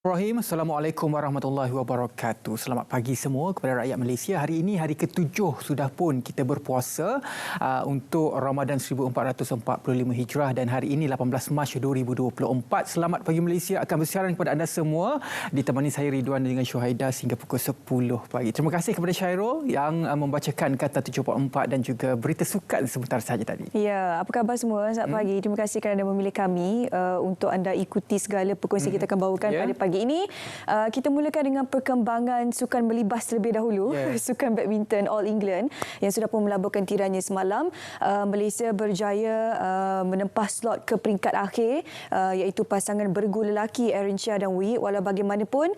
Assalamualaikum warahmatullahi wabarakatuh. Selamat pagi semua kepada rakyat Malaysia. Hari ini hari ke-7 sudah pun kita berpuasa untuk Ramadan 1445 Hijrah dan hari ini 18 Mac 2024. Selamat pagi Malaysia akan bersiaran kepada anda semua ditemani saya Ridwan dengan Syuhaida hingga pukul 10 pagi. Terima kasih kepada Syairul yang membacakan kata 74 dan juga berita sukan sebentar saja tadi. Ya, apa khabar semua? Selamat pagi. Terima kasih kerana memilih kami untuk anda ikuti segala perkongsian kita akan bawakan pada pagi ini. Kita mulakan dengan perkembangan sukan melibas terlebih dahulu. Sukan badminton All England yang sudah pun melaburkan tiranya semalam. Malaysia berjaya menempah slot ke peringkat akhir iaitu pasangan bergu lelaki Aaron Chia dan Wee. Walau bagaimanapun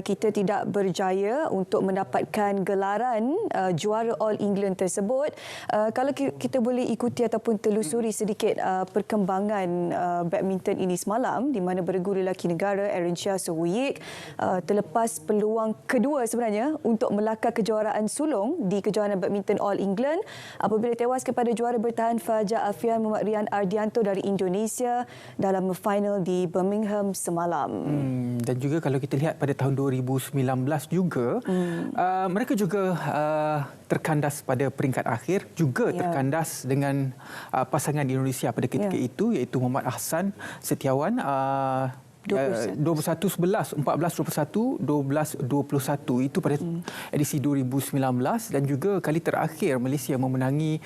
kita tidak berjaya untuk mendapatkan gelaran juara All England tersebut. Kalau kita boleh ikuti ataupun telusuri sedikit perkembangan badminton ini semalam di mana bergu lelaki negara Aaron Chia Wiyik terlepas peluang kedua sebenarnya untuk melakar kejuaraan sulung di kejohanan badminton All England apabila tewas kepada juara bertahan Fajar Alfian Muhammad Rian Ardianto dari Indonesia dalam final di Birmingham semalam. Dan juga kalau kita lihat pada tahun 2019 juga mereka juga terkandas pada peringkat akhir, juga terkandas dengan pasangan Indonesia pada ketika itu iaitu Muhammad Ahsan Setiawan 21-11, 14-21, 12-21 itu pada edisi 2019 dan juga kali terakhir Malaysia memenangi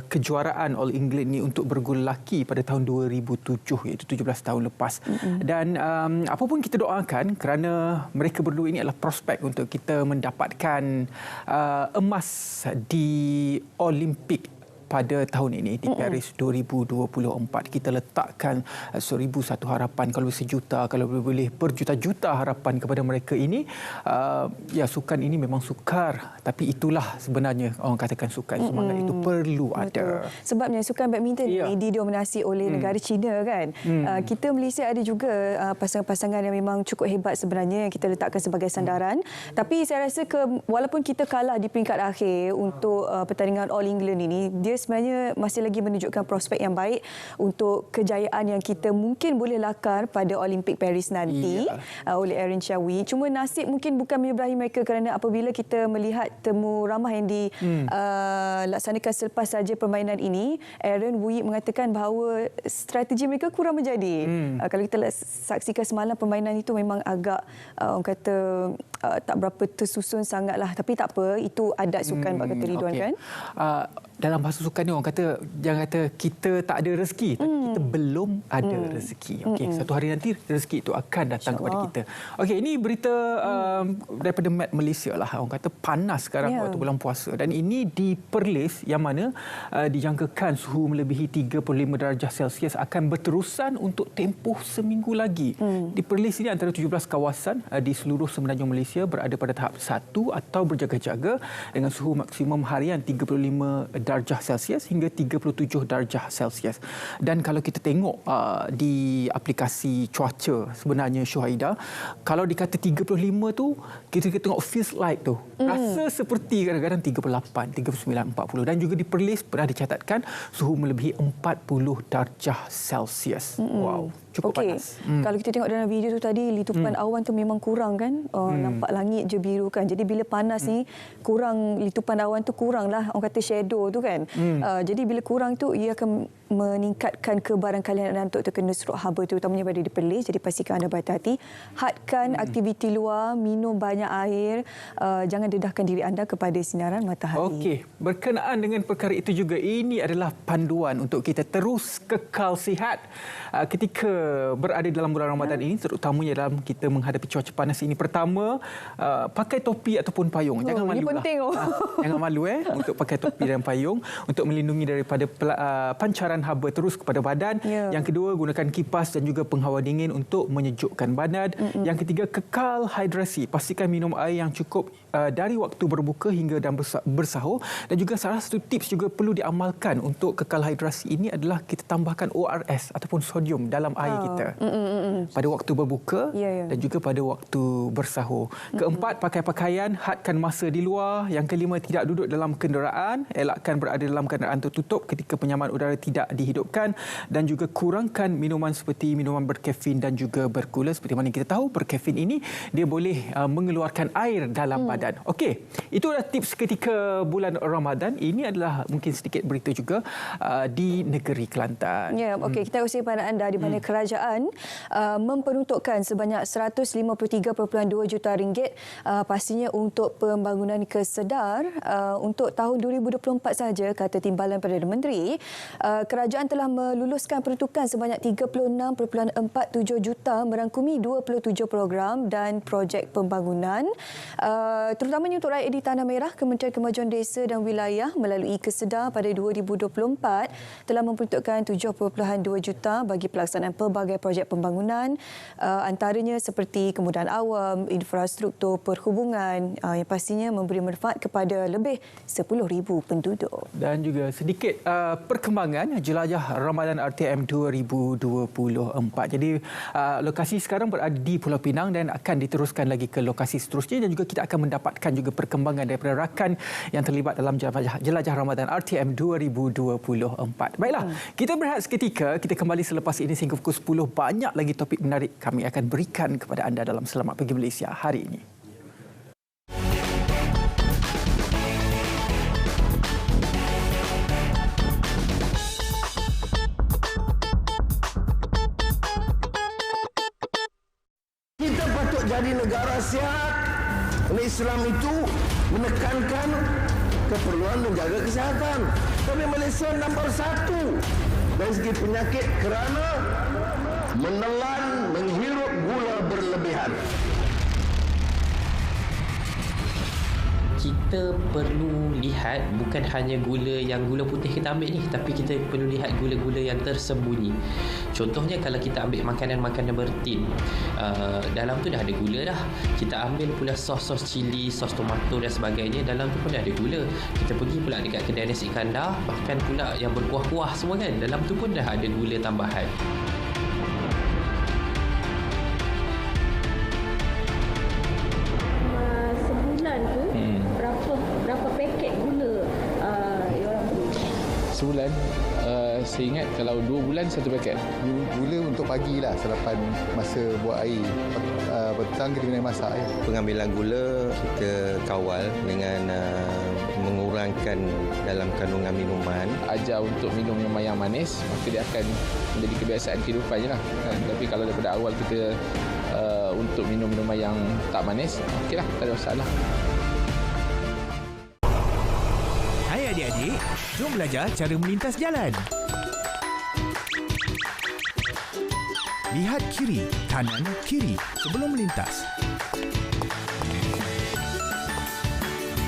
kejuaraan All England ini untuk bergu lelaki pada tahun 2007 iaitu 17 tahun lepas. Dan apa pun kita doakan kerana mereka berdua ini adalah prospek untuk kita mendapatkan emas di Olimpik pada tahun ini di Paris 2024. Kita letakkan 1001 harapan, kalau sejuta, kalau boleh berjuta-juta harapan kepada mereka ini. Ya, sukan ini memang sukar, tapi itulah sebenarnya orang katakan sukan. Semangat itu perlu ada. Sebabnya sukan badminton ini didominasi oleh negara China kan. Kita Malaysia ada juga pasangan-pasangan yang memang cukup hebat sebenarnya yang kita letakkan sebagai sandaran. Tapi saya rasa walaupun kita kalah di peringkat akhir untuk pertandingan All England ini, dia sebenarnya masih lagi menunjukkan prospek yang baik untuk kejayaan yang kita mungkin boleh lakar pada Olimpik Paris nanti oleh Aaron Chia Wee. Cuma nasib mungkin bukan menyeberahi mereka kerana apabila kita melihat temu ramah yang dilaksanakan selepas saja permainan ini, Aaron Wee mengatakan bahawa strategi mereka kurang menjadi. Kalau kita saksikan semalam permainan itu memang agak orang kata tak berapa tersusun sangatlah, tapi tak apa, itu adat sukan kata Ridwan kan. Dalam bahasa sukan ni orang kata, jangan kata kita tak ada rezeki, tapi kita belum ada rezeki. Satu hari nanti rezeki itu akan datang kepada kita. Ini berita daripada Met Malaysia lah. Orang kata panas sekarang waktu bulan puasa, dan ini di Perlis yang mana dijangkakan suhu melebihi 35 darjah Celsius akan berterusan untuk tempoh seminggu lagi. Di Perlis ini antara 17 kawasan di seluruh semenanjung Malaysia berada pada tahap 1 atau berjaga-jaga dengan suhu maksimum harian 35 darjah Celsius hingga 37 darjah Celsius. Dan kalau kita tengok di aplikasi cuaca sebenarnya Syuhaida, kalau dikata 35 tu, kita tengok feels like tu. Rasa seperti kadang-kadang 38, 39, 40. Dan juga di Perlis pernah dicatatkan suhu melebihi 40 darjah Celsius. Wow, cukup panas. Kalau kita tengok dalam video tu tadi, litupan awan tu memang kurang kan. Nampak langit je biru kan. Jadi bila panas ni, kurang litupan awan tu kurang lah. Orang kata shadow tu kan. Jadi bila kurang tu, ia akan meningkatkan kebarangkalian anda untuk terkena stroke haba terutamanya pada di Perlis. Jadi pastikan anda berhati-hati. Hadkan aktiviti luar, minum banyak air, jangan dedahkan diri anda kepada sinaran matahari. Berkenaan dengan perkara itu juga, ini adalah panduan untuk kita terus kekal sihat ketika berada dalam bulan Ramadan ini, terutamanya dalam kita menghadapi cuaca panas ini. Pertama, pakai topi ataupun payung. Jangan malu lah. Jangan malu untuk pakai topi dan payung untuk melindungi daripada pancaran haba terus kepada badan. Yang kedua, gunakan kipas dan juga penghawa dingin untuk menyejukkan badan. Yang ketiga, kekal hidrasi. Pastikan minum air yang cukup dari waktu berbuka hingga dan bersahur. Dan juga salah satu tips juga perlu diamalkan untuk kekal hidrasi ini adalah kita tambahkan ORS ataupun sodium dalam air kita pada waktu berbuka dan juga pada waktu bersahur. Keempat, pakai pakaian, hadkan masa di luar. Yang kelima, tidak duduk dalam kenderaan, elakkan berada dalam kenderaan tertutup ketika penyaman udara tidak dihidupkan dan juga kurangkan minuman seperti minuman berkafein dan juga bergula. Seperti mana kita tahu, berkafein ini dia boleh mengeluarkan air dalam badan. Okey, itu adalah tips ketika bulan Ramadan. Ini adalah mungkin sedikit berita juga di negeri Kelantan. Ya, okey, kita usia pada anda di mana kerajaan memperuntukkan sebanyak 153.2 juta ringgit pastinya untuk pembangunan kesedar untuk tahun 2024 saja, kata Timbalan Perdana Menteri. Kerajaan telah meluluskan peruntukan sebanyak 36.47 juta merangkumi 27 program dan projek pembangunan, terutamanya untuk rakyat di Tanah Merah. Kementerian Kemajuan Desa dan Wilayah melalui Kesedar pada 2024 telah memperuntukkan 7.2 juta bagi pelaksanaan pelbagai projek pembangunan, antaranya seperti kemudahan awam, infrastruktur perhubungan yang pastinya memberi manfaat kepada lebih 10,000 penduduk. Dan juga sedikit perkembangan jelajah Ramadan RTM 2024. Jadi lokasi sekarang berada di Pulau Pinang dan akan diteruskan lagi ke lokasi seterusnya, dan juga kita akan mendapatkan juga perkembangan daripada rakan yang terlibat dalam jelajah Ramadan RTM 2024. Baiklah, kita berehat seketika. Kita kembali selepas ini sehingga pukul 10. Banyak lagi topik menarik kami akan berikan kepada anda dalam Selamat Pagi Malaysia hari ini. Kita patut jadi negara sihat. Islam itu menekankan keperluan menjaga kesihatan. Tapi Malaysia nombor 1 dari segi penyakit kerana menelan, menghirup gula berlebihan. Kita perlu lihat bukan hanya gula putih kita ambil ni, tapi kita perlu lihat gula-gula yang tersembunyi. Contohnya kalau kita ambil makanan-makanan bertin, dalam tu dah ada gula dah. Kita ambil pula sos cili, sos tomato dan sebagainya, dalam tu pun dah ada gula. Kita pergi pula dekat kedai nasi kandar, bahkan pula yang berkuah-kuah semua kan, dalam tu pun dah ada gula tambahan. Berapa paket gula orang beli? Sebulan, saya ingat kalau 2 bulan 1 paket. Gula untuk pagi lah, sarapan masa buat air. Petang kita kena masak. Pengambilan gula kita kawal dengan mengurangkan dalam kandungan minuman. Ajar untuk minum minuman yang manis, maka dia akan menjadi kebiasaan kehidupan je lah. Tapi kalau daripada awal kita untuk minum minuman yang tak manis, okeylah, tak ada masalah. Hai adik-adik, jom belajar cara melintas jalan. Lihat kiri, kanan, kiri sebelum melintas.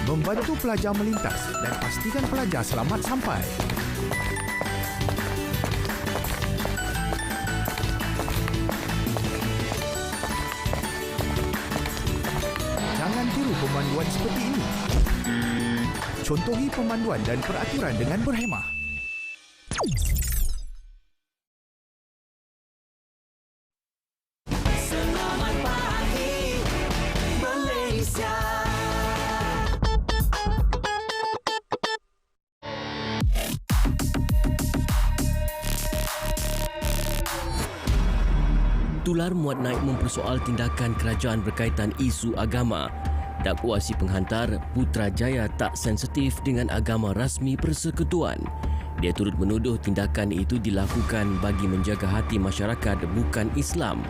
Membantu pelajar melintas dan pastikan pelajar selamat sampai. Jangan tiru pemanduan seperti ini. Contohi pemanduan dan peraturan dengan berhemah. Selamat pagi Malaysia. Tular muat naik mempersoal tindakan kerajaan berkaitan isu agama. Dakwa si penghantar Putrajaya tak sensitif dengan agama rasmi persekutuan. Dia turut menuduh tindakan itu dilakukan bagi menjaga hati masyarakat bukan Islam.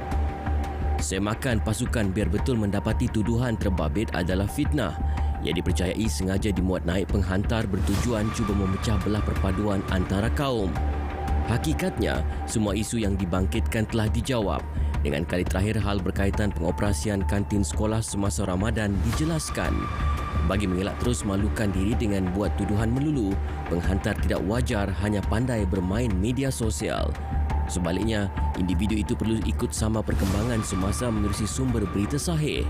Semakan pasukan biar betul mendapati tuduhan terbabit adalah fitnah. Ia dipercayai sengaja dimuat naik penghantar bertujuan cuba memecah belah perpaduan antara kaum. Hakikatnya, semua isu yang dibangkitkan telah dijawab. Dengan kali terakhir hal berkaitan pengoperasian kantin sekolah semasa Ramadan dijelaskan. Bagi mengelak terus malukan diri dengan buat tuduhan melulu, penghantar tidak wajar hanya pandai bermain media sosial. Sebaliknya, individu itu perlu ikut sama perkembangan semasa menerusi sumber berita sahih.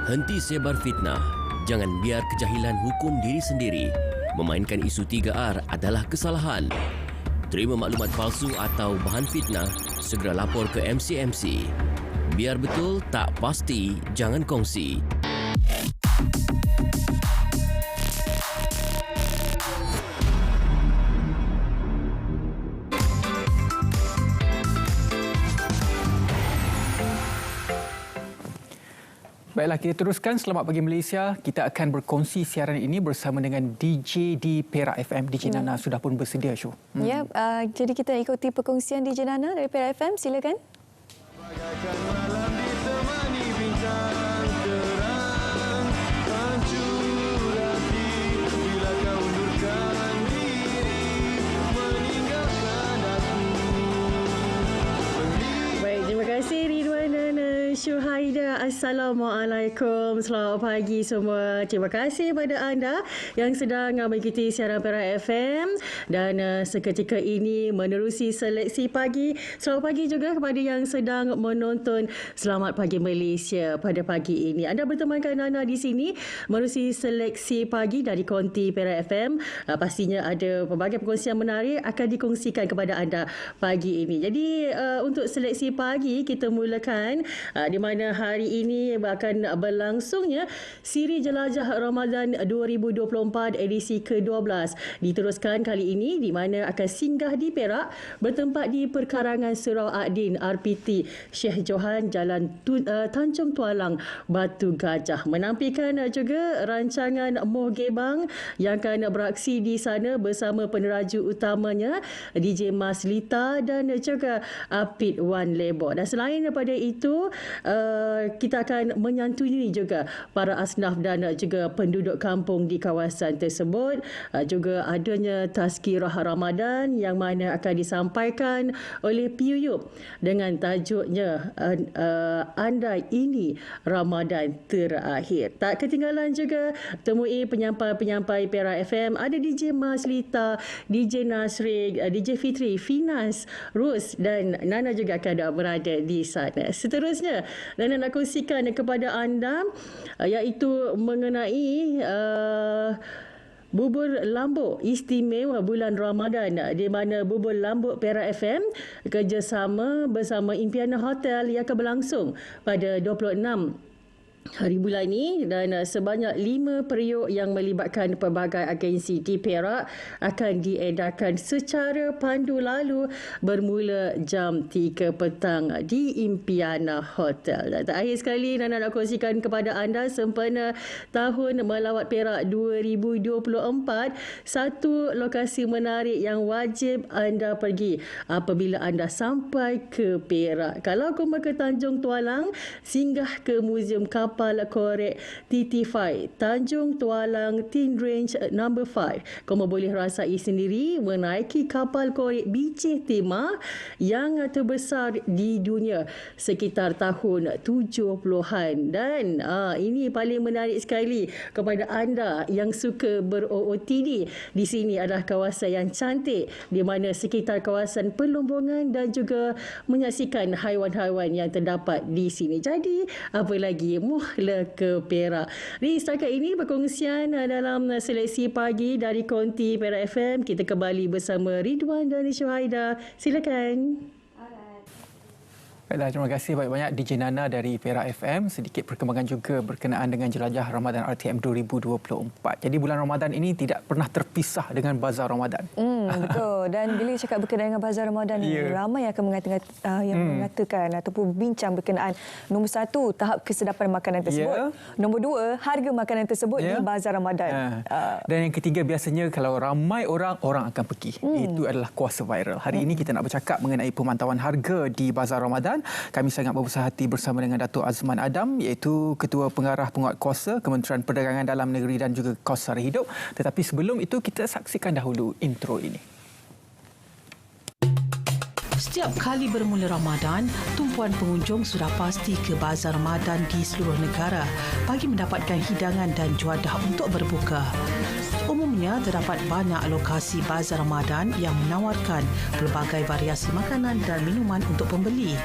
Henti sebar fitnah. Jangan biar kejahilan hukum diri sendiri. Memainkan isu 3R adalah kesalahan. Terima maklumat palsu atau bahan fitnah, segera lapor ke MCMC. Biar betul, tak pasti, jangan kongsi. Baiklah, kita teruskan. Selamat pagi Malaysia. Kita akan berkongsi siaran ini bersama dengan DJ di Perak FM. DJ Nana sudah pun bersedia, Syu. Ya, jadi kita ikuti perkongsian DJ Nana dari Perak FM. Silakan. Terima kasih Ridwan dan Syuhaida. Assalamualaikum. Selamat pagi semua. Terima kasih pada anda yang sedang mengikuti siaran Perak FM dan seketika ini menerusi seleksi pagi. Selamat pagi juga kepada yang sedang menonton Selamat Pagi Malaysia pada pagi ini. Anda bertemankan Nana di sini menerusi seleksi pagi dari konti Perak FM. Pastinya ada pelbagai perkongsian menarik akan dikongsikan kepada anda pagi ini. Jadi untuk seleksi pagi kita mulakan di mana hari ini akan berlangsungnya siri jelajah Ramadan 2024 edisi ke-12. Diteruskan kali ini di mana akan singgah di Perak, bertempat di Perkarangan Surau Adin RPT Syekh Johan Jalan Tanjung Tualang Batu Gajah. Menampilkan juga rancangan Moh Gebang yang akan beraksi di sana bersama peneraju utamanya DJ Mas Lita dan juga Apit Wan Lebok. Dan selain daripada itu, kita akan menyantuni juga para asnaf dan juga penduduk kampung di kawasan tersebut. Juga adanya tazkirah Ramadan yang mana akan disampaikan oleh PUYUP dengan tajuknya Andai Ini Ramadan Terakhir. Tak ketinggalan juga temui penyampai-penyampai Perak FM. Ada DJ Mas Lita, DJ Nasri, DJ Fitri, Finas, Rus dan Nana juga akan berada di sana. Seterusnya, Nana nak kongsikan kepada anda iaitu mengenai bubur lambuk istimewa bulan Ramadan, di mana bubur lambuk Perak FM kerjasama bersama Impiana Hotel yang akan berlangsung pada 26 hari bulan ini dan sebanyak 5 periuk yang melibatkan pelbagai agensi di Perak akan diedarkan secara pandu lalu bermula jam 3 petang di Impiana Hotel. Dan terakhir sekali Nana nak kongsikan kepada anda sempena tahun melawat Perak 2024, satu lokasi menarik yang wajib anda pergi apabila anda sampai ke Perak. Kalau kamu ke Tanjung Tualang, singgah ke Muzium Kapal Korek TT5 Tanjung Tualang Tin Range No. 5. Kamu boleh rasai sendiri menaiki kapal korek bicih tema yang terbesar di dunia sekitar tahun 70-an. Dan ini paling menarik sekali kepada anda yang suka ber-OOTD. Di sini adalah kawasan yang cantik di mana sekitar kawasan perlombongan dan juga menyaksikan haiwan-haiwan yang terdapat di sini. Jadi apa lagi, muhla ke Perak. Di setakat ini perkongsian dalam seleksi pagi dari konti Perak FM. Kita kembali bersama Ridwan dan Syuhaida. Silakan. Baiklah, terima kasih banyak-banyak DJ Nana dari Perak FM. Sedikit perkembangan juga berkenaan dengan jelajah Ramadan RTM 2024. Jadi bulan Ramadan ini tidak pernah terpisah dengan Bazar Ramadan. Betul. Dan bila cakap berkenaan dengan Bazar Ramadan, ramai akan mengatakan ataupun bincang berkenaan nombor 1, tahap kesedapan makanan tersebut. Nombor 2, harga makanan tersebut di Bazar Ramadan. Dan yang ketiga, biasanya kalau ramai orang akan pergi. Itu adalah kuasa viral. Hari ini kita nak bercakap mengenai pemantauan harga di Bazar Ramadan. Kami sangat berbesar hati bersama dengan Datuk Azman Adam, iaitu Ketua Pengarah Penguatkuasa Kementerian Perdagangan Dalam Negeri dan juga Kos Sara Hidup. Tetapi sebelum itu, kita saksikan dahulu intro ini. Setiap kali bermula Ramadan, tumpuan pengunjung sudah pasti ke Bazar Ramadan di seluruh negara bagi mendapatkan hidangan dan juadah untuk berbuka. Umumnya terdapat banyak lokasi Bazar Ramadan yang menawarkan pelbagai variasi makanan dan minuman untuk pembeli.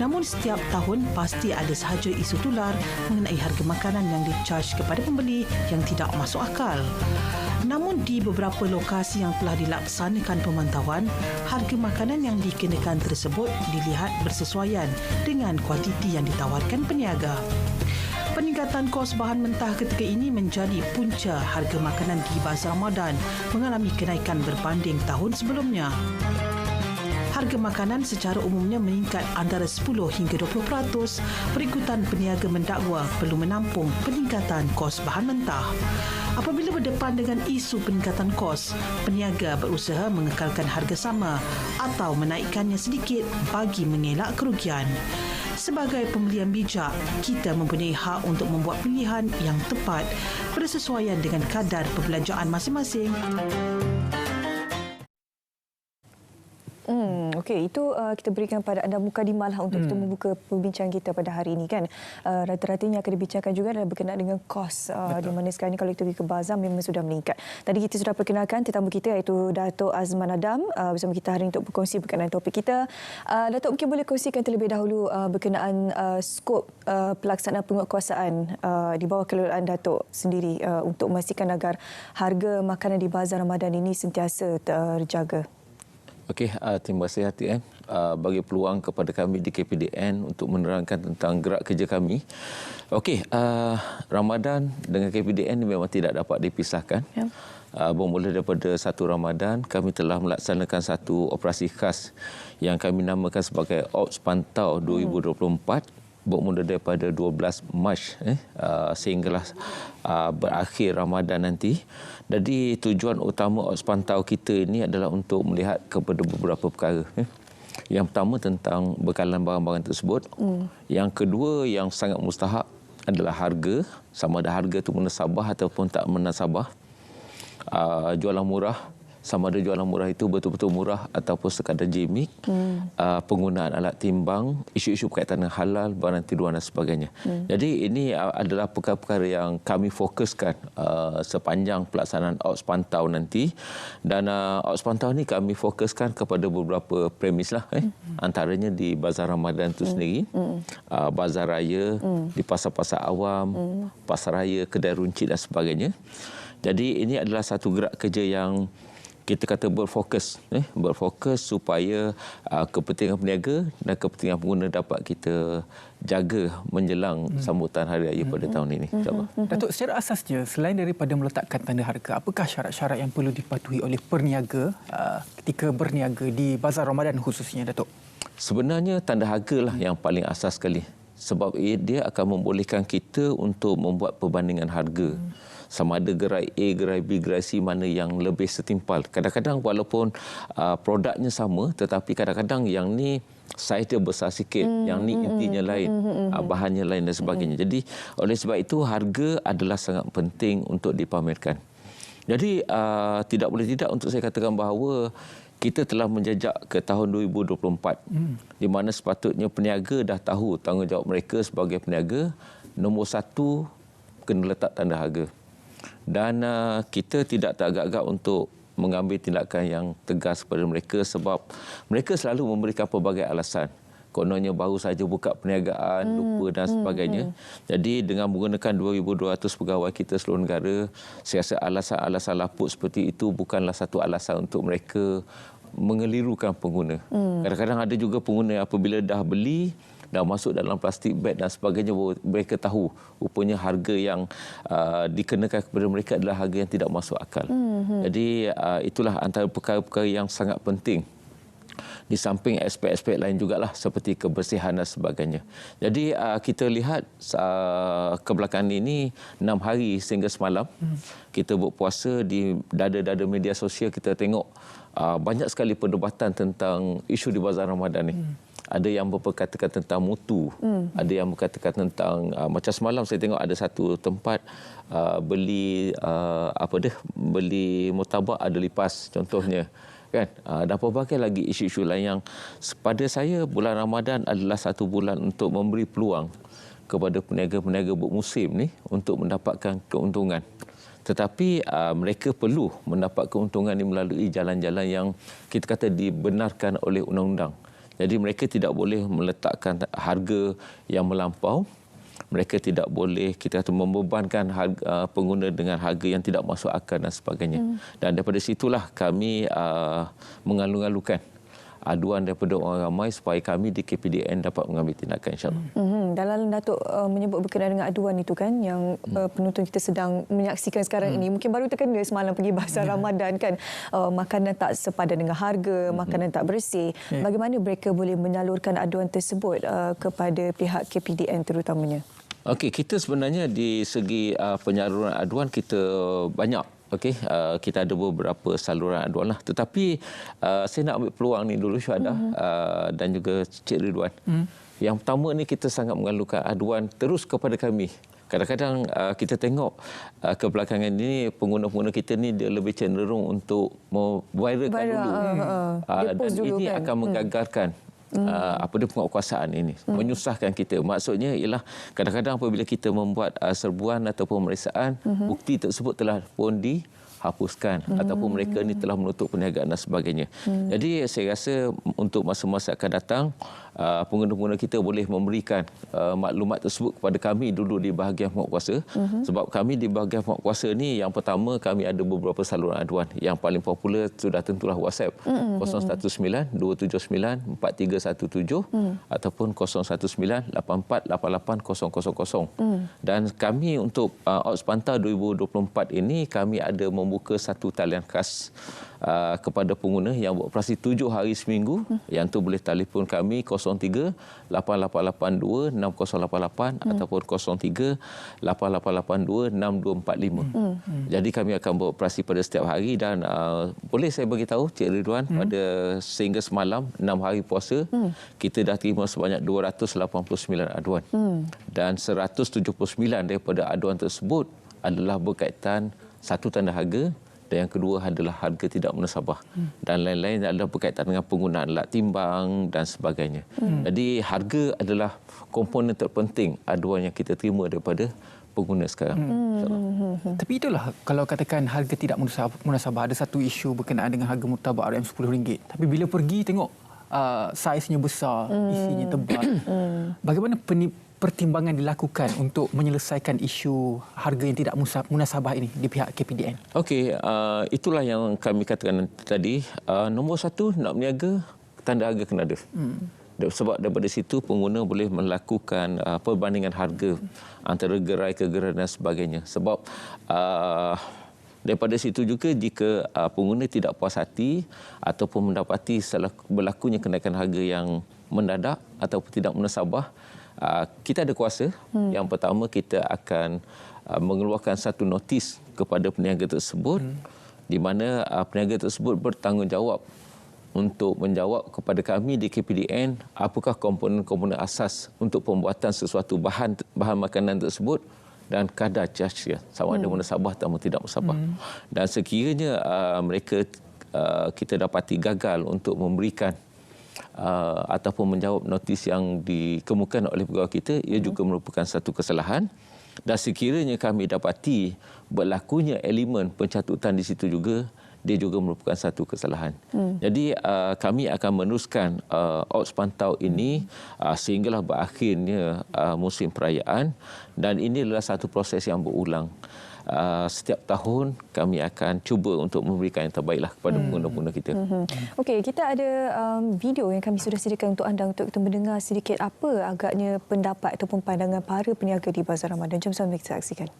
Namun setiap tahun pasti ada sahaja isu tular mengenai harga makanan yang dicaj kepada pembeli yang tidak masuk akal. Namun di beberapa lokasi yang telah dilaksanakan pemantauan, harga makanan yang dikenakan tersebut dilihat bersesuaian dengan kuantiti yang ditawarkan peniaga. Peningkatan kos bahan mentah ketika ini menjadi punca harga makanan di Bazar Ramadan mengalami kenaikan berbanding tahun sebelumnya. Harga makanan secara umumnya meningkat antara 10 hingga 20% berikutan peniaga mendakwa perlu menampung peningkatan kos bahan mentah. Apabila berdepan dengan isu peningkatan kos, peniaga berusaha mengekalkan harga sama atau menaikkannya sedikit bagi mengelak kerugian. Sebagai pembeli yang bijak, kita mempunyai hak untuk membuat pilihan yang tepat bersesuaian dengan kadar perbelanjaan masing-masing. Okey, itu kita berikan pada anda mukadimah lah untuk kita membuka perbincangan kita pada hari ini kan. Rata-ratanya akan dibincangkan juga adalah berkenaan dengan kos di mana sekarang ni kalau kita pergi ke bazar memang sudah meningkat. Tadi kita sudah perkenalkan tetamu kita iaitu Dato' Azman Adam bersama kita hari ini untuk berkongsi berkenaan topik kita. Dato' mungkin boleh kongsikan terlebih dahulu berkenaan skop pelaksanaan penguatkuasaan di bawah kelolaan Dato' sendiri untuk memastikan agar harga makanan di bazar Ramadan ini sentiasa terjaga. Okey, terima kasih Hati bagi peluang kepada kami di KPDN untuk menerangkan tentang gerak kerja kami. Okey, Ramadan dengan KPDN memang tidak dapat dipisahkan. Ya. Bermula daripada 1 Ramadan, kami telah melaksanakan satu operasi khas yang kami namakan sebagai Ops Pantau 2024. Bermula daripada 12 Mac sehinggalah berakhir Ramadan nanti. Jadi tujuan utama Ops Pantau kita ini adalah untuk melihat kepada beberapa perkara. Yang pertama tentang bekalan barang-barang tersebut. Yang kedua yang sangat mustahak adalah harga. Sama ada harga itu munasabah ataupun tak munasabah. Jualan murah. Sama ada jualan murah itu betul-betul murah ataupun sekadar gimmick, penggunaan alat timbang, isu-isu berkaitan dengan halal, barang tiruan dan sebagainya. Jadi ini adalah perkara-perkara yang kami fokuskan sepanjang pelaksanaan Ops Pantau nanti. Dan Ops Pantau ni kami fokuskan kepada beberapa premis lah. Antaranya di Bazar Ramadan itu sendiri, Bazar Raya, di pasar-pasar awam, pasar raya, kedai runcit dan sebagainya. Jadi ini adalah satu gerak kerja yang kita kata berfokus supaya kepentingan peniaga dan kepentingan pengguna dapat kita jaga menjelang sambutan Hari Raya pada tahun ini. Datuk, secara asasnya selain daripada meletakkan tanda harga, apakah syarat-syarat yang perlu dipatuhi oleh peniaga ketika berniaga di Bazar Ramadan khususnya, Datuk? Sebenarnya tanda harga lah yang paling asas sekali. Sebab dia akan membolehkan kita untuk membuat perbandingan harga. Sama ada gerai A, gerai B, gerai C mana yang lebih setimpal. Kadang-kadang walaupun produknya sama tetapi kadang-kadang yang ni saiz dia besar sikit, yang ni intinya lain, bahannya lain dan sebagainya. Jadi oleh sebab itu harga adalah sangat penting untuk dipamerkan. Jadi tidak boleh tidak untuk saya katakan bahawa kita telah menjejak ke tahun 2024 di mana sepatutnya peniaga dah tahu tanggungjawab mereka sebagai peniaga. Nombor 1, kena letak tanda harga. Dan kita tidak teragak-agak untuk mengambil tindakan yang tegas kepada mereka sebab mereka selalu memberikan pelbagai alasan. Kononnya baru saja buka perniagaan, lupa dan sebagainya. Jadi dengan menggunakan 2,200 pegawai kita seluruh negara, saya rasa alasan-alasan lapuk seperti itu bukanlah satu alasan untuk mereka mengelirukan pengguna. Kadang-kadang ada juga pengguna yang apabila dah beli, dah masuk dalam plastik beg dan sebagainya, mereka tahu rupanya harga yang dikenakan kepada mereka adalah harga yang tidak masuk akal. Jadi itulah antara perkara-perkara yang sangat penting. Di samping aspek-aspek lain jugalah seperti kebersihan dan sebagainya. Jadi kita lihat kebelakangan ini 6 hari sehingga semalam kita berpuasa di dada-dada media sosial, kita tengok banyak sekali perdebatan tentang isu di Bazar Ramadan ni. Ada yang berkatakan tentang mutu, ada yang berkatakan tentang macam semalam saya tengok ada satu tempat beli beli murtabak ada lipas contohnya. Kan? Dan pelbagai lagi isu-isu lain yang pada saya bulan Ramadan adalah satu bulan untuk memberi peluang kepada peniaga-peniaga bermusim ni untuk mendapatkan keuntungan. Tetapi mereka perlu mendapat keuntungan ini melalui jalan-jalan yang kita kata dibenarkan oleh undang-undang. Jadi mereka tidak boleh meletakkan harga yang melampau. Mereka tidak boleh kita kata membebankan pengguna dengan harga yang tidak masuk akal dan sebagainya. Dan daripada situlah kami mengalu-alukan aduan daripada orang ramai supaya kami di KPDN dapat mengambil tindakan, insyaAllah. Dalam Datuk menyebut berkenaan dengan aduan itu kan, yang penonton kita sedang menyaksikan sekarang ini, mungkin baru terkena semalam pergi bazar Ramadan kan, makanan tak sepadan dengan harga, makanan tak bersih. Bagaimana mereka boleh menyalurkan aduan tersebut kepada pihak KPDN terutamanya? Okey, kita sebenarnya di segi penyaluran aduan kita banyak. Okey, kita ada beberapa saluran aduan lah. Tetapi saya nak ambil peluang ni dulu Syuhada dan juga Cik Ridwan. Yang pertama ni, kita sangat mengalukan aduan terus kepada kami. Kadang-kadang kita tengok kebelakangan ini pengguna-pengguna kita ni dia lebih cenderung untuk memviralkan dulu. Dan ini kan akan menggagalkan penguatkuasaan ini, menyusahkan kita. Maksudnya ialah kadang-kadang apabila kita membuat serbuan ataupun pemeriksaan, bukti tersebut telah pun dihapuskan ataupun mereka ni telah menutup perniagaan dan sebagainya. Jadi saya rasa untuk masa-masa akan datang, pengguna-pengguna kita boleh memberikan maklumat tersebut kepada kami dulu di bahagian penguatkuasa. Sebab kami di bahagian penguatkuasa ni, yang pertama kami ada beberapa saluran aduan. Yang paling popular sudah tentulah WhatsApp 019-279-4317 ataupun 019-8488-000. Dan kami untuk Ops Pantau 2024 ini, kami ada membuka satu talian khas kepada pengguna yang beroperasi 7 hari seminggu. Yang tu boleh telefon kami 03-8882-6088 ataupun 03-8882-6245. Jadi kami akan beroperasi pada setiap hari. Dan boleh saya bagi tahu Cik Ridwan, pada sehingga semalam 6 hari puasa, kita dah terima sebanyak 289 aduan. Dan 179 daripada aduan tersebut adalah berkaitan, satu, tanda harga, dan yang kedua adalah harga tidak munasabah, dan lain-lain adalah berkaitan dengan penggunaan alat timbang dan sebagainya. Jadi harga adalah komponen terpenting aduan yang kita terima daripada pengguna sekarang. Tapi itulah, kalau katakan harga tidak munasabah, ada satu isu berkenaan dengan harga murtabak RM10. Tapi bila pergi tengok saiznya besar, isinya tebal. Bagaimana pertimbangan dilakukan untuk menyelesaikan isu harga yang tidak munasabah ini di pihak KPDN? Okey, itulah yang kami katakan tadi. Nombor satu, nak berniaga, tanda harga kena ada. Sebab daripada situ pengguna boleh melakukan perbandingan harga antara gerai ke gerai dan sebagainya. Sebab daripada situ juga, jika pengguna tidak puas hati ataupun mendapati berlakunya kenaikan harga yang mendadak ataupun tidak munasabah, kita ada kuasa. Yang pertama, kita akan mengeluarkan satu notis kepada peniaga tersebut, di mana peniaga tersebut bertanggungjawab untuk menjawab kepada kami di KPDN apakah komponen-komponen asas untuk pembuatan sesuatu bahan makanan tersebut dan kadar charge, sama ada munasabah atau tidak munasabah. Dan sekiranya mereka kita dapati gagal untuk memberikan ataupun menjawab notis yang dikemukakan oleh pegawai kita, ia juga merupakan satu kesalahan. Dan sekiranya kami dapati berlakunya elemen pencatutan di situ juga, dia juga merupakan satu kesalahan. Jadi kami akan meneruskan Ops Pantau ini sehinggalah berakhirnya musim perayaan, dan ini adalah satu proses yang berulang. Setiap tahun kami akan cuba untuk memberikan yang terbaiklah kepada pengguna-pengguna kita. Okey, kita ada video yang kami sudah sediakan untuk anda untuk kita mendengar sedikit apa agaknya pendapat ataupun pandangan para peniaga di Bazar Ramadan. Jom sama kita saksikan.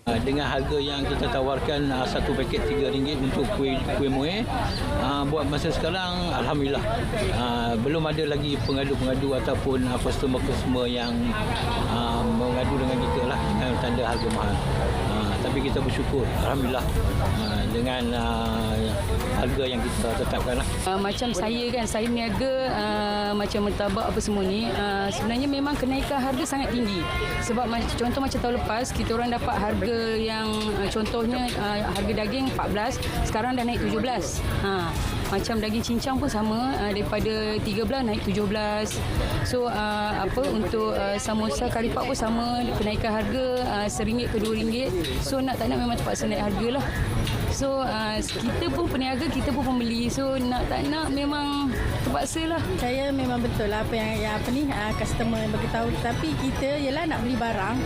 Dengan harga yang kita tawarkan satu paket RM3 untuk kuih muih, buat masa sekarang alhamdulillah belum ada lagi pengadu-pengadu ataupun customer yang mengadu dengan kita lah dengan tanda harga mahal. Tapi kita bersyukur alhamdulillah dengan harga yang kita tetapkan lah. Macam saya kan, saya niaga macam murtabak apa semua ni, sebenarnya memang kenaikan harga sangat tinggi. Sebab contoh macam tahun lepas kita orang dapat harga yang contohnya harga daging 14, sekarang dah naik 17. Macam daging cincang pun sama, daripada 13 naik 17. So untuk samosa karipap pun sama, kenaikan harga RM1 ke RM2. So nak tak nak memang terpaksa naik harga lah. So kita pun peniaga, kita pun pembeli. So nak tak nak memang terpaksa lah. Saya memang betul lah apa yang customer beritahu. Tapi kita ialah nak beli barang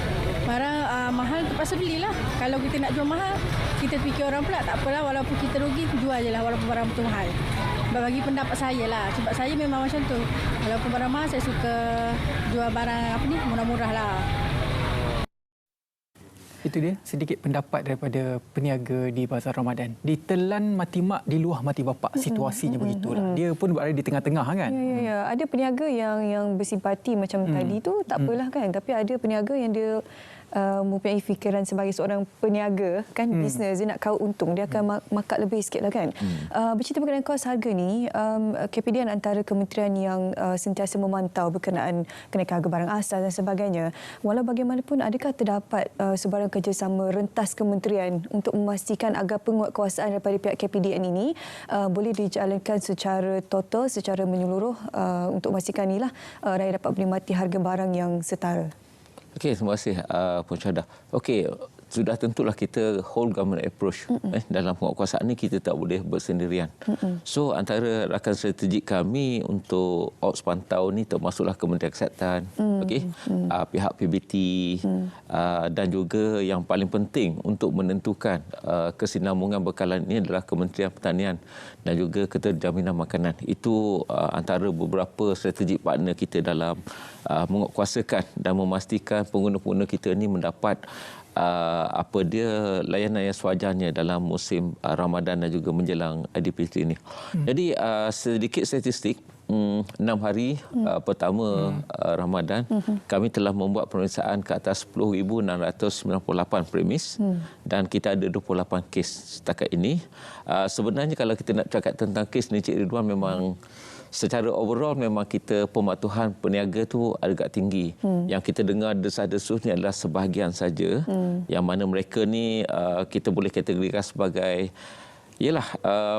mahal, terpaksa belilah. Kalau kita nak jual mahal, kita fikir orang pula tak apalah, walaupun kita rugi, jual je lah walaupun barang betul mahal. bagi pendapat saya lah. Sebab saya memang macam tu. Kalau barang mahal, saya suka jual barang murah-murah lah. Itu dia sedikit pendapat daripada peniaga di Bazar Ramadan. Ditelan mati mak, di luah mati bapak. Situasinya begitulah. Dia pun berada di tengah-tengah kan. Ya. Ada peniaga yang bersimpati macam tadi tu, tak apalah kan. Tapi ada peniaga yang dia mempunyai fikiran sebagai seorang peniaga kan, bisnes, dia nak kau untung, dia akan makat lebih sikit lah kan. Bercerita berkenaan kos harga ni, KPDN antara kementerian yang sentiasa memantau berkenaan kenaikan harga barang asas dan sebagainya. Walau bagaimanapun, adakah terdapat sebarang kerjasama rentas kementerian untuk memastikan agar penguatkuasaan daripada pihak KPDN ini boleh dijalankan secara total, secara menyeluruh untuk memastikan inilah rakyat dapat menikmati harga barang yang setara? Okey, terima kasih Puan Syahda. Okey, sudah tentulah kita whole government approach. Dalam penguatkuasaan ini kita tak boleh bersendirian. So antara rakan strategik kami untuk Ops Pantau ni termasuklah Kementerian Kesihatan, pihak PBT dan juga yang paling penting untuk menentukan kesinambungan bekalan ini adalah Kementerian Pertanian dan juga Ketua Jaminan Makanan. Itu antara beberapa strategik partner kita dalam menguatkuasakan dan memastikan pengguna-pengguna kita ini mendapat layanan yang sewajarnya dalam musim Ramadan dan juga menjelang Aidilfitri ini. Jadi sedikit statistik, 6 hari pertama Ramadan, kami telah membuat pemeriksaan ke atas 10,698 premis dan kita ada 28 kes setakat ini. Sebenarnya kalau kita nak cakap tentang kes ni, Cik Ridwan, memang secara overall memang kita pematuhan peniaga tu agak tinggi. Yang kita dengar desas-desus ni adalah sebahagian saja, yang mana mereka ni kita boleh kategorikan sebagai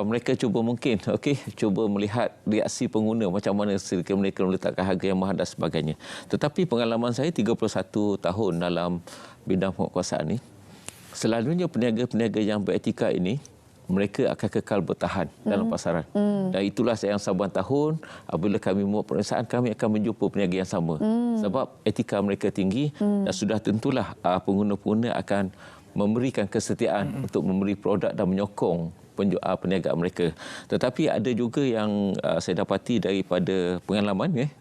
mereka cuba mungkin cuba melihat reaksi pengguna macam mana ketika mereka meletakkan harga yang mahal dan sebagainya. Tetapi pengalaman saya 31 tahun dalam bidang penguatkuasaan ni, selalunya peniaga-peniaga yang beretika ini mereka akan kekal bertahan dalam pasaran. Dan itulah yang saban tahun apabila kami membuat pemeriksaan, kami akan menjumpa peniaga yang sama. Sebab etika mereka tinggi dan sudah tentulah pengguna-pengguna akan memberikan kesetiaan untuk memberi produk dan menyokong perniagaan mereka. Tetapi ada juga yang saya dapati daripada pengalaman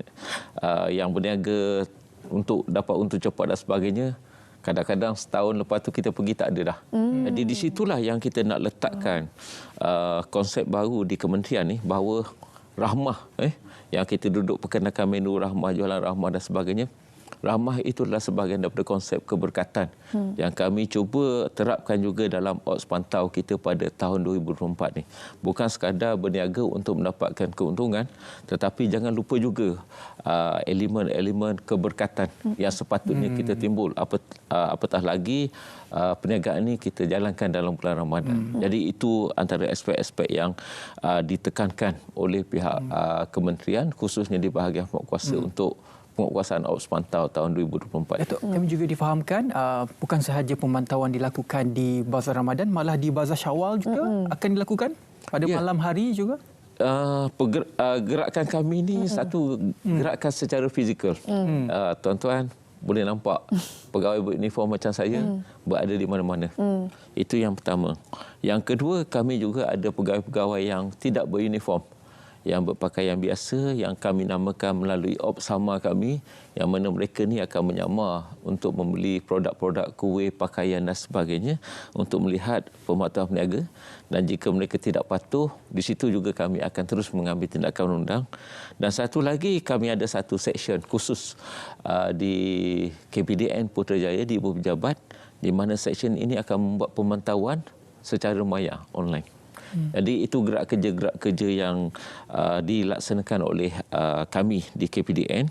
yang berniaga untuk dapat untung cepat dan sebagainya, kadang-kadang setahun lepas tu kita pergi tak ada dah. Jadi di situlah yang kita nak letakkan konsep baru di kementerian ni, bahawa rahmah yang kita duduk perkenalkan menu rahmah, jualan rahmah dan sebagainya. Rahmah itu adalah sebahagian daripada konsep keberkatan yang kami cuba terapkan juga dalam Ops Pantau kita pada tahun 2024 ni. Bukan sekadar berniaga untuk mendapatkan keuntungan, tetapi jangan lupa juga elemen-elemen keberkatan yang sepatutnya kita timbul. Apatah lagi perniagaan ini kita jalankan dalam bulan Ramadan. Jadi itu antara aspek-aspek yang ditekankan oleh pihak kementerian, khususnya di bahagian penguatkuasa untuk penguatkuasaan Ops Pantau tahun 2024. Datuk, kami juga difahamkan bukan sahaja pemantauan dilakukan di Bazar Ramadan, malah di Bazar Syawal juga akan dilakukan pada malam hari juga. Gerakan kami ini satu gerakan secara fizikal. Tuan-tuan boleh nampak pegawai beruniform macam saya berada di mana-mana. Itu yang pertama. Yang kedua, kami juga ada pegawai-pegawai yang tidak beruniform, yang berpakaian biasa, yang kami namakan melalui Ops Sama kami, yang mana mereka ni akan menyamar untuk membeli produk-produk kuih, pakaian dan sebagainya untuk melihat pematuhan peniaga. Dan jika mereka tidak patuh, di situ juga kami akan terus mengambil tindakan undang. Dan satu lagi, kami ada satu seksyen khusus di KPDN Putrajaya di Ibu Pejabat, di mana seksyen ini akan membuat pemantauan secara maya online. Jadi itu gerak kerja yang dilaksanakan oleh kami di KPDN.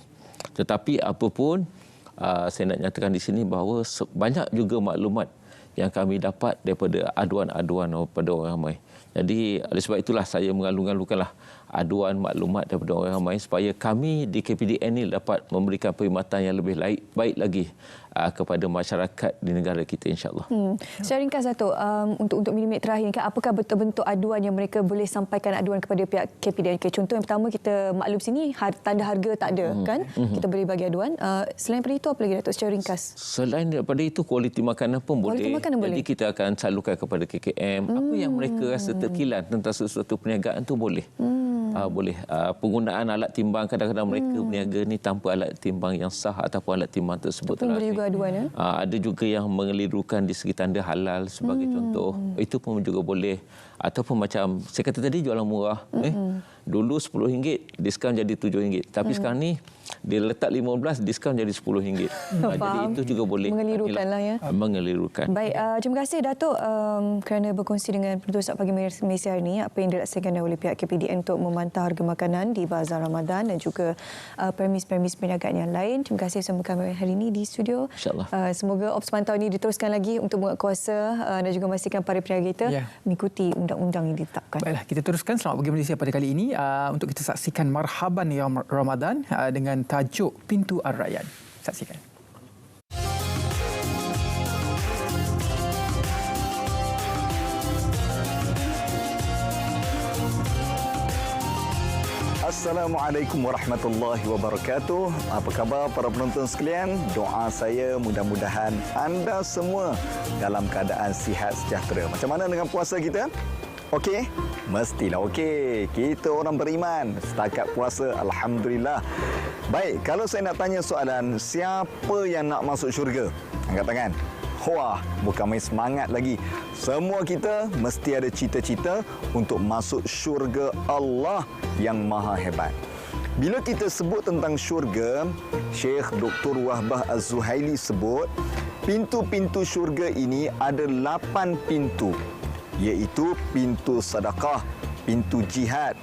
Tetapi apapun, saya nak nyatakan di sini bahawa banyak juga maklumat yang kami dapat daripada aduan-aduan daripada orang ramai. Jadi oleh sebab itulah saya mengalu-alukanlah aduan maklumat daripada orang ramai supaya kami di KPDN ini dapat memberikan perkhidmatan yang lebih baik lagi kepada masyarakat di negara kita, insya-Allah. Secara ringkas Dato', untuk minit terakhir kan, apakah bentuk-bentuk aduan yang mereka boleh sampaikan aduan kepada pihak KPDN? Contoh yang pertama, kita maklum sini tanda harga tak ada kan, kita boleh bagi aduan. Selain daripada itu apa lagi Dato' secara ringkas? Selain daripada itu, kualiti makanan pun Kualiti boleh. makanan boleh. Jadi kita akan salurkan kepada KKM apa yang mereka rasa terkilan tentang sesuatu perniagaan tu boleh. Boleh. Penggunaan alat timbang, kadang-kadang mereka berniaga ni tanpa alat timbang yang sah ataupun alat timbang tersebut boleh juga aduan. Ada juga yang mengelirukan di segi tanda halal sebagai contoh. Itu pun juga boleh. Ataupun macam saya kata tadi, jualan murah. Dulu RM10, diskaun jadi RM7. Tapi sekarang ni dia letak 15, diskaun jadi RM10. Jadi itu juga boleh. Mengelirukan lah ya. Mengelirukan. Baik, terima kasih Dato' kerana berkongsi dengan Penuntut Pagi Malaysia hari ini apa yang dilaksanakan oleh pihak KPDN untuk memantau harga makanan di Bazar Ramadan dan juga premis-premis perniagaan yang lain. Terima kasih bersama kami hari ini di studio. InsyaAllah. Semoga Ops Pantau ini diteruskan lagi untuk menguatkuasa dan juga memastikan para peniaga kita mengikuti undang-undang yang ditetapkan. Baiklah, kita teruskan Selamat Pagi Malaysia pada kali ini untuk kita saksikan Marhaban Ya Ramadan dengan tajuk Pintu Ar-Rayyan. Saksikan. Assalamualaikum warahmatullahi wabarakatuh. Apa khabar para penonton sekalian? Doa saya mudah-mudahan anda semua dalam keadaan sihat sejahtera. Macam mana dengan puasa kita? Okey? Mestilah okey. Kita orang beriman. Setakat puasa, alhamdulillah. Baik, kalau saya nak tanya soalan, siapa yang nak masuk syurga? Angkat tangan. Wah, bukan main semangat lagi. Semua kita mesti ada cita-cita untuk masuk syurga Allah yang maha hebat. Bila kita sebut tentang syurga, Syekh Dr. Wahbah Az-Zuhaili sebut, pintu-pintu syurga ini ada 8 pintu. Iaitu pintu sedekah, pintu jihad,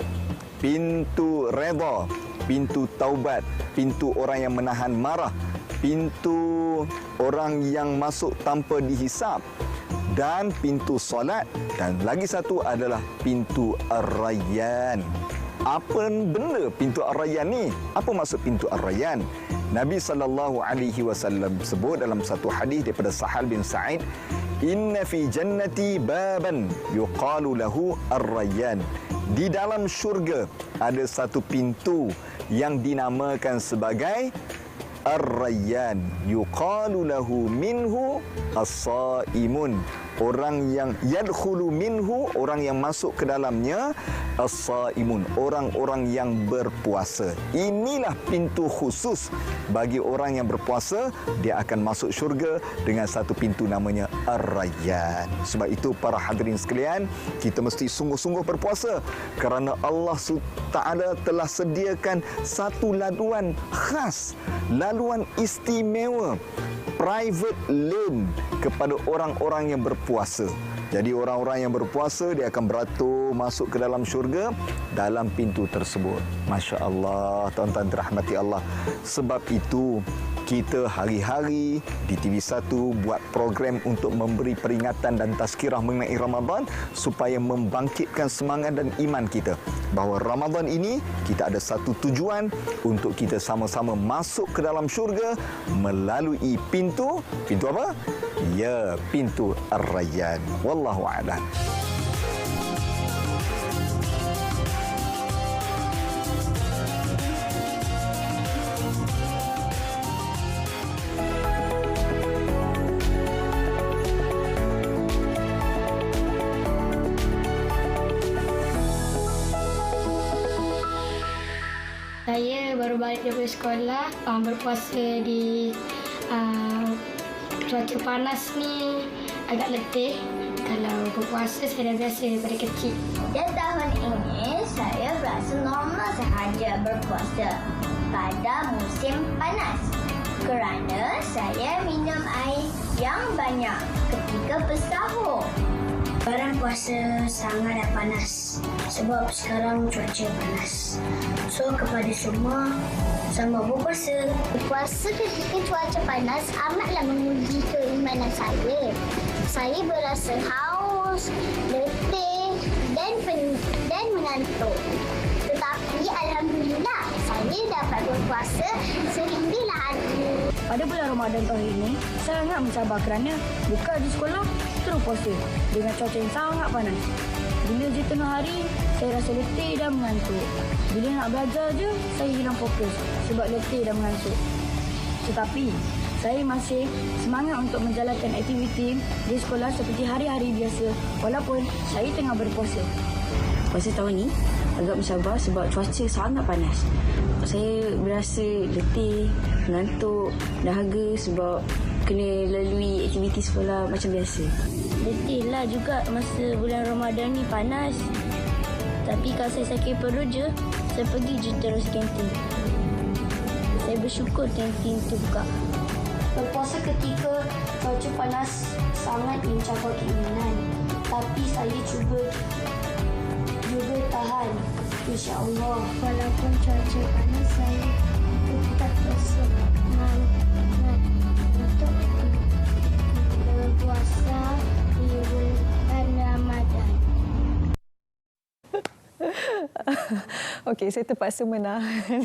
pintu redha, pintu taubat, pintu orang yang menahan marah, pintu orang yang masuk tanpa dihisap, dan pintu solat, dan lagi satu adalah pintu Ar-Rayyan. Apa benda pintu Ar-Rayyan ni? Apa maksud pintu Ar-Rayyan? Nabi SAW sebut dalam satu hadis daripada Sahal bin Sa'id, "Inna fi jannati baban yuqalu lahu Ar-Rayyan." Di dalam syurga ada satu pintu yang dinamakan sebagai Ar-Rayyan. Yuqalu lahu minhu as-saimun. Orang yang yadkhulu minhu, orang yang masuk ke dalamnya, as-saimun, orang-orang yang berpuasa. Inilah pintu khusus bagi orang yang berpuasa, dia akan masuk syurga dengan satu pintu namanya Ar-Rayyan. Sebab itu para hadirin sekalian, kita mesti sungguh-sungguh berpuasa kerana Allah Taala telah sediakan satu laluan khas, laluan istimewa, private lane kepada orang-orang yang berpuasa. Jadi orang-orang yang berpuasa dia akan beratur masuk ke dalam syurga dalam pintu tersebut. Masya Allah, tuan-tuan dirahmati Allah. Sebab itu kita hari-hari di TV1 buat program untuk memberi peringatan dan tazkirah mengenai Ramadan supaya membangkitkan semangat dan iman kita bahawa Ramadan ini kita ada satu tujuan untuk kita sama-sama masuk ke dalam syurga melalui pintu apa? Ya, pintu Ar-Rayyan. Wallahu a'lam. Saya baru balik daripada sekolah, berpuasa di cuaca panas ni agak letih. Kalau berpuasa saya dah biasa daripada kecil. Dan tahun ini saya berasa normal sahaja berpuasa pada musim panas kerana saya minum air yang banyak ketika bersahur. Sekarang puasa sangat panas sebab sekarang cuaca panas. So kepada semua, sama berpuasa. Puasa ketika cuaca panas amatlah menguji keimanan saya. Saya berasa haus, letih dan mengantuk. Tetapi alhamdulillah saya Jadi dapat berpuasa 1,000 hari. Pada bulan Ramadan tahun ini, saya sangat mencabar kerana bukan di sekolah terus puasa dengan cuaca yang sangat panas. Bila je tengah hari, saya rasa letih dan mengantuk. Bila nak belajar je, saya hilang fokus sebab letih dan mengantuk. Tetapi, saya masih semangat untuk menjalankan aktiviti di sekolah seperti hari-hari biasa walaupun saya tengah berpuasa. Puasa tahun ini agak mencabar sebab cuaca sangat panas. Saya berasa letih, mengantuk, dahaga sebab kena lalui aktiviti sekolah macam biasa. Letihlah juga masa bulan Ramadan ni panas. Tapi kalau saya sakit perut je, saya pergi je terus kantin. Saya bersyukur kantin tu buka. Berpuasa ketika cuaca panas sangat mencabar keinginan. Tapi saya cuba juga tahan. InsyaAllah. Walaupun cuaca panas, saya tetap bersemangat untuk berpuasa di bulan Ramadan. Okey, saya terpaksa menahan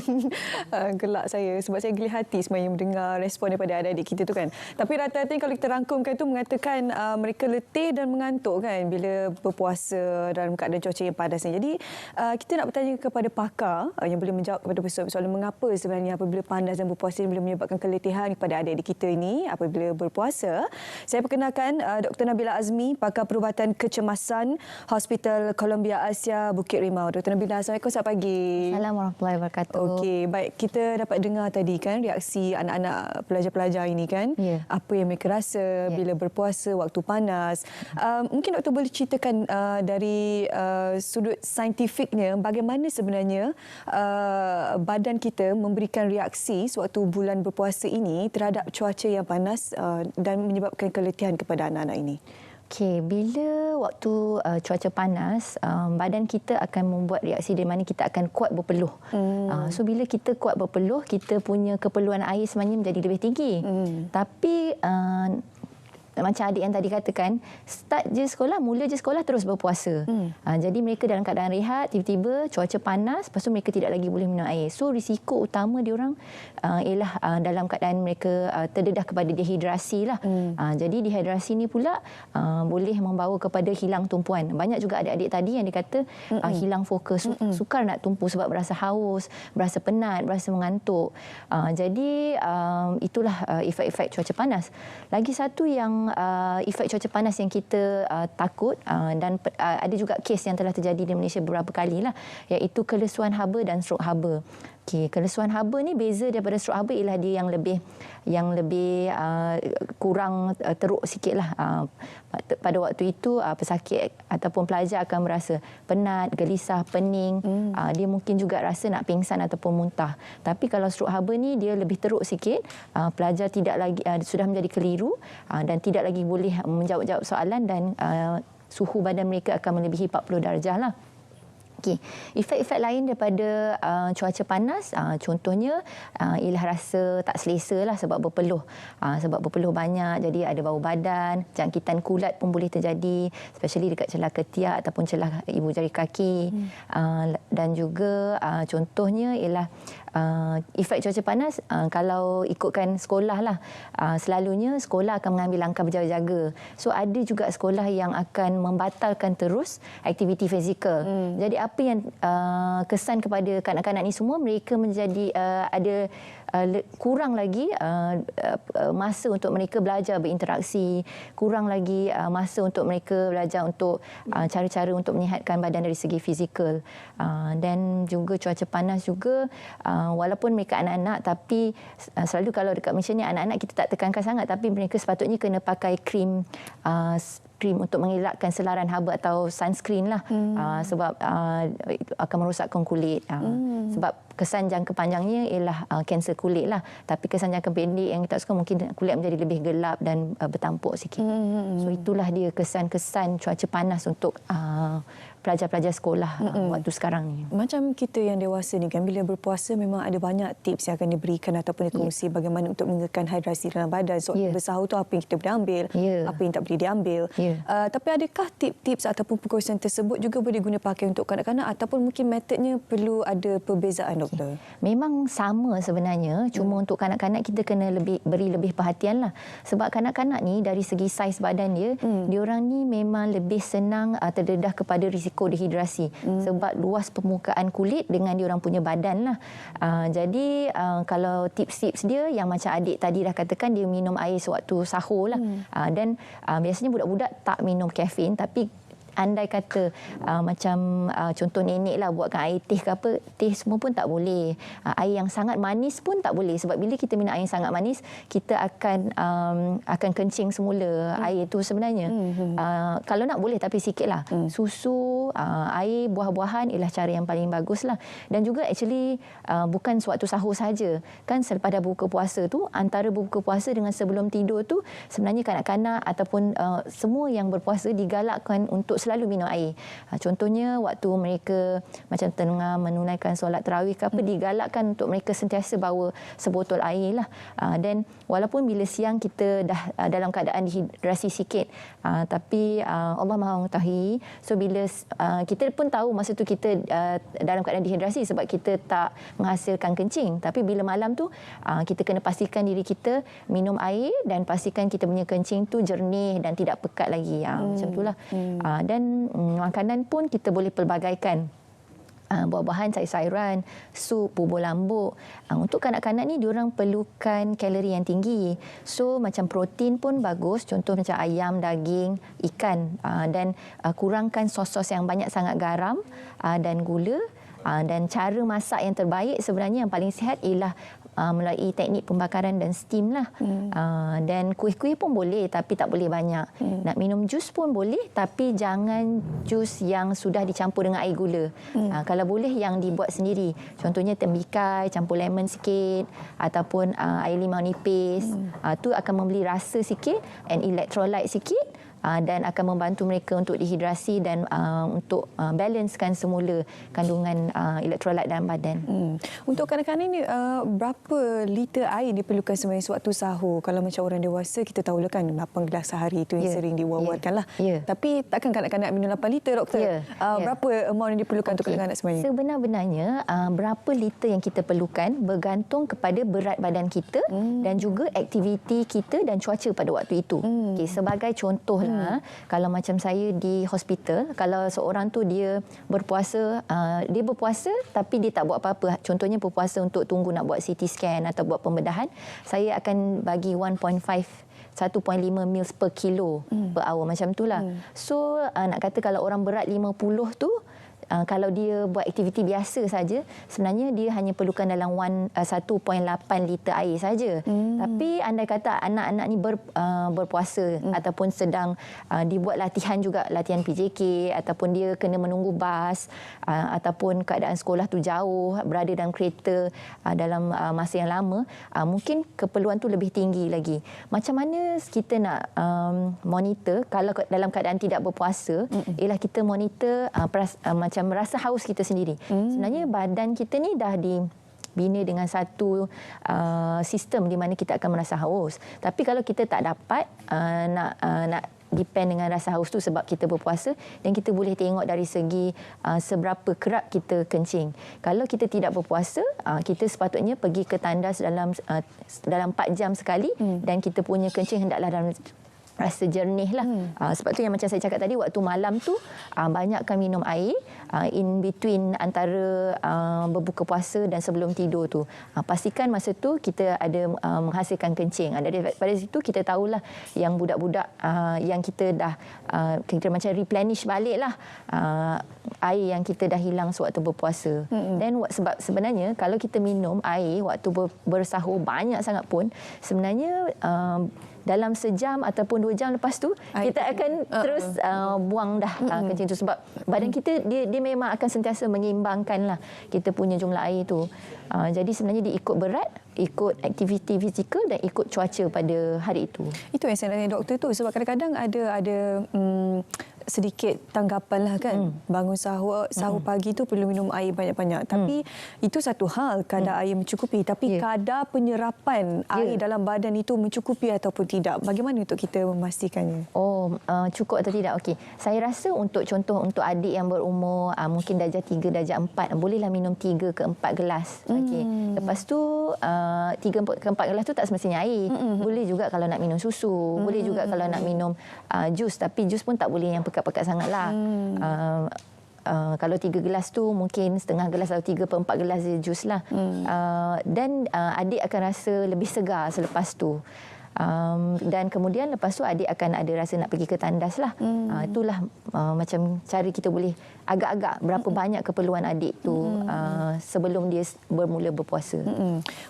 gelak saya sebab saya geli hati sebenarnya mendengar respon daripada adik-adik kita tu kan. Tapi rata-rata kalau kita rangkumkan tu mengatakan mereka letih dan mengantuk kan bila berpuasa dalam keadaan cuaca yang panas ni. Jadi kita nak bertanya kepada pakar yang boleh menjawab kepada persoalan mengapa sebenarnya apabila panas dan berpuasa boleh menyebabkan keletihan kepada adik-adik kita ini apabila berpuasa. Saya perkenalkan Dr. Nabila Azmi, pakar perubatan kecemasan Hospital Columbia Asia Bukit Rimau. Dr. Nabila, Assalamualaikum, selamat pagi. Assalamualaikum warahmatullahi wabarakatuh. Okey, baik, kita dapat dengar tadi kan reaksi anak-anak pelajar-pelajar ini kan. Apa yang mereka rasa bila berpuasa waktu panas. Mungkin doktor boleh ceritakan dari sudut saintifiknya bagaimana sebenarnya badan kita memberikan reaksi sewaktu bulan berpuasa ini terhadap cuaca yang panas dan menyebabkan keletihan kepada anak-anak ini. Okey, bila waktu cuaca panas, badan kita akan membuat reaksi di mana kita akan kuat berpeluh. So bila kita kuat berpeluh, kita punya keperluan air sebenarnya menjadi lebih tinggi. Tapi macam adik yang tadi katakan, start je sekolah, mula je sekolah terus berpuasa. Jadi mereka dalam keadaan rehat, tiba-tiba cuaca panas, lepas tu mereka tidak lagi boleh minum air. So risiko utama diorang ialah dalam keadaan mereka terdedah kepada dehidrasi lah. Jadi dehidrasi ni pula boleh membawa kepada hilang tumpuan. Banyak juga adik-adik tadi yang dikata hilang fokus, sukar nak tumpu sebab berasa haus, berasa penat, berasa mengantuk. Jadi itulah efek-efek cuaca panas. Lagi satu yang efek cuaca panas yang kita takut dan ada juga kes yang telah terjadi di Malaysia beberapa kali lah, iaitu kelesuan haba dan strok haba. Okey, kelesuan haba ni beza daripada strok haba ialah dia yang lebih kurang teruk sikitlah. Pada waktu itu pesakit ataupun pelajar akan merasa penat, gelisah, pening. Dia mungkin juga rasa nak pingsan ataupun muntah. Tapi kalau strok haba ni dia lebih teruk sikit. Pelajar tidak lagi sudah menjadi keliru dan tidak lagi boleh menjawab-jawab soalan dan suhu badan mereka akan melebihi 40 darjah lah. Okey, efek-efek lain daripada cuaca panas, contohnya ialah rasa tak selesa lah sebab berpeluh. Sebab berpeluh banyak, jadi ada bau badan, jangkitan kulat pun boleh terjadi, especially dekat celah ketiak ataupun celah ibu jari kaki. Dan juga contohnya ialah efek cuaca panas, kalau ikutkan sekolah lah, selalunya sekolah akan mengambil langkah berjaga-jaga. So ada juga sekolah yang akan membatalkan terus aktiviti fizikal. Jadi apa yang kesan kepada kanak-kanak ni semua, mereka menjadi ada kurang lagi masa untuk mereka belajar berinteraksi, kurang lagi masa untuk mereka belajar untuk cara-cara untuk menyihatkan badan dari segi fizikal. Dan juga cuaca panas juga, walaupun mereka anak-anak, tapi selalu kalau dekat Malaysia ni anak-anak kita tak tekankan sangat, tapi mereka sepatutnya kena pakai krim untuk mengelakkan selaran haba atau sunscreen lah. Sebab akan merosakkan kulit. Sebab kesan jangka panjangnya ialah kanser kulit lah. Tapi kesan jangka pendek yang kita suka mungkin kulit menjadi lebih gelap dan bertampuk sikit. So itulah dia kesan-kesan cuaca panas untuk pelajar-pelajar sekolah waktu sekarang ni. Macam kita yang dewasa ni kan, bila berpuasa memang ada banyak tips yang akan diberikan ataupun dikongsi bagaimana untuk mengekalkan hidrasi dalam badan. So bersahur tu apa yang kita boleh ambil, apa yang tak boleh diambil. Tapi adakah tips ataupun perkongsian tersebut juga boleh guna pakai untuk kanak-kanak ataupun mungkin metodnya perlu ada perbezaan, doktor? Memang sama sebenarnya, cuma untuk kanak-kanak kita kena beri lebih perhatian lah. Sebab kanak-kanak ni dari segi saiz badan dia, diorang ni memang lebih senang terdedah kepada risiko dehidrasi. Sebab luas permukaan kulit dengan diorang punya badan lah. Jadi kalau tips-tips dia yang macam adik tadi dah katakan, dia minum air sewaktu sahur lah. Dan biasanya budak-budak tak minum kafein, tapi andai kata macam contoh nenek lah buatkan air teh ke apa, teh semua pun tak boleh. Air yang sangat manis pun tak boleh, sebab bila kita minum air yang sangat manis, kita akan kencing semula air tu sebenarnya. Kalau nak boleh, tapi sikit lah. Susu, air, buah-buahan ialah cara yang paling bagus lah. Dan juga actually bukan sewaktu sahur saja. Kan selepas dah buka puasa tu, antara buka puasa dengan sebelum tidur tu, sebenarnya kanak-kanak ataupun semua yang berpuasa digalakkan untuk selalu minum air. Contohnya waktu mereka macam tengah menunaikan solat tarawih ke apa, digalakkan untuk mereka sentiasa bawa sebotol air lah. Dan walaupun bila siang kita dah dalam keadaan dehidrasi sikit, tapi Allah Maha mengetahui. So bila kita pun tahu masa tu kita dalam keadaan dehidrasi sebab kita tak menghasilkan kencing. Tapi bila malam tu kita kena pastikan diri kita minum air dan pastikan kita punya kencing tu jernih dan tidak pekat lagi. Macam itulah. Dan makanan pun kita boleh pelbagaikan. Buah-buahan, sayur-sayuran, sup, bubur lambuk. Untuk kanak-kanak ni diorang perlukan kalori yang tinggi. So macam protein pun bagus, contoh macam ayam, daging, ikan, dan kurangkan sos-sos yang banyak sangat garam dan gula. Dan cara masak yang terbaik sebenarnya yang paling sihat ialah melalui teknik pembakaran dan steam lah. Dan kuih-kuih pun boleh, tapi tak boleh banyak. Nak minum jus pun boleh, tapi jangan jus yang sudah dicampur dengan air gula. Kalau boleh yang dibuat sendiri. Contohnya tembikai, campur lemon sikit, ataupun air limau nipis. Tu akan memberi rasa sikit and electrolyte sikit. Dan akan membantu mereka untuk dehidrasi dan untuk balancekan semula kandungan elektrolit dalam badan. Untuk kanak-kanak ini, berapa liter air diperlukan sebenarnya sewaktu sahur? Kalau macam orang dewasa, kita tahulah kan 8 gelas sehari itu yang sering diwawatkan lah. Tapi takkan kanak-kanak minum 8 liter, doktor? Berapa amount yang diperlukan untuk kanak-kanak sebenarnya? Sebenarnya, berapa liter yang kita perlukan bergantung kepada berat badan kita dan juga aktiviti kita dan cuaca pada waktu itu. Sebagai contoh kalau macam saya di hospital, kalau seorang tu dia berpuasa tapi dia tak buat apa-apa, contohnya berpuasa untuk tunggu nak buat CT scan atau buat pembedahan, saya akan bagi 1.5 mils per kilo per hour, macam itulah. So nak kata kalau orang berat 50 tu, kalau dia buat aktiviti biasa saja, sebenarnya dia hanya perlukan dalam 1.8 liter air saja. Tapi andai kata anak-anak ni berpuasa ataupun sedang dibuat latihan juga, latihan PJK, ataupun dia kena menunggu bas, ataupun keadaan sekolah tu jauh, berada dalam kereta dalam masa yang lama, mungkin keperluan tu lebih tinggi lagi. Macam mana kita nak monitor kalau dalam keadaan tidak berpuasa? Ialah kita monitor macam rasa haus kita sendiri. Sebenarnya badan kita ni dah dibina dengan satu sistem di mana kita akan merasa haus. Tapi kalau kita tak dapat nak depend dengan rasa haus tu sebab kita berpuasa, dan kita boleh tengok dari segi seberapa kerap kita kencing. Kalau kita tidak berpuasa, kita sepatutnya pergi ke tandas dalam 4 jam sekali, dan kita punya kencing hendaklah dalam rasa jernih lah. Sebab tu yang macam saya cakap tadi, waktu malam tu banyakkan minum air in between antara berbuka puasa dan sebelum tidur tu. Pastikan masa tu kita ada menghasilkan kencing. Daripada situ kita tahulah yang budak-budak yang kita dah kita macam replenish balik lah air yang kita dah hilang sewaktu berpuasa. Dan sebab sebenarnya kalau kita minum air waktu bersahur banyak sangat pun, sebenarnya dalam sejam ataupun 2 jam lepas tu kita akan terus buang dah kencing tu, sebab badan kita dia memang akan sentiasa menyeimbangkan lah kita punya jumlah air tu. Jadi sebenarnya dia ikut berat, ikut aktiviti fizikal dan ikut cuaca pada hari itu. Itu yang saya tanya doktor tu, sebab kadang-kadang ada sedikit tanggapan lah kan. Bangun sahur pagi tu perlu minum air banyak-banyak. Tapi itu satu hal, kadar air mencukupi. Tapi kadar penyerapan air dalam badan itu mencukupi ataupun tidak. Bagaimana untuk kita memastikannya? Cukup atau tidak? Okey. Saya rasa untuk contoh untuk adik yang berumur mungkin darjah 3, darjah 4, bolehlah minum 3 ke 4 gelas. Okey. Lepas tu 3 ke 4 gelas tu tak semestinya air. Boleh juga kalau nak minum susu. Boleh juga kalau nak minum jus. Tapi jus pun tak boleh yang pekat-pekat sangatlah. Kalau 3 gelas tu mungkin setengah gelas atau 3/4 gelas je jus lah. Dan adik akan rasa lebih segar selepas tu. Dan kemudian lepas tu adik akan ada rasa nak pergi ke tandas lah. Itulah macam cara kita boleh agak-agak berapa banyak keperluan adik tu sebelum dia bermula berpuasa.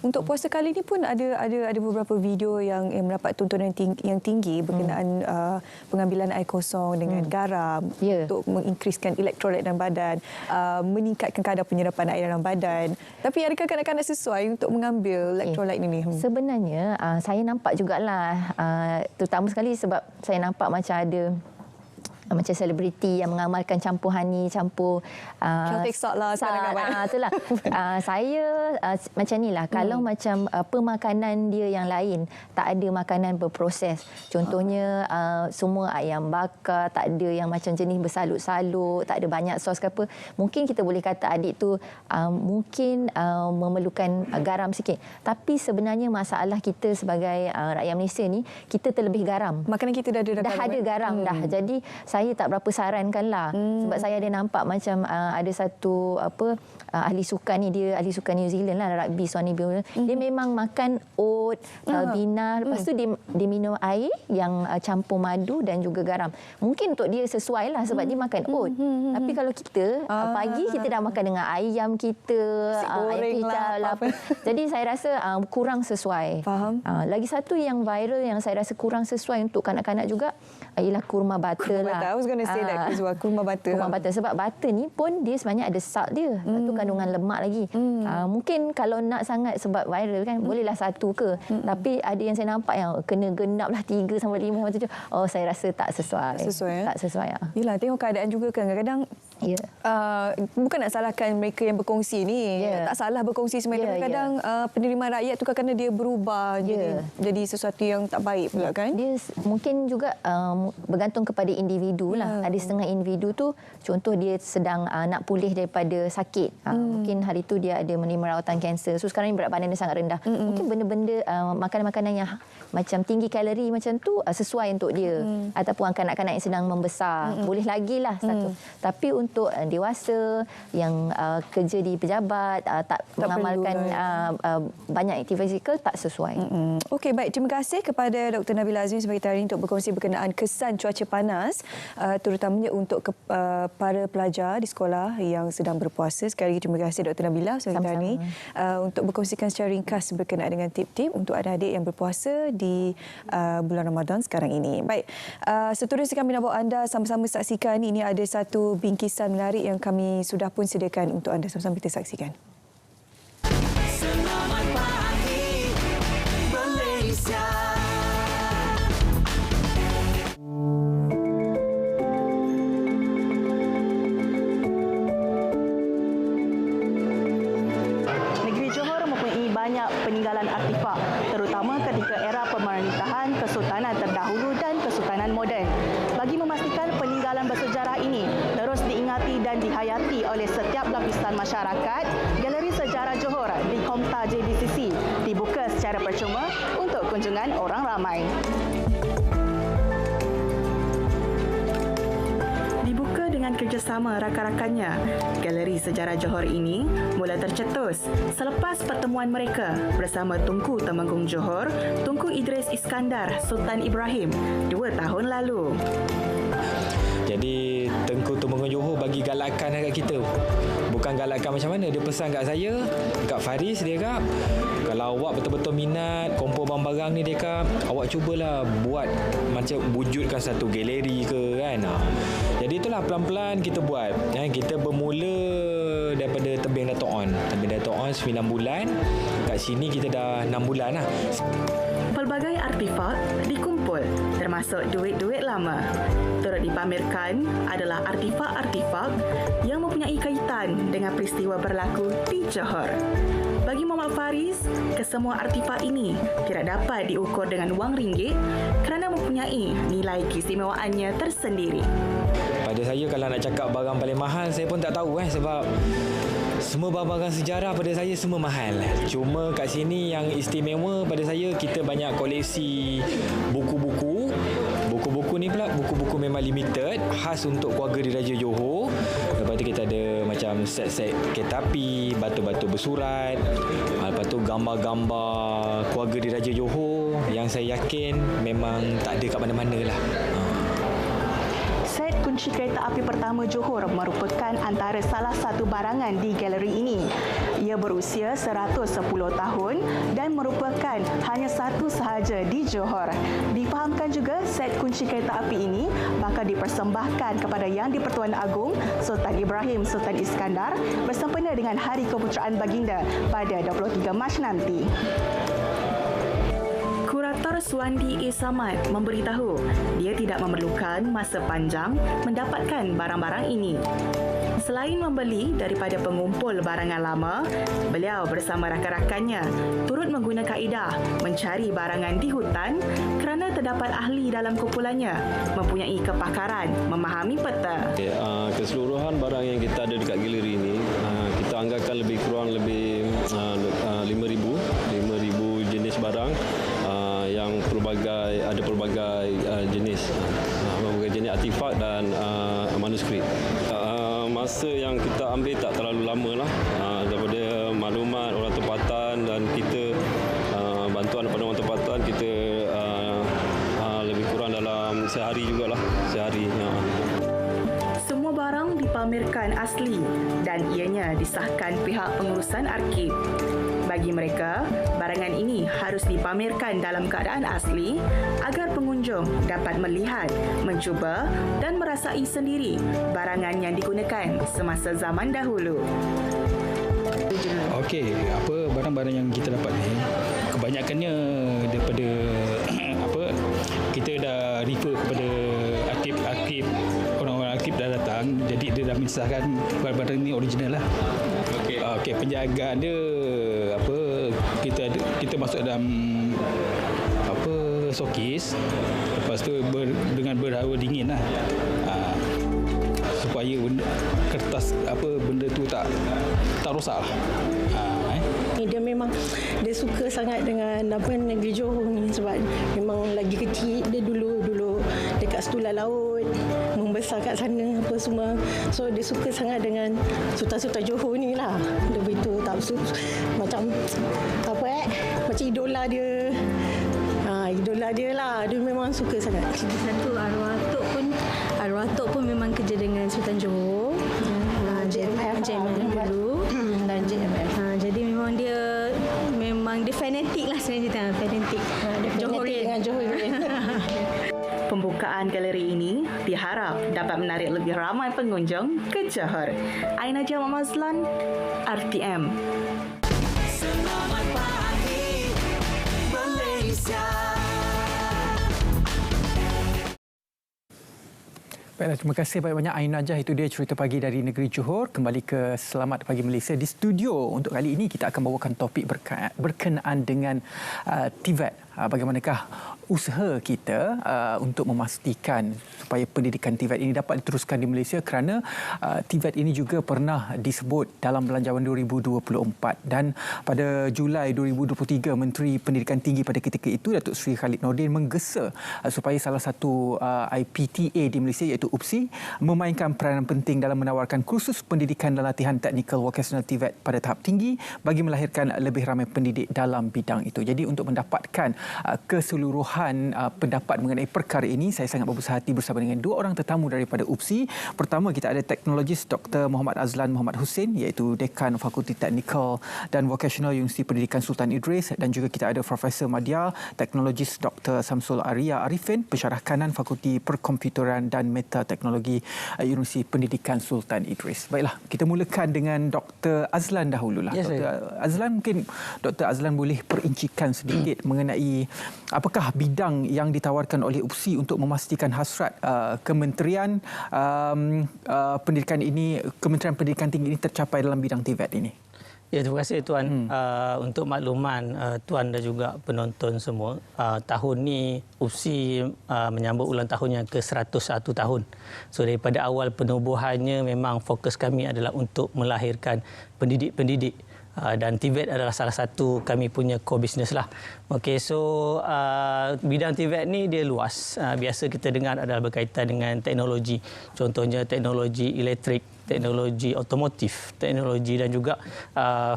Untuk puasa kali ini pun ada beberapa video yang mendapat tontonan yang tinggi berkenaan pengambilan air kosong dengan garam untuk menginkriskan elektrolit dalam badan, meningkatkan kadar penyerapan air dalam badan. Tapi adakah kanak-kanak sesuai untuk mengambil elektrolit ini? Sebenarnya saya nampak jugalah, terutama sekali sebab saya nampak macam ada macam selebriti yang mengamalkan campur honey, campur Celtic salt lah sekarang. Itulah. Saya macam inilah, kalau macam pemakanan dia yang lain, tak ada makanan berproses. Contohnya semua ayam bakar, tak ada yang macam jenis bersalut-salut, tak ada banyak sos ke apa. Mungkin kita boleh kata adik tu mungkin memerlukan garam sikit. Tapi sebenarnya masalah kita sebagai rakyat Malaysia ni, kita terlebih garam. Makanan kita dah ada garam. Dah. Jadi saya tak berapa sarankanlah. Sebab saya ada nampak macam ada satu ahli sukan ni, dia ahli sukan New Zealand lah, rugby Sonny Bill. Dia memang makan oat, binar, lepas tu dia minum air yang campur madu dan juga garam. Mungkin untuk dia sesuai lah sebab dia makan oat. Tapi kalau kita pagi kita dah makan dengan ayam kita, ayam kicap lah. Jadi saya rasa kurang sesuai. Faham. Lagi satu yang viral yang saya rasa kurang sesuai untuk kanak-kanak juga ialah kurma butter lah. I was going to say that as well, kurma butter. Kurma butter. Sebab butter ni pun dia sebenarnya ada salt dia. Itu kandungan lemak lagi. Mungkin kalau nak sangat sebab viral kan, bolehlah 1 ke. Tapi ada yang saya nampak yang kena genap lah 3 sampai 5 sampai 7. Saya rasa tak sesuai. Tak sesuai. Yelah, tengok keadaan juga kan. Kadang-kadang bukan nak salahkan mereka yang berkongsi ni. Tak salah berkongsi sebenarnya. Kadang penerimaan rakyat tu kadang-kadang dia berubah jadi sesuatu yang tak baik pula kan. Dia mungkin juga bergantung kepada individu lah. Ada setengah individu tu, contoh dia sedang nak pulih daripada sakit. Mungkin hari tu dia ada menerima rawatan kanser. So sekarang ni berat badan dia sangat rendah. Mungkin benda-benda makanan-makanan yang macam tinggi kalori macam tu sesuai untuk dia. Ataupun kanak-kanak yang sedang membesar. Boleh lagi lah satu. Tapi untuk dewasa yang kerja di pejabat, tak mengamalkan banyak aktiviti fizikal, tak sesuai. Okey, baik. Terima kasih kepada Dr. Nabila Azmi sebagai hari ini untuk berkongsi berkenaan kesan cuaca panas, terutamanya untuk para pelajar di sekolah yang sedang berpuasa. Sekali lagi terima kasih Dr. Nabila sebagai hari ini untuk berkongsikan secara ringkas berkenaan dengan tip-tip untuk adik-adik yang berpuasa di bulan Ramadan sekarang ini. Baik, seterusnya kami nak bawa anda sama-sama saksikan. Ini ada satu bingkisan menarik yang kami sudah pun sediakan untuk anda. Sama-sama kita saksikan. Selamat pagi Malaysia. Negeri Johor mempunyai banyak peninggalan artifak, terutama ketika era pemerintahan Kesultanan terdahulu dan Kesultanan moden. Bagi memastikan peninggalan bersejarah ini terus diingati dan dihayati oleh setiap lapisan masyarakat, Galeri Sejarah Johor di Komta JBCC dibuka secara percuma untuk kunjungan orang ramai. Dibuka dengan kerjasama rakan-rakannya, Galeri Sejarah Johor ini mula tercetus selepas pertemuan mereka bersama Tunku Temenggung Johor, Tunku Idris Iskandar Sultan Ibrahim 2 tahun lalu. Jadi Tengku Temenggung Johor bagi galakan dekat kita. Bukan galakan macam mana, dia pesan kat saya, dekat Faris, dia kata, kalau awak betul-betul minat kumpul barang-barang ni, dia kata, awak cubalah buat macam wujudkan satu galeri ke kan. Jadi itulah pelan-pelan kita buat. Kita bermula daripada tebing Dato' On. Tebing Dato' On 9 bulan kat Kat sini kita dah 6 bulan lah. Pelbagai artifak dikumpul termasuk duit-duit lama. Turut dipamerkan adalah artifak-artifak yang mempunyai kaitan dengan peristiwa berlaku di Johor. Bagi Muhammad Faris, kesemua artifak ini tidak dapat diukur dengan wang ringgit kerana mempunyai nilai keistimewaannya tersendiri. Pada saya kalau nak cakap barang paling mahal, saya pun tak tahu sebab semua barang-barang sejarah pada saya semua mahal. Cuma kat sini yang istimewa pada saya, kita banyak koleksi buku-buku. Buku-buku ni pula buku-buku memang limited, khas untuk keluarga Diraja Johor. Lepas tu kita ada macam set-set kereta api, batu-batu bersurat. Lepas tu gambar-gambar keluarga Diraja Johor yang saya yakin memang tak ada kat mana-mana lah. Set kunci kereta api pertama Johor merupakan antara salah satu barangan di galeri ini. Ia berusia 110 tahun dan merupakan hanya satu sahaja di Johor. Difahamkan juga set kunci kereta api ini bakal dipersembahkan kepada Yang di-Pertuan Agong Sultan Ibrahim Sultan Iskandar bersempena dengan Hari Keputeraan Baginda pada 23 Mac nanti. Kurator Suwandi A. Samad memberitahu dia tidak memerlukan masa panjang mendapatkan barang-barang ini. Selain membeli daripada pengumpul barangan lama, beliau bersama rakan-rakannya turut menggunakan kaedah mencari barangan di hutan kerana terdapat ahli dalam kumpulannya mempunyai kepakaran memahami peta. Keseluruhan barang yang kita ada dekat galeri ini, kita anggarkan lebih kurang 5,000 jenis barang yang ada pelbagai jenis artifak dan manuskrip. Masa yang kita ambil tak terlalu lama lah, daripada maklumat orang tempatan dan kita bantuan daripada orang tempatan, kita lebih kurang dalam sehari jugalah, sehari. Semua barang dipamerkan asli dan ianya disahkan pihak pengurusan arkib. Bagi mereka, barangan ini harus dipamerkan dalam keadaan asli agar pengunjung dapat melihat, mencuba dan merasai sendiri barangan yang digunakan semasa zaman dahulu. Okey, barang-barang yang kita dapat ni kebanyakannya daripada kita dah refer kepada arkib, orang-orang arkib dah datang, jadi dia dah mengisahkan barang-barang ni original lah. Okey, penjagaan dia kita masuk dalam sokis, lepas tu dengan berhawa dingin lah, supaya kertas benda tu tak rosak lah. Dia suka sangat dengan negeri Johor ni sebab memang lagi kecil dia dulu dekat Setulah Laut, membesar kat sana apa semua. So dia suka sangat dengan sultan-sultan Johor ni lah. Dia begitu macam macam idola dia. Idola dia lah. Dia memang suka sangat. Satu arwah Tok pun memang kerja dengan Sultan Johor. JMF dulu dan JMF. Jadi memang dia fanatik lah sebenarnya, fanatik Johorian dengan Johorian. Pembukaan galeri ini diharap dapat menarik lebih ramai pengunjung ke Johor. Aina Jamal Mazlan, RTM. Selamat pagi, Malaysia. Baiklah, terima kasih banyak-banyak Ain Najah. Itu dia cerita pagi dari negeri Johor. Kembali ke Selamat Pagi Malaysia. Di studio untuk kali ini kita akan bawakan topik berkenaan dengan TVET. Bagaimanakah usaha kita untuk memastikan supaya pendidikan TVET ini dapat diteruskan di Malaysia, kerana TVET ini juga pernah disebut dalam Belanjawan 2024 dan pada Julai 2023 Menteri Pendidikan Tinggi pada ketika itu Datuk Seri Khalid Nordin menggesa supaya salah satu IPTA di Malaysia iaitu UPSI memainkan peranan penting dalam menawarkan kursus pendidikan dan latihan teknikal vocational TVET pada tahap tinggi bagi melahirkan lebih ramai pendidik dalam bidang itu. Jadi untuk mendapatkan keseluruhan pendapat mengenai perkara ini, saya sangat berbesar hati bersama dengan dua orang tetamu daripada UPSI. Pertama, kita ada teknologis Dr. Muhammad Azlan Muhammad Hussein, iaitu Dekan Fakulti Teknikal dan Vocational Universiti Pendidikan Sultan Idris, dan juga kita ada Profesor Madya, teknologis Dr. Samsul Arya Arifin, pensyarah kanan Fakulti Perkomputeran dan Fakultas Teknologi Universiti Pendidikan Sultan Idris. Baiklah, kita mulakan dengan Dr. Azlan dahululah. Yes, Dr. Azlan, mungkin Dr. Azlan boleh perincikan sedikit mengenai apakah bidang yang ditawarkan oleh UPSI untuk memastikan hasrat Kementerian Pendidikan ini, Kementerian Pendidikan Tinggi ini tercapai dalam bidang TVET ini. Ya, terima kasih Tuan. Untuk makluman Tuan dan juga penonton semua, tahun ni UPSI menyambut ulang tahunnya ke-101 tahun. So daripada awal penubuhannya memang fokus kami adalah untuk melahirkan pendidik-pendidik. Dan TVET adalah salah satu kami punya core business lah. Okey, so bidang TVET ni dia luas. Biasa kita dengar adalah berkaitan dengan teknologi. Contohnya teknologi elektrik, teknologi otomotif, teknologi dan juga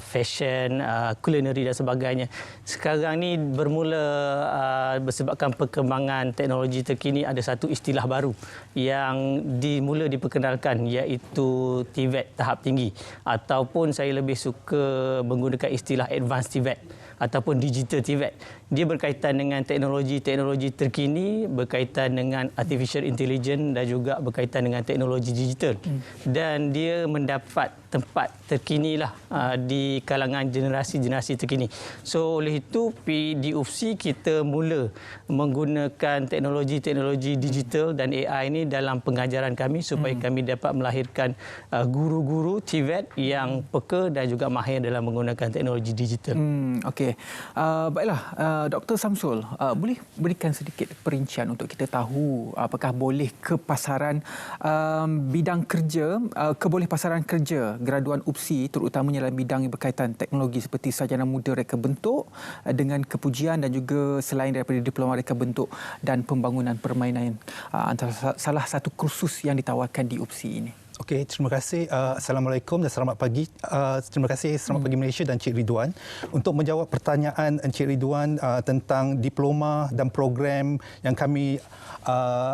fashion, culinary dan sebagainya. Sekarang ni bermula bersebabkan perkembangan teknologi terkini, ada satu istilah baru yang mula diperkenalkan, iaitu TVET tahap tinggi, ataupun saya lebih suka menggunakan istilah advanced TVET ataupun digital TVET. Dia berkaitan dengan teknologi-teknologi terkini, berkaitan dengan artificial intelligence dan juga berkaitan dengan teknologi digital. Dan dia mendapat tempat terkinilah di kalangan generasi-generasi terkini. So oleh itu di UPSI kita mula menggunakan teknologi-teknologi digital dan AI ini dalam pengajaran kami supaya kami dapat melahirkan guru-guru TVET yang peka dan juga mahir dalam menggunakan teknologi digital. Okey. Baiklah, Dr. Samsul, boleh berikan sedikit perincian untuk kita tahu apakah boleh ke pasaran bidang kerja, keboleh pasaran kerja graduan UPSI terutamanya dalam bidang yang berkaitan teknologi seperti sarjana muda reka bentuk dengan kepujian dan juga selain daripada diploma reka bentuk dan pembangunan permainan, antara salah satu kursus yang ditawarkan di UPSI ini. Okey, terima kasih. Assalamualaikum dan selamat pagi. Terima kasih, selamat pagi Malaysia dan Encik Ridwan. Untuk menjawab pertanyaan Encik Ridwan tentang diploma dan program yang kami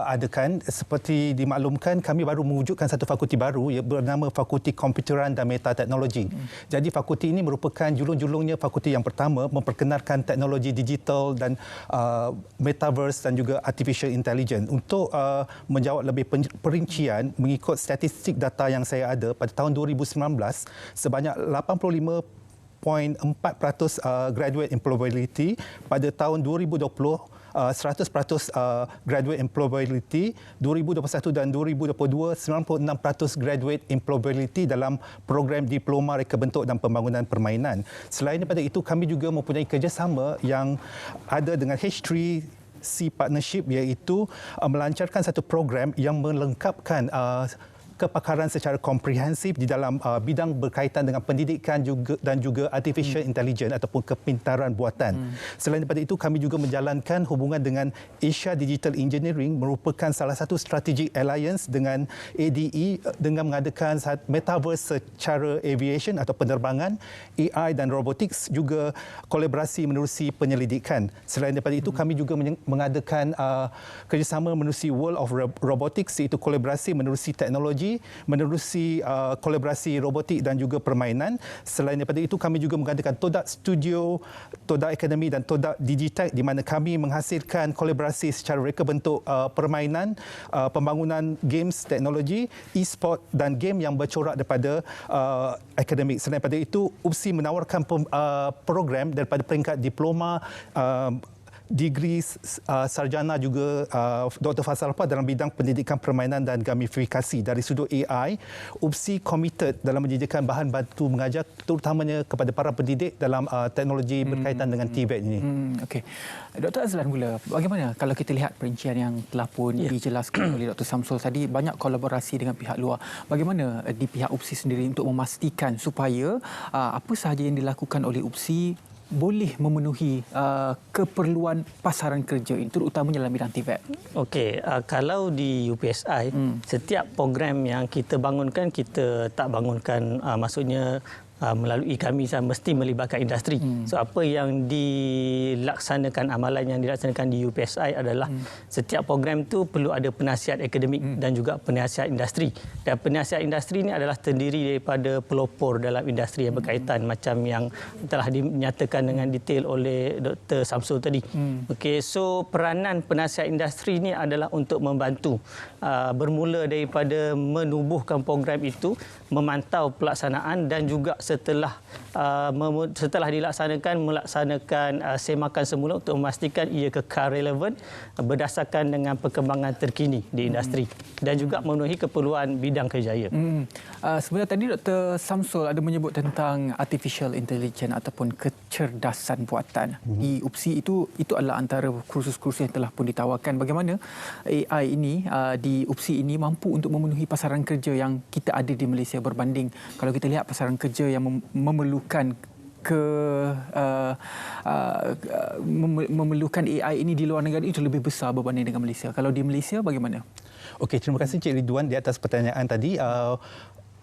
adakan, seperti dimaklumkan, kami baru mewujudkan satu fakulti baru yang bernama Fakulti Komputeran dan Metateknologi. Jadi fakulti ini merupakan julung-julungnya fakulti yang pertama memperkenalkan teknologi digital dan metaverse dan juga artificial intelligence. Untuk menjawab lebih perincian, mengikut statistik data yang saya ada, pada tahun 2019 sebanyak 85.4% graduate employability. Pada tahun 2020 100% graduate employability. 2021 dan 2022 96% graduate employability dalam program diploma reka bentuk dan pembangunan permainan. Selain daripada itu, kami juga mempunyai kerjasama yang ada dengan H3C Partnership, iaitu melancarkan satu program yang melengkapkan kepakaran secara komprehensif di dalam bidang berkaitan dengan pendidikan dan juga artificial intelligence ataupun kepintaran buatan. Selain daripada itu, kami juga menjalankan hubungan dengan Asia Digital Engineering, merupakan salah satu strategic alliance dengan ADE dengan mengadakan metaverse secara aviation atau penerbangan, AI dan robotics, juga kolaborasi menerusi penyelidikan. Selain daripada itu, kami juga mengadakan kerjasama menerusi World of Robotics, iaitu kolaborasi menerusi teknologi, menerusi kolaborasi robotik dan juga permainan. Selain daripada itu, kami juga mengadakan Todak Studio, Todak Academy dan Todak Digitech, di mana kami menghasilkan kolaborasi secara reka bentuk permainan, pembangunan games, teknologi, e-sport dan game yang bercorak daripada akademik. Selain daripada itu, UPSI menawarkan program daripada peringkat diploma, degree sarjana juga Dr. Falsafah dalam bidang pendidikan permainan dan gamifikasi. Dari sudut AI, UPSI committed dalam menyediakan bahan bantu mengajar terutamanya kepada para pendidik dalam teknologi berkaitan dengan TVET ini. Okey. Dr. Azlan pula, bagaimana kalau kita lihat perincian yang telah pun dijelaskan oleh Dr. Samsul tadi, banyak kolaborasi dengan pihak luar. Bagaimana di pihak UPSI sendiri untuk memastikan supaya apa sahaja yang dilakukan oleh UPSI boleh memenuhi keperluan pasaran kerja ini, terutamanya dalam bidang TVET? Okey, kalau di UPSI, setiap program yang kita bangunkan, kita tak bangunkan maksudnya melalui kami mesti melibatkan industri. So apa yang dilaksanakan, amalan yang dilaksanakan di UPSI adalah setiap program tu perlu ada penasihat akademik dan juga penasihat industri. Dan penasihat industri ini adalah terdiri daripada pelopor dalam industri yang berkaitan macam yang telah dinyatakan dengan detail oleh Dr. Samsul tadi. Okey, so peranan penasihat industri ini adalah untuk membantu bermula daripada menubuhkan program itu, memantau pelaksanaan dan juga setelah dilaksanakan melaksanakan semakan semula untuk memastikan ia kekal relevan berdasarkan dengan perkembangan terkini di industri dan juga memenuhi keperluan bidang kerjaya. Sebenarnya tadi Dr. Samsul ada menyebut tentang artificial intelligence ataupun kecerdasan buatan. Di UPSI itu adalah antara kursus-kursus yang telah pun ditawarkan. Bagaimana AI ini di UPSI ini mampu untuk memenuhi pasaran kerja yang kita ada di Malaysia berbanding kalau kita lihat pasaran kerja yang memerlukan memerlukan AI ini di luar negara itu lebih besar berbanding dengan Malaysia. Kalau di Malaysia bagaimana? Okey, terima kasih Cik Ridwan di atas pertanyaan tadi.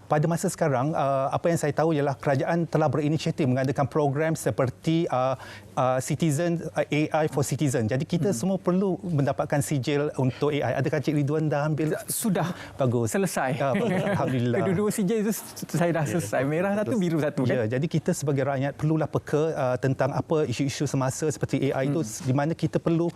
Pada masa sekarang, apa yang saya tahu ialah kerajaan telah berinisiatif mengadakan program seperti Citizen AI for Citizen. Jadi kita semua perlu mendapatkan sijil untuk AI. Adakah Cik Ridwan dah ambil? Sudah. Bagus. Selesai. Alhamdulillah. Kedua-dua sijil itu saya dah selesai. Merah satu, biru satu. Ya, jadi kita sebagai rakyat perlulah peka tentang apa isu-isu semasa seperti AI itu di mana kita perlu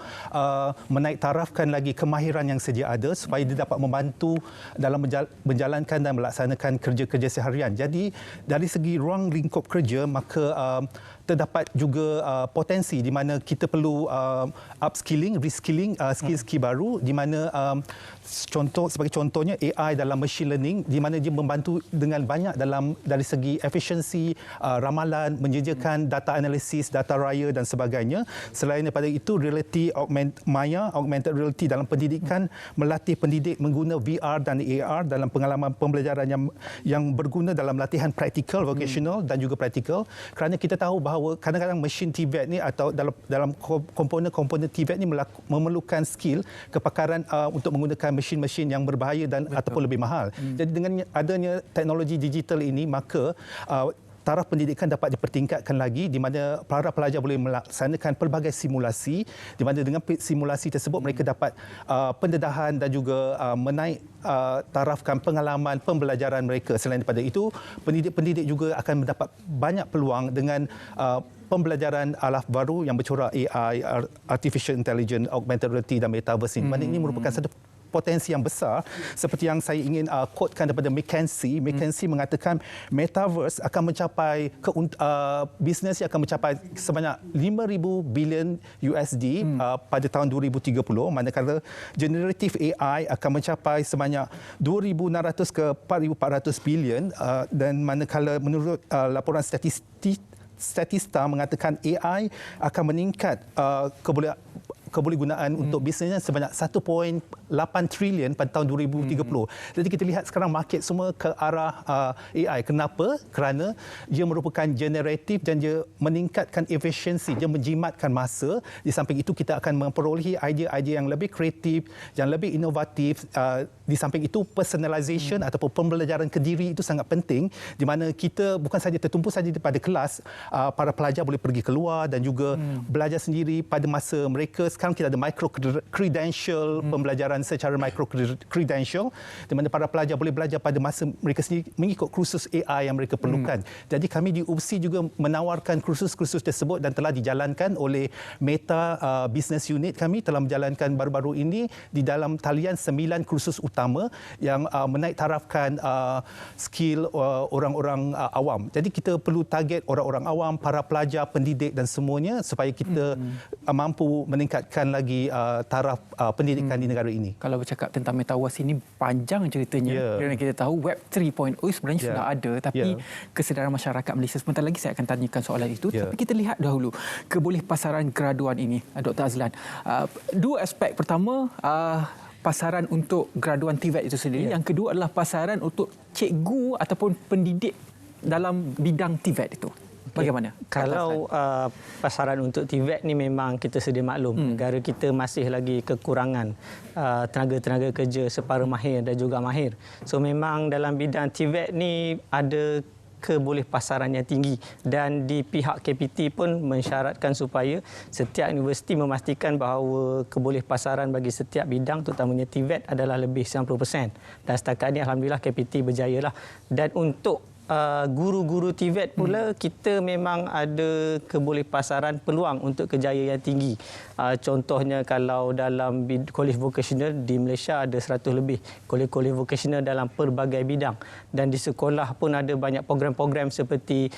menaik tarafkan lagi kemahiran yang sedia ada supaya dia dapat membantu dalam menjalankan dan melaksanakan kerja-kerja seharian. Jadi dari segi ruang lingkup kerja maka terdapat juga potensi di mana kita perlu upskilling, reskilling, skill-skill baru di mana sebagai contohnya AI dalam machine learning di mana dia membantu dengan banyak dari segi efisiensi ramalan, menyediakan data analisis, data raya dan sebagainya. Selain daripada itu, reality augmented reality dalam pendidikan, melatih pendidik mengguna VR dan AR dalam pengalaman pembelajaran yang berguna dalam latihan praktikal, vocational dan juga praktikal. Kerana kita tahu bahawa kadang-kadang mesin TVET ni atau dalam komponen-komponen TVET ni memerlukan skill, kepakaran untuk menggunakan mesin-mesin yang berbahaya dan ataupun lebih mahal. Jadi dengan adanya teknologi digital ini maka taraf pendidikan dapat dipertingkatkan lagi di mana para pelajar boleh melaksanakan pelbagai simulasi di mana dengan simulasi tersebut mereka dapat pendedahan dan juga menaik tarafkan pengalaman pembelajaran mereka. Selain daripada itu, pendidik-pendidik juga akan mendapat banyak peluang dengan pembelajaran alaf baru yang bercorak AI, Artificial Intelligence, Augmented Reality dan Metaverse ini. Ini merupakan satu potensi yang besar seperti yang saya ingin quotekan daripada McKinsey. McKinsey mengatakan Metaverse akan mencapai bisnes akan mencapai sebanyak 5,000 bilion USD pada tahun 2030, manakala generative AI akan mencapai sebanyak 2,600 ke 4,400 bilion dan manakala menurut laporan Statista mengatakan AI akan meningkat kebolehgunaan untuk bisnesnya sebanyak 1.8 trilion pada tahun 2030. Jadi kita lihat sekarang market semua ke arah AI. Kenapa? Kerana dia merupakan generatif dan dia meningkatkan efisiensi, dia menjimatkan masa. Di samping itu kita akan memperolehi idea-idea yang lebih kreatif, yang lebih inovatif. Di samping itu personalization ataupun pembelajaran kediri itu sangat penting di mana kita bukan saja tertumpu saja pada kelas, para pelajar boleh pergi keluar dan juga belajar sendiri pada masa mereka. Sekarang kita ada micro credential, pembelajaran secara micro credential di mana para pelajar boleh belajar pada masa mereka sendiri mengikut kursus AI yang mereka perlukan. Jadi kami di UPSI juga menawarkan kursus-kursus tersebut dan telah dijalankan oleh Meta Business Unit. Kami telah menjalankan baru-baru ini di dalam talian 9 kursus utama yang menaik tarafkan skill orang-orang awam. Jadi kita perlu target orang-orang awam, para pelajar, pendidik dan semuanya supaya kita mampu meningkatkan lagi taraf pendidikan di negara ini. Kalau bercakap tentang metaverse ini panjang ceritanya. Kerana kita tahu Web 3.0 sebenarnya sudah ada tapi kesedaran masyarakat Malaysia, sebentar lagi saya akan tanyakan soalan itu. Tapi kita lihat dahulu kebolehpasaran graduan ini, Dr. Azlan. Dua aspek. Pertama, pasaran untuk graduan TVET itu sendiri. Yang kedua adalah pasaran untuk cikgu ataupun pendidik dalam bidang TVET itu. Bagaimana? Kalau pasaran untuk TVET ni memang kita sedia maklum, negara kita masih lagi kekurangan tenaga-tenaga kerja separa mahir dan juga mahir. So memang dalam bidang TVET ni ada kebolehpasaran yang tinggi, dan di pihak KPT pun mensyaratkan supaya setiap universiti memastikan bahawa kebolehpasaran bagi setiap bidang terutamanya TVET adalah lebih 90%, dan setakat ini alhamdulillah KPT berjaya lah. Dan untuk guru-guru TVET pula, kita memang ada kebolehpasaran peluang untuk kejayaan yang tinggi. Contohnya kalau dalam kolej vocational di Malaysia ada 100 lebih kolej-kolej vocational dalam pelbagai bidang, dan di sekolah pun ada banyak program-program seperti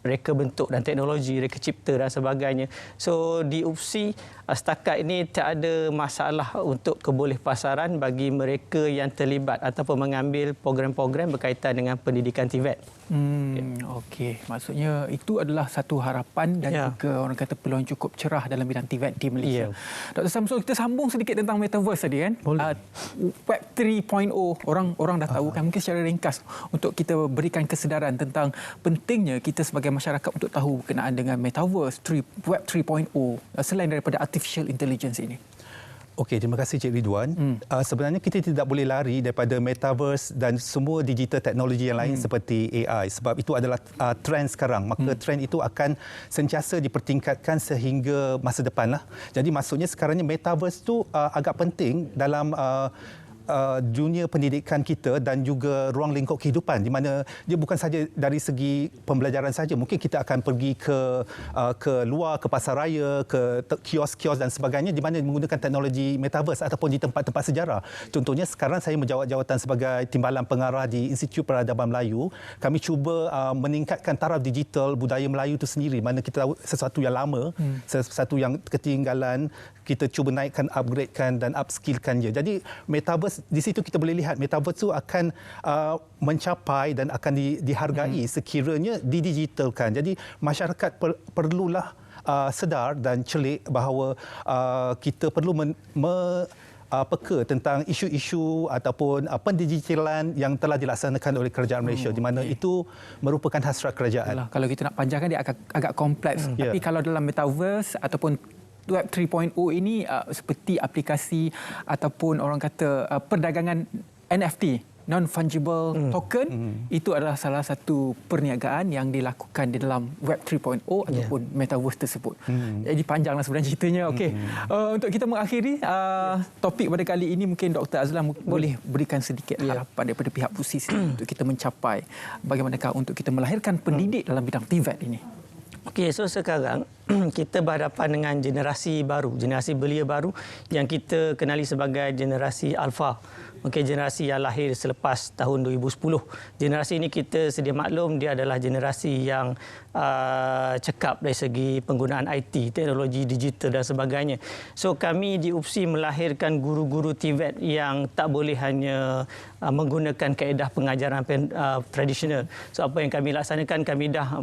reka bentuk dan teknologi, reka cipta dan sebagainya. So di UPSI setakat ini tak ada masalah untuk kebolehpasaran bagi mereka yang terlibat ataupun mengambil program-program berkaitan dengan pendidikan TVET. Okey, maksudnya itu adalah satu harapan dan juga orang kata peluang cukup cerah dalam bidang TVET di Malaysia. Dr. Samsul, kita sambung sedikit tentang metaverse tadi kan. Web 3.0 orang dah tahu kan, mungkin secara ringkas untuk kita berikan kesedaran tentang pentingnya kita sebagai masyarakat untuk tahu berkenaan dengan metaverse, Web 3.0 selain daripada artificial intelligence ini. Okey, terima kasih Cik Ridwan. Sebenarnya kita tidak boleh lari daripada metaverse dan semua digital teknologi yang lain seperti AI, sebab itu adalah trend sekarang. Maka trend itu akan sentiasa dipertingkatkan sehingga masa depan lah. Jadi maksudnya sekarang ni metaverse tu agak penting dalam dunia pendidikan kita dan juga ruang lingkup kehidupan, di mana dia bukan saja dari segi pembelajaran saja. Mungkin kita akan pergi ke luar, ke pasar raya, ke kios-kios dan sebagainya, di mana menggunakan teknologi metaverse ataupun di tempat-tempat sejarah. Contohnya sekarang saya menjawat jawatan sebagai timbalan pengarah di Institut Peradaban Melayu. Kami cuba meningkatkan taraf digital budaya Melayu itu sendiri, mana kita tahu sesuatu yang lama, sesuatu yang ketinggalan, kita cuba naikkan, upgradekan dan upskillkan dia. Jadi metaverse, di situ kita boleh lihat metaverse itu akan mencapai dan akan dihargai sekiranya didigitalkan. Jadi masyarakat perlulah sedar dan celik bahawa kita perlu peka tentang isu-isu ataupun pendigitalan yang telah dilaksanakan oleh kerajaan Malaysia, di mana itu merupakan hasrat kerajaan. Kalau kita nak panjangkan dia agak kompleks. Tapi kalau dalam metaverse ataupun Web 3.0 ini seperti aplikasi ataupun orang kata perdagangan NFT, non-fungible token, itu adalah salah satu perniagaan yang dilakukan di dalam Web 3.0 ataupun metaverse tersebut. Jadi panjanglah sebenarnya ceritanya. Okey. Untuk kita mengakhiri topik pada kali ini, mungkin Dr. Azlan boleh berikan sedikit harapan daripada pihak PUSI untuk kita mencapai bagaimanakah untuk kita melahirkan pendidik dalam bidang TVET ini. Okey, so sekarang kita berhadapan dengan generasi baru, generasi belia baru yang kita kenali sebagai generasi alfa. Okey, generasi yang lahir selepas tahun 2010. Generasi ini kita sedia maklum dia adalah generasi yang cekap dari segi penggunaan IT, teknologi digital dan sebagainya. So kami di UPSI melahirkan guru-guru TVET yang tak boleh hanya menggunakan kaedah pengajaran tradisional. So apa yang kami laksanakan, kami dah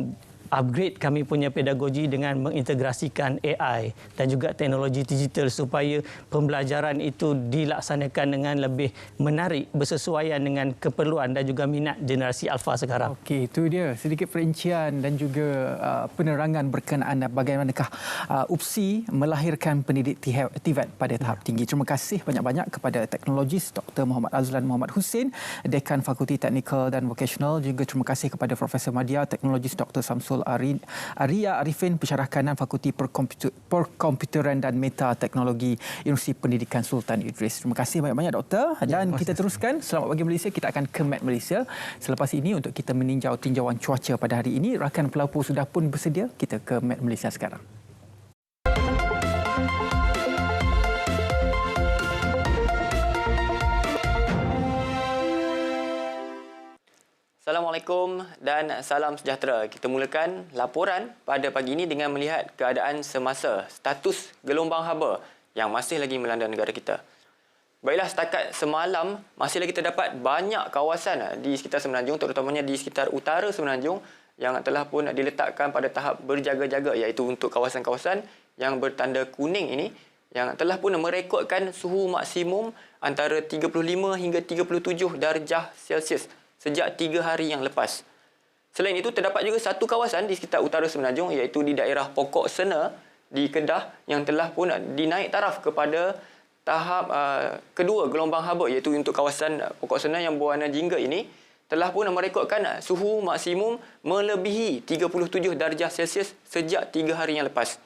upgrade kami punya pedagogi dengan mengintegrasikan AI dan juga teknologi digital supaya pembelajaran itu dilaksanakan dengan lebih menarik, bersesuaian dengan keperluan dan juga minat generasi alfa sekarang. Okey, itu dia sedikit perincian dan juga penerangan berkenaan bagaimanakah UPSI melahirkan pendidik TVET pada tahap tinggi. Terima kasih banyak-banyak kepada teknologis Dr. Muhammad Azlan Muhammad Hussein, Dekan Fakulti Teknikal dan Vocational. Juga terima kasih kepada Profesor Madya, teknologis Dr. Samsul Arya Arifin, Pensyarah Kanan Fakulti Perkomputeran dan Meta Teknologi Universiti Pendidikan Sultan Idris. Terima kasih banyak-banyak Doktor. Dan kita teruskan Selamat Pagi Malaysia. Kita akan ke Met Malaysia selepas ini untuk kita meninjau tinjauan cuaca pada hari ini. Rakan pelapor sudah pun bersedia. Kita ke Met Malaysia sekarang. Assalamualaikum dan salam sejahtera. Kita mulakan laporan pada pagi ini dengan melihat keadaan semasa status gelombang haba yang masih lagi melanda negara kita. Baiklah, setakat semalam masih lagi terdapat banyak kawasan di sekitar Semenanjung, terutamanya di sekitar utara Semenanjung yang telah pun diletakkan pada tahap berjaga-jaga, iaitu untuk kawasan-kawasan yang bertanda kuning ini yang telah pun merekodkan suhu maksimum antara 35 hingga 37 darjah Celsius sejak 3 hari yang lepas. Selain itu, terdapat juga satu kawasan di sekitar utara Semenanjung, iaitu di daerah Pokok Sena di Kedah yang telah pun dinaik taraf kepada tahap kedua gelombang haba, iaitu untuk kawasan Pokok Sena yang berwarna jingga ini telah pun merekodkan suhu maksimum melebihi 37 darjah Celsius sejak 3 hari yang lepas.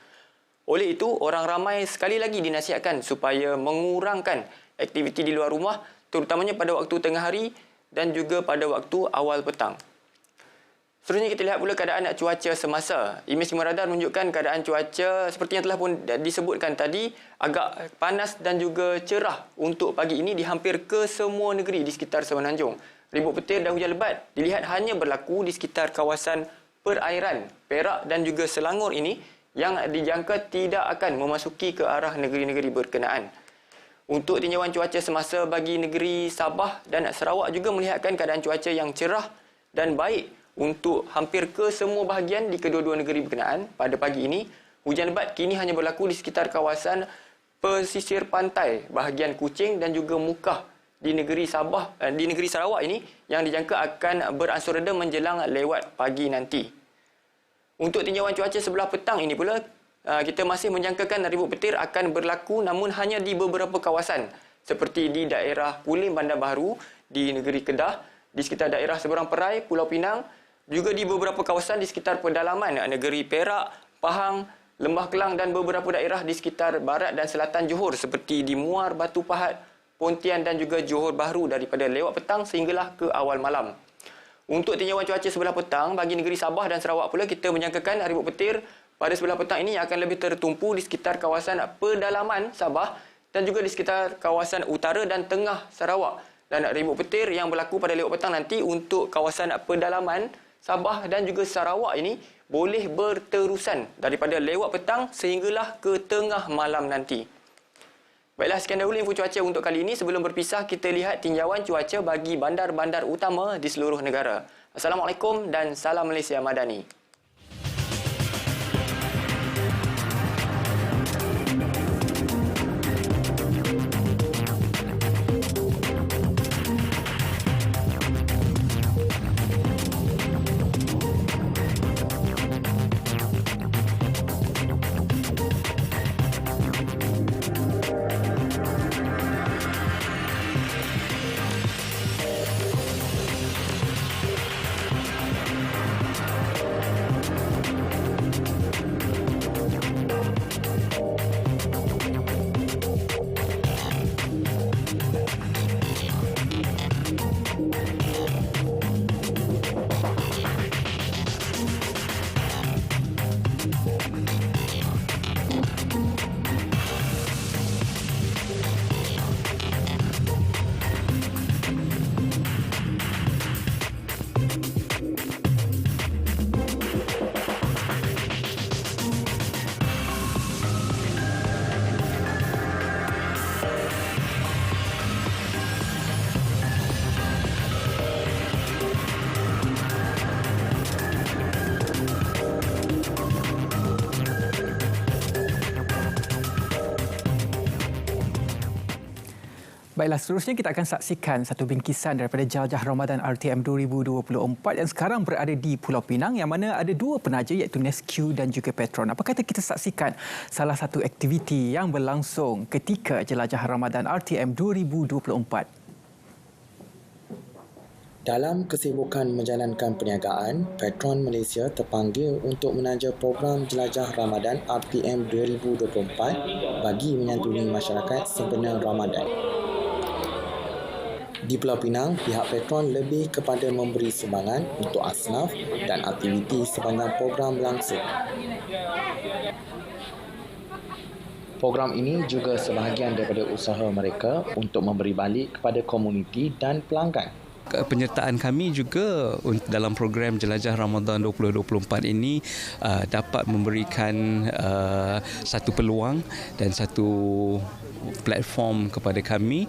Oleh itu, orang ramai sekali lagi dinasihatkan supaya mengurangkan aktiviti di luar rumah, terutamanya pada waktu tengah hari dan juga pada waktu awal petang. Seterusnya kita lihat pula keadaan cuaca semasa. Imej khemah radar menunjukkan keadaan cuaca seperti yang telah pun disebutkan tadi, agak panas dan juga cerah untuk pagi ini di hampir ke semua negeri di sekitar Semenanjung. Ribut petir dan hujan lebat dilihat hanya berlaku di sekitar kawasan perairan Perak dan juga Selangor ini yang dijangka tidak akan memasuki ke arah negeri-negeri berkenaan. Untuk tinjauan cuaca semasa bagi negeri Sabah dan Sarawak juga melihatkan keadaan cuaca yang cerah dan baik untuk hampir ke semua bahagian di kedua-dua negeri berkenaan. Pada pagi ini, hujan lebat kini hanya berlaku di sekitar kawasan pesisir pantai bahagian Kuching dan juga Mukah di negeri Sarawak ini yang dijangka akan beransur reda menjelang lewat pagi nanti. Untuk tinjauan cuaca sebelah petang ini pula, kita masih menjangkakan ribut petir akan berlaku namun hanya di beberapa kawasan seperti di daerah Pulim Bandar Baharu, di negeri Kedah, di sekitar daerah Seberang Perai, Pulau Pinang, juga di beberapa kawasan di sekitar pedalaman negeri Perak, Pahang, Lembah Kelang dan beberapa daerah di sekitar barat dan selatan Johor seperti di Muar, Batu Pahat, Pontian dan juga Johor Bahru daripada lewat petang sehinggalah ke awal malam. Untuk tinjauan cuaca sebelah petang bagi negeri Sabah dan Sarawak pula, kita menjangkakan ribut petir pada sebelah petang ini akan lebih tertumpu di sekitar kawasan pedalaman Sabah dan juga di sekitar kawasan utara dan tengah Sarawak. Dan ribut petir yang berlaku pada lewat petang nanti untuk kawasan pedalaman Sabah dan juga Sarawak ini boleh berterusan daripada lewat petang sehinggalah ke tengah malam nanti. Baiklah, sekian dahulu info cuaca untuk kali ini. Sebelum berpisah, kita lihat tinjauan cuaca bagi bandar-bandar utama di seluruh negara. Assalamualaikum dan salam Malaysia Madani. Baiklah, seterusnya kita akan saksikan satu bingkisan daripada Jelajah Ramadan RTM 2024 yang sekarang berada di Pulau Pinang yang mana ada dua penaja iaitu Nesque dan juga Petron. Apa kata kita saksikan salah satu aktiviti yang berlangsung ketika Jelajah Ramadan RTM 2024. Dalam kesibukan menjalankan perniagaan, Petron Malaysia terpanggil untuk menaja program Jelajah Ramadan RTM 2024 bagi menyantuni masyarakat sempena Ramadan. Di Pulau Pinang, pihak Petron lebih kepada memberi sumbangan untuk asnaf dan aktiviti sepanjang program berlangsung. Program ini juga sebahagian daripada usaha mereka untuk memberi balik kepada komuniti dan pelanggan. Penyertaan kami juga dalam program Jelajah Ramadan 2024 ini dapat memberikan satu peluang dan satu platform kepada kami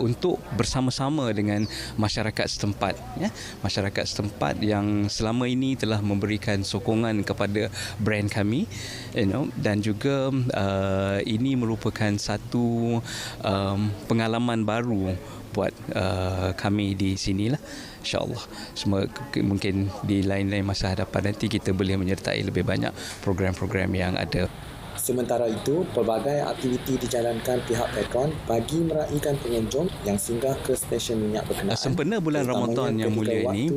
untuk bersama-sama dengan masyarakat setempat, ya, masyarakat setempat yang selama ini telah memberikan sokongan kepada brand kami, dan juga ini merupakan satu pengalaman baru buat kami di sinilah. InsyaAllah semua mungkin di lain-lain masa hadapan nanti kita boleh menyertai lebih banyak program-program yang ada. Sementara itu, pelbagai aktiviti dijalankan pihak Petron bagi meraihkan pengunjung yang singgah ke stesen minyak berkenaan. Sempena bulan Ramadan yang mulia ini,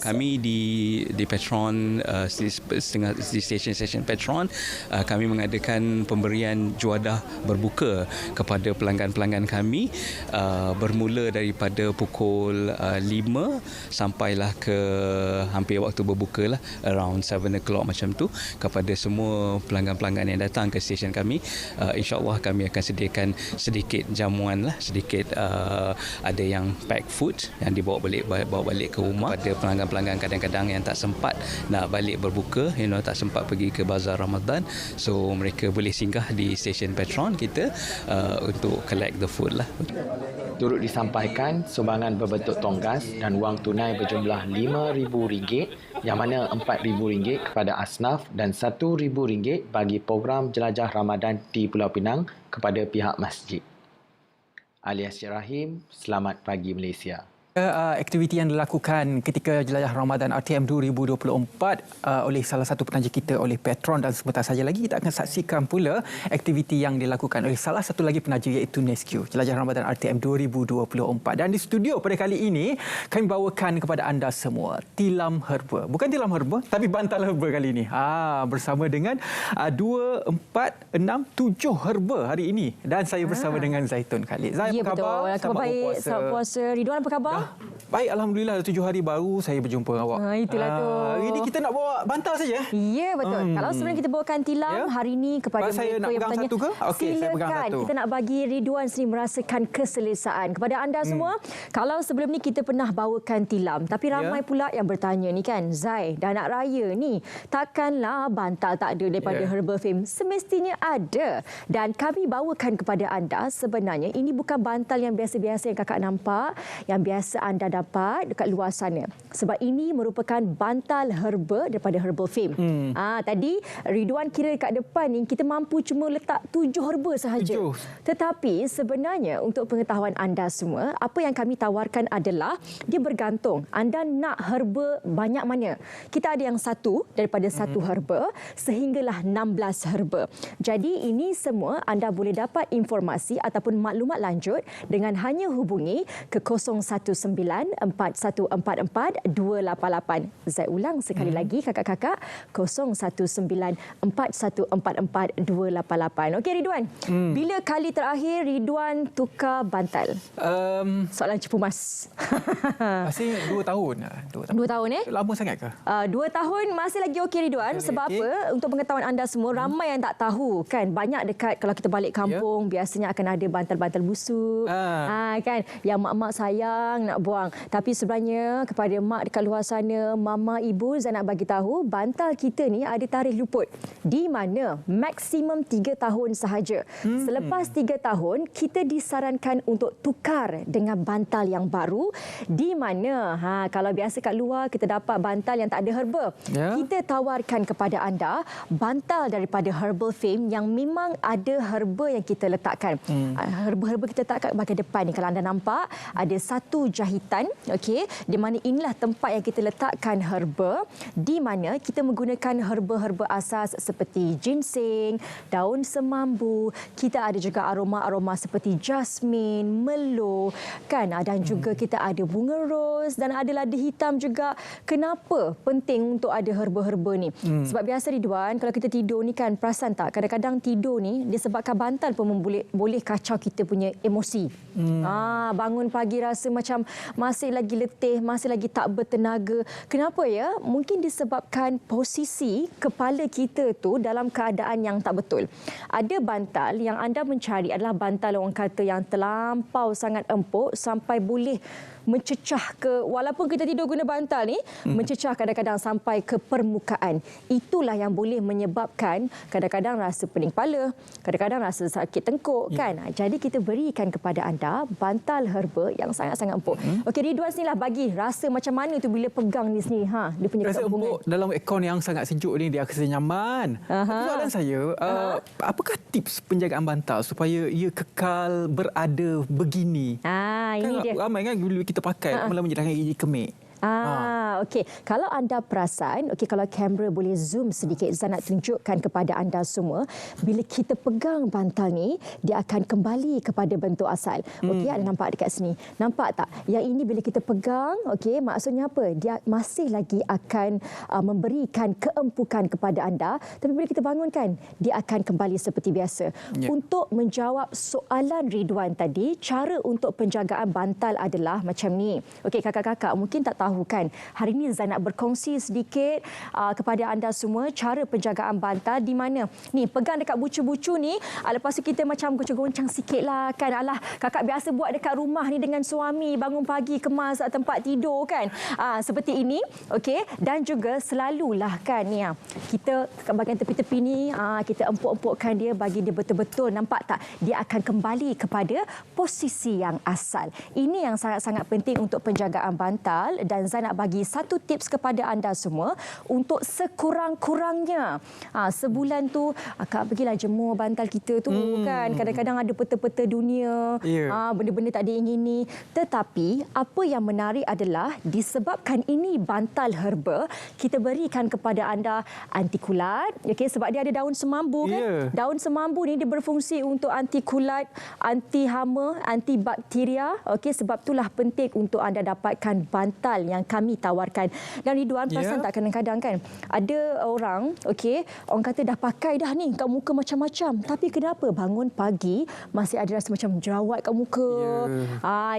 kami di Petron, di stesen Petron, kami mengadakan pemberian juadah berbuka kepada pelanggan-pelanggan kami bermula daripada pukul 5 sampailah ke hampir waktu berbuka lah, around 7 o'clock macam tu, kepada semua pelanggan-pelanggan yang datang ke stesen kami. InsyaAllah kami akan sediakan sedikit jamuan lah, sedikit ada yang pack food yang dibawa balik ke rumah. Pada pelanggan-pelanggan kadang-kadang yang tak sempat nak balik berbuka, tak sempat pergi ke bazar Ramadan, so mereka boleh singgah di stesen Petron kita untuk collect the food lah. Turut disampaikan sumbangan berbentuk tonggas dan wang tunai berjumlah RM5,000 yang mana RM4,000 kepada asnaf dan RM1,000 bagi program jelajah Ramadan di Pulau Pinang kepada pihak masjid. Alias Rahim, selamat pagi Malaysia. Aktiviti yang dilakukan ketika jelajah Ramadan RTM 2024 oleh salah satu penaja kita, oleh Petron, dan sebentar saja lagi kita akan saksikan pula aktiviti yang dilakukan oleh salah satu lagi penaja iaitu Nescue Jelajah Ramadan RTM 2024. Dan di studio pada kali ini kami bawakan kepada anda semua tilam herba. Bukan tilam herba tapi bantal herba kali ini. Bersama dengan 2, 4, 6, 7 herba hari ini, dan saya bersama dengan Zaitun Khalid. Zai, apa khabar? Selamat baik. Selamat puasa. Ridwan, apa khabar? Baik, alhamdulillah 7 hari baru saya berjumpa dengan awak. Itulah tu. Hari ini kita nak bawa bantal saja. Ya, betul. Kalau sebenarnya kita bawakan tilam hari ini kepada saya mereka yang bertanya. satu ke? Okey, saya pegang satu. Kita nak bagi Ridwan sendiri merasakan keselesaan. Kepada anda semua, kalau sebelum ni kita pernah bawakan tilam, tapi ramai pula yang bertanya ni kan, Zai, dah nak raya ni, takkanlah bantal tak ada daripada Herbal Fame? Semestinya ada. Dan kami bawakan kepada anda sebenarnya ini bukan bantal yang biasa-biasa yang kakak nampak, yang biasa anda dapat dekat luar sana. Sebab ini merupakan bantal herba daripada Herbal Fame. Tadi Ridwan kira dekat depan ni kita mampu cuma letak 7 herba sahaja. Tetapi sebenarnya untuk pengetahuan anda semua, apa yang kami tawarkan adalah dia bergantung anda nak herba banyak mana. Kita ada yang satu daripada satu herba sehinggalah 16 herba. Jadi ini semua anda boleh dapat informasi ataupun maklumat lanjut dengan hanya hubungi ke 0194144288. Saya ulang sekali lagi kakak-kakak, 0194144288. Okey Ridwan, bila kali terakhir Ridwan tukar bantal? Soalan cepu mas. Masih 2 tahun. 2 tahun Lama sangat ke? 2 tahun masih lagi okey Ridwan. Sebab apa? Untuk pengetahuan anda semua, ramai yang tak tahu kan, banyak dekat kalau kita balik kampung biasanya akan ada bantal-bantal busuk. Kan, yang mak-mak sayang nak buang. Tapi sebenarnya kepada mak dekat luar sana, mama, ibu, saya nak bagi tahu bantal kita ni ada tarikh luput di mana maksimum 3 tahun sahaja. Selepas 3 tahun kita disarankan untuk tukar dengan bantal yang baru, di mana kalau biasa kat luar kita dapat bantal yang tak ada herba. Kita tawarkan kepada anda bantal daripada Herbal Fame yang memang ada herba yang kita letakkan. Herba-herba kita letakkan bahagian depan ni, kalau anda nampak ada satu jahitan, okey, di mana inilah tempat yang kita letakkan herba, di mana kita menggunakan herba-herba asas seperti ginseng, daun semambu, kita ada juga aroma-aroma seperti jasmin, melo, kan, dan juga kita ada bunga ros dan ada lada hitam juga. Kenapa penting untuk ada herba-herba ni? Sebab biasa Ridwan, kalau kita tidur ni kan, perasan tak, kadang-kadang tidur ni disebabkan bantal pun boleh kacau kita punya emosi. Bangun pagi rasa macam masih lagi letih, masih lagi tak bertenaga. Kenapa ya? Mungkin disebabkan posisi kepala kita tu dalam keadaan yang tak betul. Ada bantal yang anda mencari adalah bantal orang kata yang terlampau sangat empuk sampai boleh mencecah ke, walaupun kita tidur guna bantal ni, mencecah kadang-kadang sampai ke permukaan. Itulah yang boleh menyebabkan kadang-kadang rasa pening kepala, kadang-kadang rasa sakit tengkuk, kan. Jadi kita berikan kepada anda bantal herba yang sangat-sangat empuk. Okey, Ridwan sinilah bagi rasa macam mana tu bila pegang ni sini. Dia punya rasa empuk dalam aircon yang sangat sejuk ni, dia rasa nyaman. Soalan saya, apakah tips penjagaan bantal supaya ia kekal berada begini? Ini dia. Ramai kan bila kita pakai lama-lama jadi kemik. Okey. Kalau anda perasan, kalau kamera boleh zoom sedikit, Zai nak tunjukkan kepada anda semua, bila kita pegang bantal ni, dia akan kembali kepada bentuk asal. Okey, ada nampak dekat sini. Nampak tak? Yang ini bila kita pegang, maksudnya apa? Dia masih lagi akan memberikan keempukan kepada anda, tapi bila kita bangunkan, dia akan kembali seperti biasa. Untuk menjawab soalan Ridwan tadi, cara untuk penjagaan bantal adalah macam ni. Okey, kakak-kakak mungkin tak tahu kan, hari ini Zai nak berkongsi sedikit kepada anda semua cara penjagaan bantal di mana ni pegang dekat bucu-bucu ni, lepas tu kita macam goncang-goncang sikit lah kan. Alah, kakak biasa buat dekat rumah ni dengan suami, bangun pagi kemas tempat tidur kan. Seperti ini, okey. Dan juga selalulah kan ni kita kat bahagian tepi-tepi ni kita empuk-empukkan dia bagi dia betul-betul, nampak tak? Dia akan kembali kepada posisi yang asal. Ini yang sangat-sangat penting untuk penjagaan bantal, dan Zai nak bagi satu tips kepada anda semua untuk sekurang-kurangnya sebulan tu akak pergilah jemur bantal kita tu kan. Kadang-kadang ada peta-peta dunia, benda-benda tak diingini. Tetapi apa yang menarik adalah disebabkan ini bantal herba, kita berikan kepada anda anti kulat, sebab dia ada daun semambu kan. Daun semambu ni dia berfungsi untuk anti kulat, anti hama, anti bakteria. Sebab itulah penting untuk anda dapatkan bantal yang kami tawarkan. Dan Ridwan, perasan tak kadang-kadang kan ada orang, orang kata dah pakai dah ni kat muka macam-macam, tapi kenapa bangun pagi masih ada rasa macam jerawat kat muka?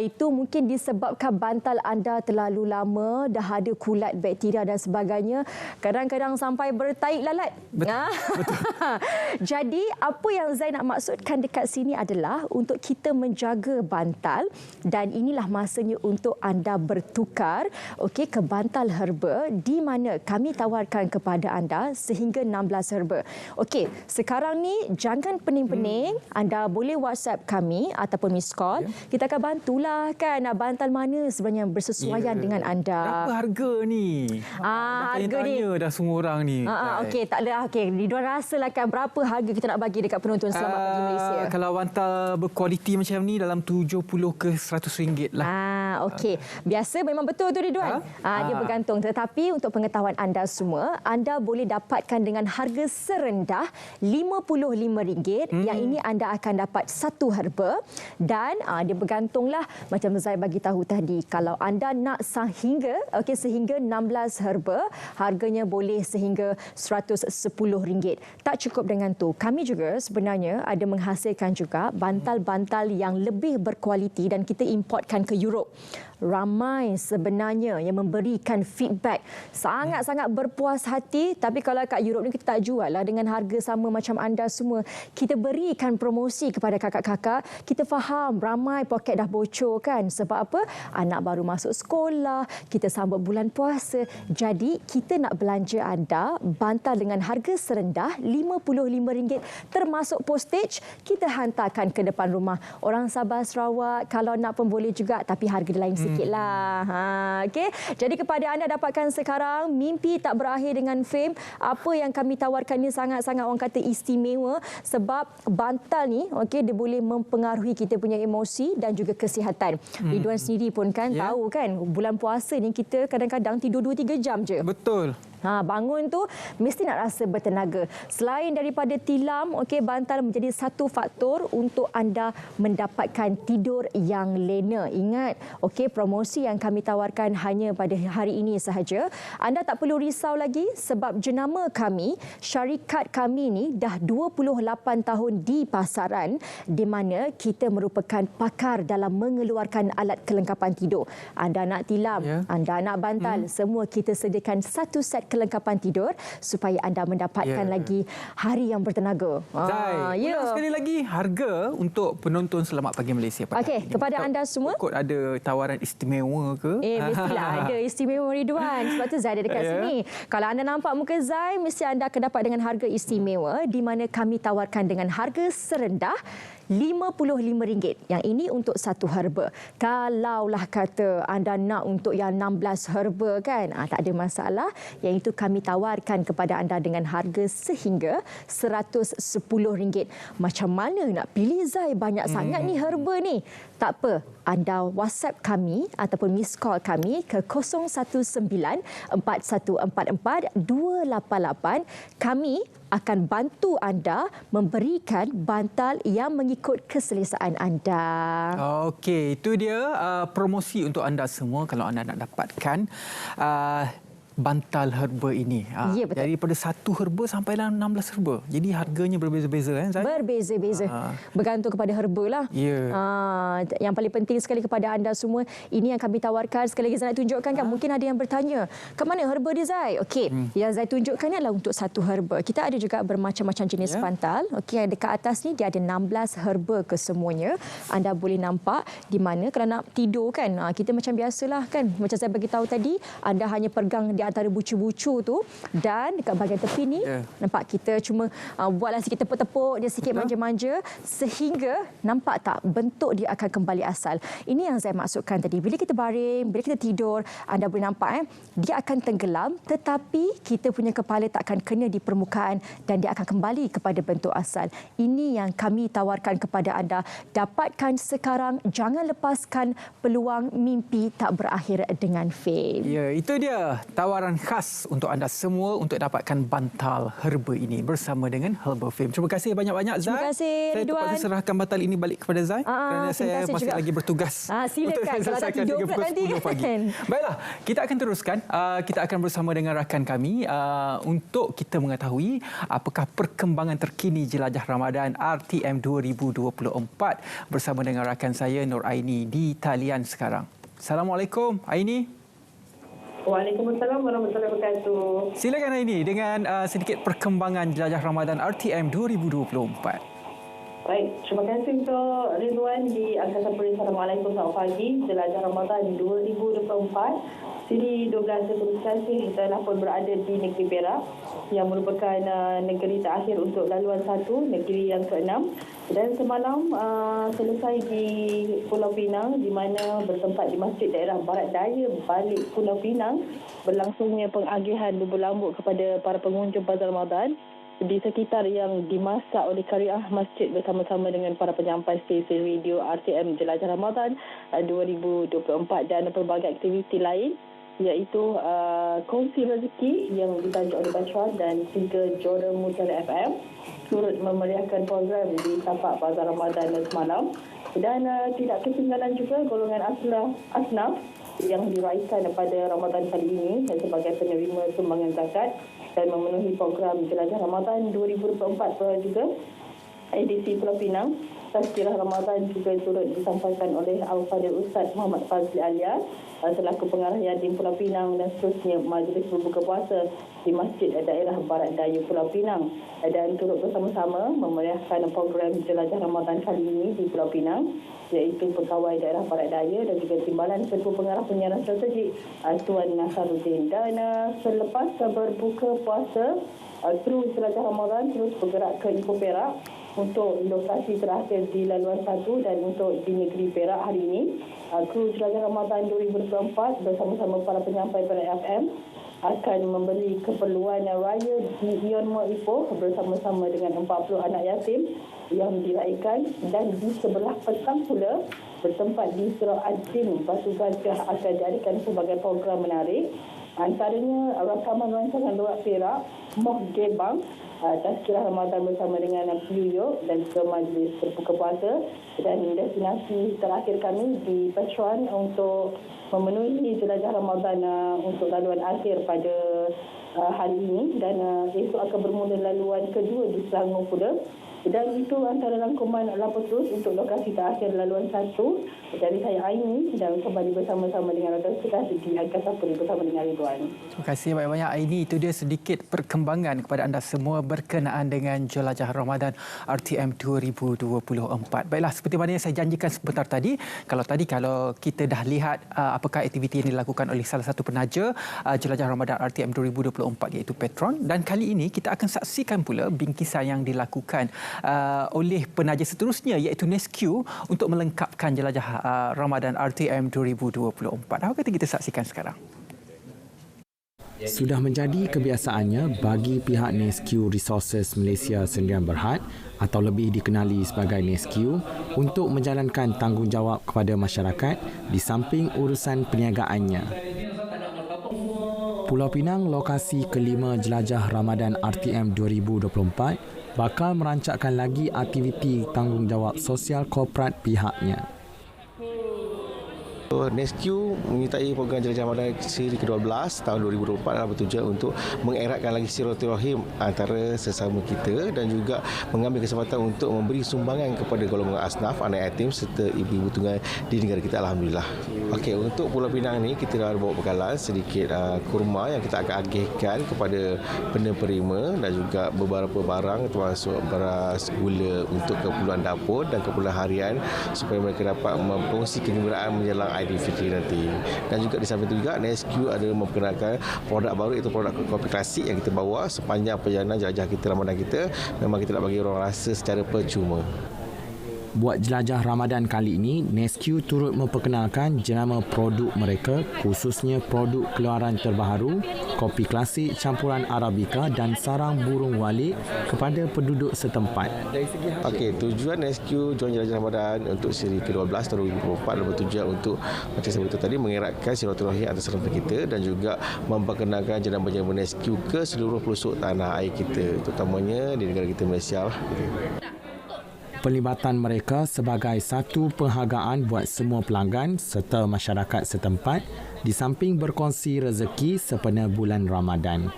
Itu mungkin disebabkan bantal anda terlalu lama, dah ada kulat, bakteria dan sebagainya. Kadang-kadang sampai bertaik lalat. Jadi apa yang Zai nak maksudkan dekat sini adalah untuk kita menjaga bantal, dan inilah masanya untuk anda bertukar ke bantal herba di mana kami tawarkan kepada anda sehingga 16 herba. Sekarang ni jangan pening-pening, anda boleh WhatsApp kami ataupun miss call. Kita akan bantulah kan bantal mana sebenarnya bersesuaian dengan anda. Berapa harga ni? Harga ni dah semua orang ni. Taklah. Ridwan rasalah kan berapa harga kita nak bagi dekat penonton Selamat Pagi Malaysia. Kalau bantal berkualiti macam ni dalam 70 ke 100 ringgit lah. Biasa memang betul tu Ridwan. Dia bergantung. Tetapi untuk pengetahuan anda semua, anda boleh dapatkan dengan harga serendah RM55. Yang ini anda akan dapat satu herba, dan dia bergantunglah macam Zai bagi tahu tadi. Kalau anda nak sehingga 16 herba, harganya boleh sehingga RM110. Tak cukup dengan tu, kami juga sebenarnya ada menghasilkan juga bantal-bantal yang lebih berkualiti dan kita importkan ke Europe. Ramai sebenarnya yang memberikan feedback sangat-sangat berpuas hati. Tapi kalau kat Europe ni kita tak jual lah dengan harga sama macam anda semua. Kita berikan promosi kepada kakak-kakak. Kita faham ramai poket dah bocor kan. Sebab apa? Anak baru masuk sekolah, kita sambut bulan puasa. Jadi kita nak belanja anda bantal dengan harga serendah RM55 termasuk postage, kita hantarkan ke depan rumah. Orang Sabah Sarawak kalau nak pun boleh juga, tapi harga dia lain sikitlah. Jadi kepada anda dapatkan sekarang, mimpi tak berakhir dengan fame. Apa yang kami tawarkan ni sangat-sangat orang kata istimewa, sebab bantal ni dia boleh mempengaruhi kita punya emosi dan juga kesihatan. Ridwan sendiri pun kan tahu kan, bulan puasa ni kita kadang-kadang tidur 2-3 jam je. Betul. Bangun tu mesti nak rasa bertenaga. Selain daripada tilam, bantal menjadi satu faktor untuk anda mendapatkan tidur yang lena. Ingat, promosi yang kami tawarkan hanya pada hari ini sahaja. Anda tak perlu risau lagi sebab jenama kami, syarikat kami ni dah 28 tahun di pasaran, di mana kita merupakan pakar dalam mengeluarkan alat kelengkapan tidur. Anda nak tilam, anda nak bantal, semua kita sediakan satu set kelengkapan tidur supaya anda mendapatkan lagi hari yang bertenaga. Zai, sekali lagi harga untuk penonton Selamat Pagi Malaysia. Kepada anda semua. Kot ada tawaran istimewa ke? Mestilah ada istimewa Ridwan. Sebab tu Zai ada dekat sini. Kalau anda nampak muka Zai, mesti anda akan dapat dengan harga istimewa di mana kami tawarkan dengan harga serendah RM55. Yang ini untuk satu herba. Kalaulah kata anda nak untuk yang 16 herba kan, tak ada masalah. Yang itu kami tawarkan kepada anda dengan harga sehingga RM110. Macam mana nak pilih Zai? Banyak sangat ni herba ni. Tak apa, anda WhatsApp kami ataupun miss call kami ke 019-4144-288. Kami akan bantu anda memberikan bantal yang mengikut keselesaan anda. Okey, itu dia promosi untuk anda semua kalau anda nak dapatkan bantal herba ini. Ya, betul. Daripada satu herba sampai 16 herba. Jadi harganya berbeza-beza kan, Zai? Berbeza-beza. Bergantung kepada herba lah. Ya. Yang paling penting sekali kepada anda semua, ini yang kami tawarkan. Sekali lagi Zai nak tunjukkan kan, mungkin ada yang bertanya, ke mana herba dia Zai? Okey, yang Zai tunjukkan ni adalah untuk satu herba. Kita ada juga bermacam-macam jenis bantal. Okey, yang dekat atas ni dia ada 16 herba kesemuanya. Anda boleh nampak di mana kalau nak tidur kan, kita macam biasalah kan. Macam saya bagi tahu tadi, anda hanya pegang di antara bucu-bucu tu, dan dekat bahagian tepi ni nampak kita cuma buatlah sikit tepuk-tepuk dia sikit, manja-manja, sehingga nampak tak bentuk dia akan kembali asal. Ini yang saya maksudkan tadi, bila kita baring, bila kita tidur, anda boleh nampak dia akan tenggelam, tetapi kita punya kepala tak akan kena di permukaan dan dia akan kembali kepada bentuk asal. Ini yang kami tawarkan kepada anda. Dapatkan sekarang, jangan lepaskan peluang mimpi tak berakhir dengan fame. Ya, itu dia tawaran khas untuk anda semua untuk dapatkan bantal herba ini bersama dengan Herbal Fame. Terima kasih banyak-banyak, Zai. Terima kasih, Saya terpaksa serahkan bantal ini balik kepada Zai kerana saya masih lagi bertugas untuk selesaikan hingga pukul 10 pagi. Baiklah, kita akan teruskan. Kita akan bersama dengan rakan kami untuk kita mengetahui apakah perkembangan terkini jelajah Ramadan RTM 2024 bersama dengan rakan saya Nur Aini di talian sekarang. Assalamualaikum, Aini. Waalaikumsalam warahmatullahi wabarakatuh. Silakan Aini dengan sedikit perkembangan jelajah Ramadan RTM 2024. Baik, terima kasih untuk Ridwan di Angkasa Puri. Assalamualaikum, selamat pagi. Jelajah Ramadan 2024. Siri 12 terus telah pun berada di negeri Perak yang merupakan negeri terakhir untuk laluan 1, negeri yang ke-6. Dan semalam selesai di Pulau Pinang di mana bertempat di Masjid Daerah Barat Daya balik Pulau Pinang berlangsungnya pengagihan bubur lambuk kepada para pengunjung Bazar Ramadan di sekitar yang dimasak oleh Kariah Masjid bersama-sama dengan para penyampai stesen radio RTM Jelajah Ramadan 2024 dan pelbagai aktiviti lain iaitu kongsi rezeki yang ditajuk oleh Bacwan dan 3 Jordan Mutiara FM turut memeriahkan program di tapak Bazar Ramadan semalam. Dan tidak ketinggalan juga golongan asnaf yang diraikan pada Ramadan kali ini sebagai penerima sumbangan zakat dan memenuhi program Jelajah Ramadan 2024 juga. Edisi Pulau Pinang, Tazkirah Ramadan juga turut disampaikan oleh Al-Fadhil Ustaz Muhammad Fazli Alia selaku pengarah Yadim Pulau Pinang dan seterusnya majlis berbuka puasa di Masjid Daerah Barat Daya Pulau Pinang dan turut bersama-sama memeriahkan program Jelajah Ramadan kali ini di Pulau Pinang iaitu Pegawai Daerah Barat Daya dan juga Timbalan Ketua Pengarah Penyiaran Strategik Tuan Nasaruddin. Dan selepas berbuka puasa, kru Jelajah Ramadan terus bergerak ke Ipoh Perak untuk lokasi terakhir di laluan 1 dan untuk di negeri Perak hari ini. Kru Jelajah Ramadan 2024 bersama-sama para penyampai Perak FM akan membeli keperluan raya di Ion Mall Ipoh bersama-sama dengan 40 anak yatim yang diraikan, dan di sebelah petang pula bertempat di Surau Adin Batu Gajah akan diadakan sebagai program menarik, antaranya rakaman rancangan luar Perak, Moh Gebang, Tazkirah Ramadan bersama dengan Piyuyuk dan juga majlis berbuka puasa, dan destinasi terakhir kami di Petron untuk memenuhi jelajah Ramadan untuk laluan akhir pada hari ini, dan esok akan bermula laluan kedua di Selangor pula. Dan itu antara rangkuman lapor terus untuk lokasi terakhir laluan 1 Jadi saya Aini dan kembali bersama-sama dengan Rakan kita di Angkasa Puri bersama dengan Ridwan. Terima kasih banyak-banyak Aini. Itu dia sedikit perkembangan kepada anda semua berkenaan dengan Jelajah Ramadan RTM 2024. Baiklah, seperti mana yang saya janjikan sebentar tadi, kalau kita dah lihat apakah aktiviti yang dilakukan oleh salah satu penaja Jelajah Ramadan RTM 2024 iaitu Petron, dan kali ini kita akan saksikan pula bingkisan yang dilakukan oleh penaja seterusnya iaitu Nescue untuk melengkapkan Jelajah Ramadan RTM 2024. Apa kata kita saksikan sekarang? Sudah menjadi kebiasaannya bagi pihak Nescue Resources Malaysia Sdn Berhad atau lebih dikenali sebagai Nescue untuk menjalankan tanggungjawab kepada masyarakat di samping urusan perniagaannya. Pulau Pinang, lokasi kelima Jelajah Ramadan RTM 2024, bakal merancangkan lagi aktiviti tanggungjawab sosial korporat pihaknya. Nescue menyertai program Jelajah Ramadan siri ke-12 tahun 2024 adalah bertujuan untuk mengeratkan lagi silaturahim antara sesama kita dan juga mengambil kesempatan untuk memberi sumbangan kepada golongan asnaf, anak yatim serta ibu-ibu tunggal di negara kita, alhamdulillah. Okey, untuk Pulau Pinang ni kita dah bawa bekalan sedikit kurma yang kita akan agihkan kepada penerima dan juga beberapa barang termasuk beras, gula untuk keperluan dapur dan keperluan harian supaya mereka dapat mempromosi kegembiraan menjelang Aidilfitri nanti. Dan juga di samping itu juga Nescue ada memperkenalkan produk baru iaitu produk kopi klasik yang kita bawa sepanjang perjalanan jelajah kita Ramadan kita. Memang kita nak bagi orang rasa secara percuma. Buat Jelajah Ramadan kali ini, Nescue turut memperkenalkan jenama produk mereka, khususnya produk keluaran terbaru, kopi klasik campuran Arabica dan sarang burung walik kepada penduduk setempat. Okey, tujuan Nescue join Jelajah Ramadan untuk siri ke-12 tahun 2024 adalah bertujuan untuk, macam saya beritahu tadi, mengeratkan silaturahim antara sesama kita dan juga memperkenalkan jenama-jenama Nescue ke seluruh pelosok tanah air kita, terutamanya di negara kita Malaysia. Pelibatan mereka sebagai satu penghargaan buat semua pelanggan serta masyarakat setempat di samping berkongsi rezeki sempena bulan Ramadan.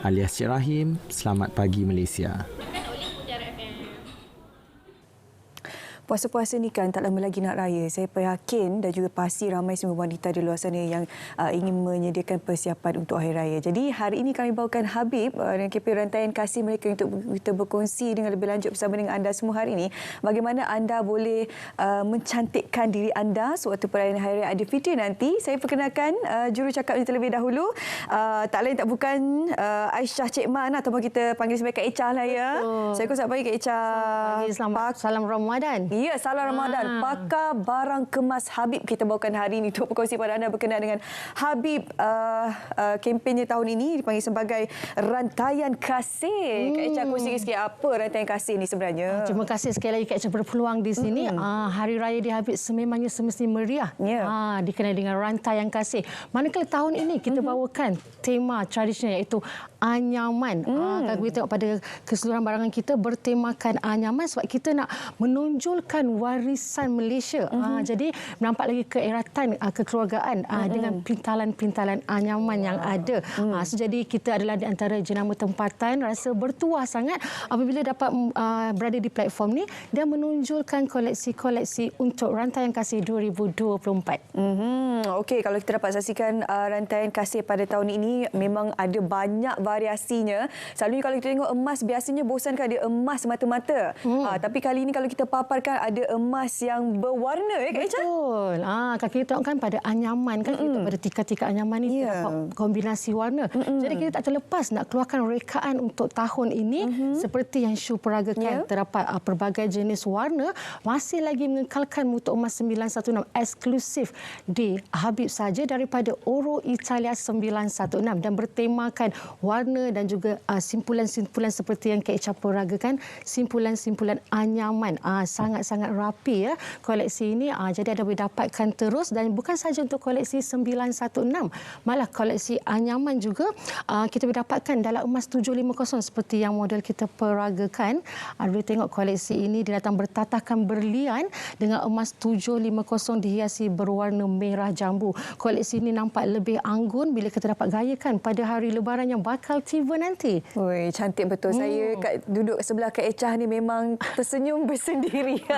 Alias Cik Rahim, selamat pagi Malaysia. Puasa-puasa ni kan tak lama lagi nak raya. Saya yakin dan juga pasti ramai semua wanita di luar sana yang ingin menyediakan persiapan untuk hari raya. Jadi hari ini kami bawakan Habib dengan KP Rantaian Kasih mereka untuk kita berkongsi dengan lebih lanjut bersama dengan anda semua hari ini. Bagaimana anda boleh mencantikkan diri anda sewaktu perayaan Hari Raya Aidilfitri nanti. Saya perkenalkan jurucakapnya terlebih dahulu. Tak lain tak bukan Aisyah Cik Man ataupun kita panggil sebagai Kak Echah lah ya. Saya selamat pagi Kak Echah. Selamat salam Ramadan. Ya, salam Ramadan. Pakar barang kemas Habib kita bawakan hari ini untuk berkongsi pada anda berkenaan dengan Habib. Kempennya tahun ini dipanggil sebagai Rantaian Kasih. Kak Echah kongsi sikit apa Rantaian Kasih ni sebenarnya? Terima kasih sekali lagi Kak Echah berpeluang di sini. Hari Raya di Habib sememangnya semestinya meriah. Dikenali dengan Rantaian Kasih. Manakala tahun ini kita bawakan tema tradisional iaitu anyaman. Kalau kita tengok pada keseluruhan barangan kita bertemakan anyaman sebab kita nak menonjolkan warisan Malaysia. Jadi nampak lagi keeratan kekeluargaan dengan pintalan-pintalan anyaman yang ada. So, jadi kita adalah di antara jenama tempatan rasa bertuah sangat apabila dapat berada di platform ni dan menonjolkan koleksi-koleksi untuk Rantaian Kasih 2024. Okey, kalau kita dapat saksikan Rantaian Kasih pada tahun ini memang ada banyak variasinya. Selalunya kalau kita tengok emas biasanya bosan kan dia emas mata-mata. Tapi kali ini kalau kita paparkan ada emas yang berwarna ya Kak Echah? Betul. Kalau kita tengok kan pada anyaman kan kita pada tika-tika anyaman ni terdapat kombinasi warna. Jadi kita tak terlepas nak keluarkan rekaan untuk tahun ini seperti yang Syu peragakan terdapat pelbagai jenis warna masih lagi mengekalkan mutu emas 916 eksklusif di Habib saja daripada Oro Italia 916 dan bertemakan warna dan juga simpulan-simpulan seperti yang Kak Echah peragakan, simpulan-simpulan anyaman. Sangat-sangat rapi ya koleksi ini. Jadi anda boleh dapatkan terus dan bukan sahaja untuk koleksi 916, malah koleksi anyaman juga kita boleh dapatkan dalam emas 750 seperti yang model kita peragakan. Anda boleh tengok koleksi ini dia datang bertatahkan berlian dengan emas 750 dihiasi berwarna merah jambu. Koleksi ini nampak lebih anggun bila kita dapat gayakan pada hari lebaran yang bakal tiba nanti. Oi, cantik betul. Saya duduk sebelah Kak Echah ni memang tersenyum bersendirian.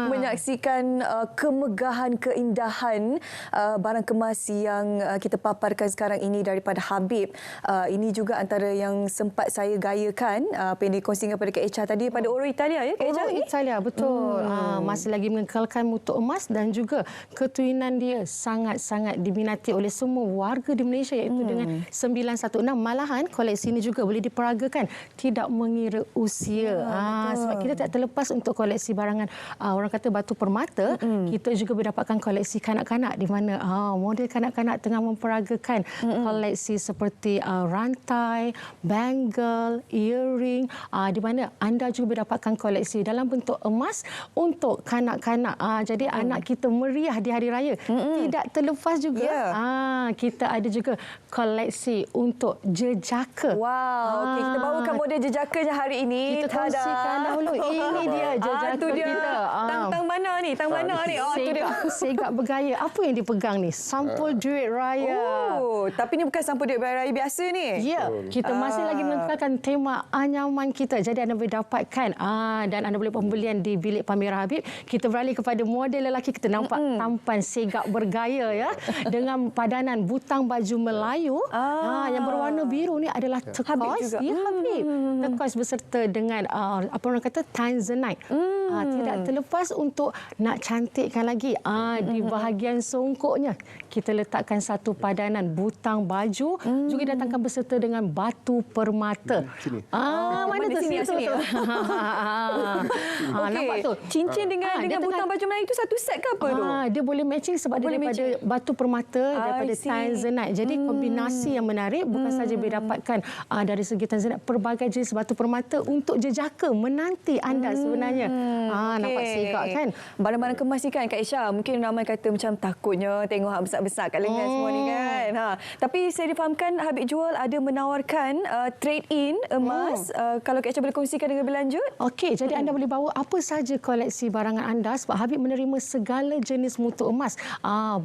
menyaksikan kemegahan, keindahan barang kemas yang kita paparkan sekarang ini daripada Habib. Ini juga antara yang sempat saya gayakan apa yang dikongsikan kepada Kak Echa tadi pada Oro Italia ya Kak Echa Oro Italia, betul. Masih lagi mengekalkan mutu emas dan juga ketuinan dia sangat-sangat diminati oleh semua warga di Malaysia, iaitu dengan 916. Malahan koleksi ini juga boleh diperagakan tidak mengira usia. Sebab kita tak terlepas untuk koleksi barangan orang kata batu permata, kita juga berdapatkan koleksi kanak-kanak di mana model kanak-kanak tengah memperagakan koleksi seperti rantai, bangle, earring, di mana anda juga berdapatkan koleksi dalam bentuk emas untuk kanak-kanak. Jadi anak kita meriah di hari raya. Tidak terlepas juga kita ada juga koleksi untuk jejaka. Wow, kita bawakan model jejakanya hari ini. Kita kongsikan dahulu. Ini dia jejaka kita. Tang mana ni? Tang mana ni? Segak bergaya. Apa yang dipegang ni? Sampul duit raya. Tapi ni bukan sampul duit raya biasa ni. Ya, kita masih lagi mengekalkan tema anyaman kita. Jadi anda boleh dapatkan dan anda boleh pembelian di bilik pameran Habib. Kita beralih kepada model lelaki. Kita nampak tampan segak bergaya ya, dengan padanan butang baju Melayu yang berwarna biru ni adalah turquoise. Ya, Habib. Turquoise beserta dengan apa orang kata tanzanite. Tidak terlepas untuk nak cantikkan lagi di bahagian songkoknya kita letakkan satu padanan butang baju, juga datangkan beserta dengan batu permata. Mana tu sini tu. Nampak tu cincin dengan butang baju Melayu itu satu set ke apa tu? Dia boleh matching sebab dia daripada batu permata, daripada tanzanite. Jadi kombinasi yang menarik, bukan saja boleh dapatkan dari segi tanzanite, pelbagai jenis batu permata untuk jejaka menanti anda sebenarnya. Nampak segak kan? Barang-barang kemas ni kan Kak Echa, mungkin ramai kata macam takutnya tengok hak besar-besar kat lengan semua ni kan. Tapi saya difahamkan Habib jual ada menawarkan trade in emas. Kalau Kak Echa boleh kongsikan dengan lebih lanjut. Okey, jadi anda boleh bawa apa saja koleksi barangan anda sebab Habib menerima segala jenis mutu emas.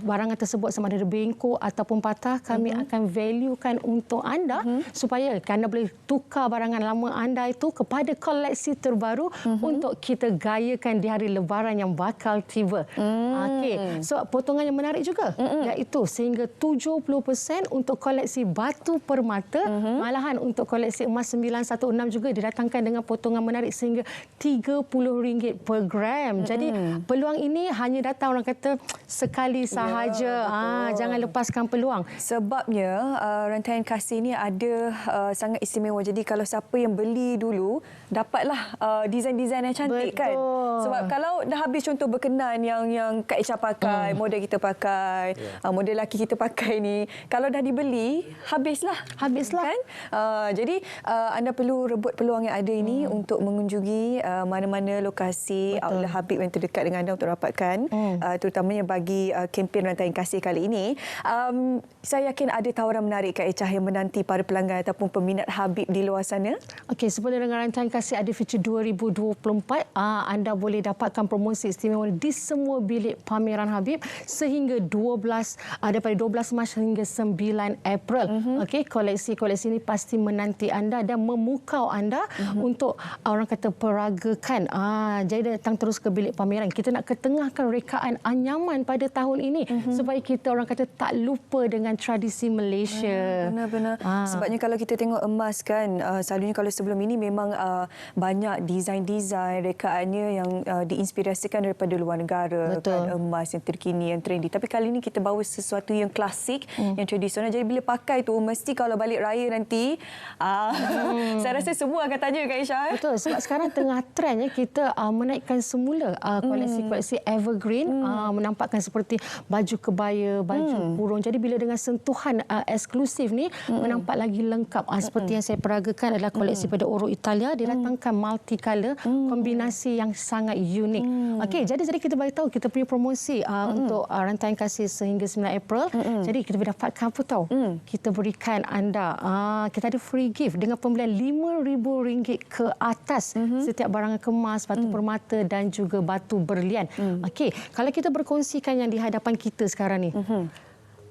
Barangan tersebut sama ada bengkok ataupun patah, kami akan valuekan untuk anda supaya anda boleh tukar barangan lama anda itu kepada koleksi terbaru untuk kita gayakan di hari Lebaran yang bakal tiba. Okey, so potongan yang menarik juga iaitu sehingga 70% untuk koleksi batu permata. Malahan untuk koleksi emas 916 juga didatangkan dengan potongan menarik sehingga RM30 per gram. Jadi peluang ini hanya datang orang kata sekali sahaja. Jangan lepaskan peluang. Sebabnya rantaian kasih ini ada sangat istimewa. Jadi kalau siapa yang beli dulu dapatlah desain-desain yang cantik. Kan? Sebab kalau dah habis contoh berkenan yang Kak Echa pakai, model kita pakai, model lelaki kita pakai ni, kalau dah dibeli habislah kan? Jadi anda perlu rebut peluang yang ada ini untuk mengunjungi mana-mana lokasi outlet Habib yang terdekat dengan anda untuk dapatkan, terutamanya bagi kempen rantaian kasih kali ini. Saya yakin ada tawaran menarik Kak Echa yang menanti para pelanggan ataupun peminat Habib di luar sana. Okey, sempena dengan rantaian kasih ada feature 2024, anda boleh dapatkan promosi istimewa di semua bilik pameran Habib sehingga daripada 12 Mac hingga 9 April. Okey, koleksi-koleksi ini pasti menanti anda dan memukau anda untuk orang kata peragakan. Jadi datang terus ke bilik pameran. Kita nak ketengahkan rekaan anyaman pada tahun ini supaya kita orang kata tak lupa dengan tradisi Malaysia. Benar-benar. Sebabnya kalau kita tengok emas kan, selalunya kalau sebelum ini memang banyak desain-desain rekaannya yang diinspirasikan daripada luar negara. Kan, emas yang terkini, yang trendy. Tapi kali ini kita bawa sesuatu yang klasik, yang tradisional. Jadi bila pakai tu mesti kalau balik raya nanti saya rasa semua akan tanya Kak Echa. Betul, sebab sekarang tengah trend kita menaikkan semula koleksi-koleksi evergreen, menampakkan seperti baju kebaya, baju kurung. Jadi bila dengan sentuhan eksklusif ni menampak lagi lengkap. Seperti yang saya peragakan adalah koleksi pada Oro Italia, didatangkan multicolor, kombinasi yang sangat unik. Okey, jadi kita bagi tahu kita punya promosi untuk rantaian kasih sehingga 9 April. Jadi kita dapatkan apa tahu? Kita berikan anda kita ada free gift dengan pembelian RM5,000 ke atas setiap barangan kemas, batu permata dan juga batu berlian. Okey, kalau kita berkongsikan yang di hadapan kita sekarang ni.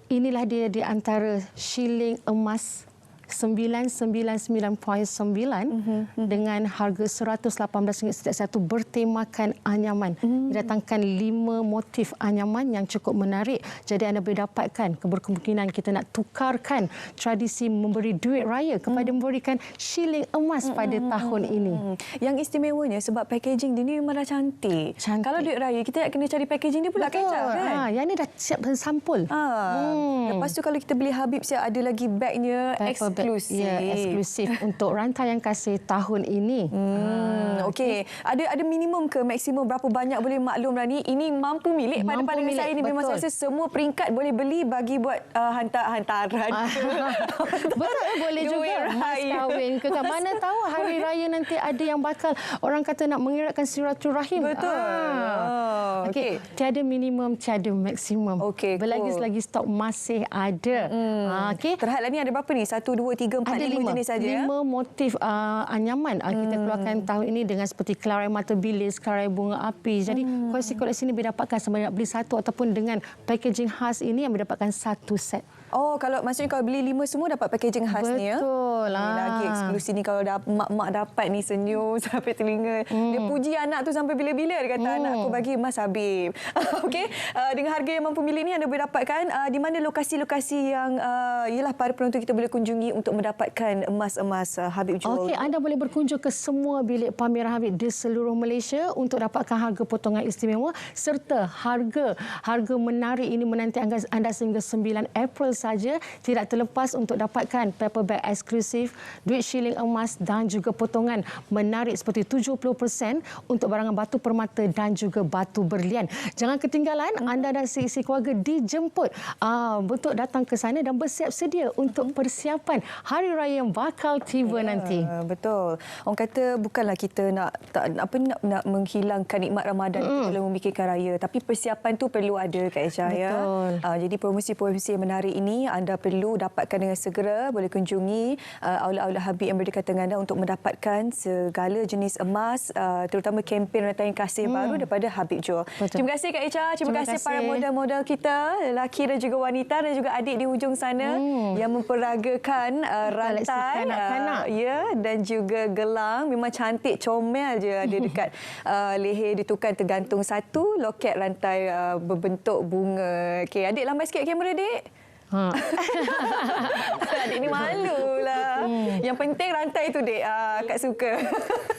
Inilah dia di antara shilling emas 999.9 dengan harga RM118 setiap satu, bertemakan anyaman. Didatangkan 5 motif anyaman yang cukup menarik. Jadi anda boleh dapatkan berkemungkinan kita nak tukarkan tradisi memberi duit raya kepada memberikan shilling emas pada tahun ini. Yang istimewanya sebab packaging dia ni memang dah cantik. Kalau duit raya kita nak kena cari packaging dia pula kacau kan. Yang ni dah siap sampul. Lepas tu kalau kita beli Habib siap ada lagi bagnya eksklusif. Ya, eksklusif untuk rantaian kasih tahun ini. Okey. Ada minimum ke maksimum berapa banyak boleh maklum ni? Ini mampu milik pada pandangan saya ni. Memang saya rasa semua peringkat boleh beli bagi buat hantaran. Betul, boleh juga mas kahwin ke. Mana tahu hari raya nanti ada yang bakal orang kata nak mengeratkan silaturahim. Betul. Okey. Tiada minimum, tiada maksimum. Okey. Berlagi-lagi stok masih ada. Okey. Terhadlah ni ada berapa ni? 1, 2, 3, 4, 5 jenis saja. 5 motif anyaman kita keluarkan tahun ini dengan seperti kelarai mata bilis, kelarai bunga api. Jadi koleksi-koleksi ini boleh dapatkan sama ada nak beli satu ataupun dengan packaging khas ini yang mendapatkan satu set. Oh, kalau maksudnya kalau beli 5 semua dapat packaging khas ni ya. Betul lah. Lagi eksklusif ni kalau mak-mak dapat ni senyum sampai telinga. Dia puji anak tu sampai bila-bila dia kata anak aku bagi emas Habib. Okey, dengan harga yang mampu milik ni anda boleh dapatkan di mana lokasi-lokasi yang ialah para penonton kita boleh kunjungi untuk mendapatkan emas-emas Habib Jewel. Okey, anda boleh berkunjung ke semua bilik pameran Habib di seluruh Malaysia untuk dapatkan harga potongan istimewa serta harga menarik ini menanti anda sehingga 9 April saja. Tidak terlepas untuk dapatkan paper bag eksklusif, duit shilling emas dan juga potongan menarik seperti 70% untuk barangan batu permata dan juga batu berlian. Jangan ketinggalan, anda dan seisi keluarga dijemput untuk datang ke sana dan bersiap sedia untuk persiapan hari raya yang bakal tiba nanti. Betul. Orang kata bukanlah kita nak menghilangkan nikmat Ramadan kita dalam memikirkan raya, tapi persiapan tu perlu ada Kak Echa ya. Jadi promosi-promosi yang menarik ini anda perlu dapatkan dengan segera. Boleh kunjungi outlet-outlet Habib yang berdekatan dengan anda untuk mendapatkan segala jenis emas, terutama kempen rantaian kasih baru daripada Habib Jewel. Terima kasih Kak Echa, terima kasih para model-model kita, lelaki dan juga wanita dan juga adik di hujung sana yang memperagakan rantai dan juga gelang. Memang cantik, comel je ada dekat leher ditukar tergantung satu loket rantai berbentuk bunga. Okey, adik lambai sikit kamera adik. Adik ni malulah. Yang penting rantai tu dek. Kak suka.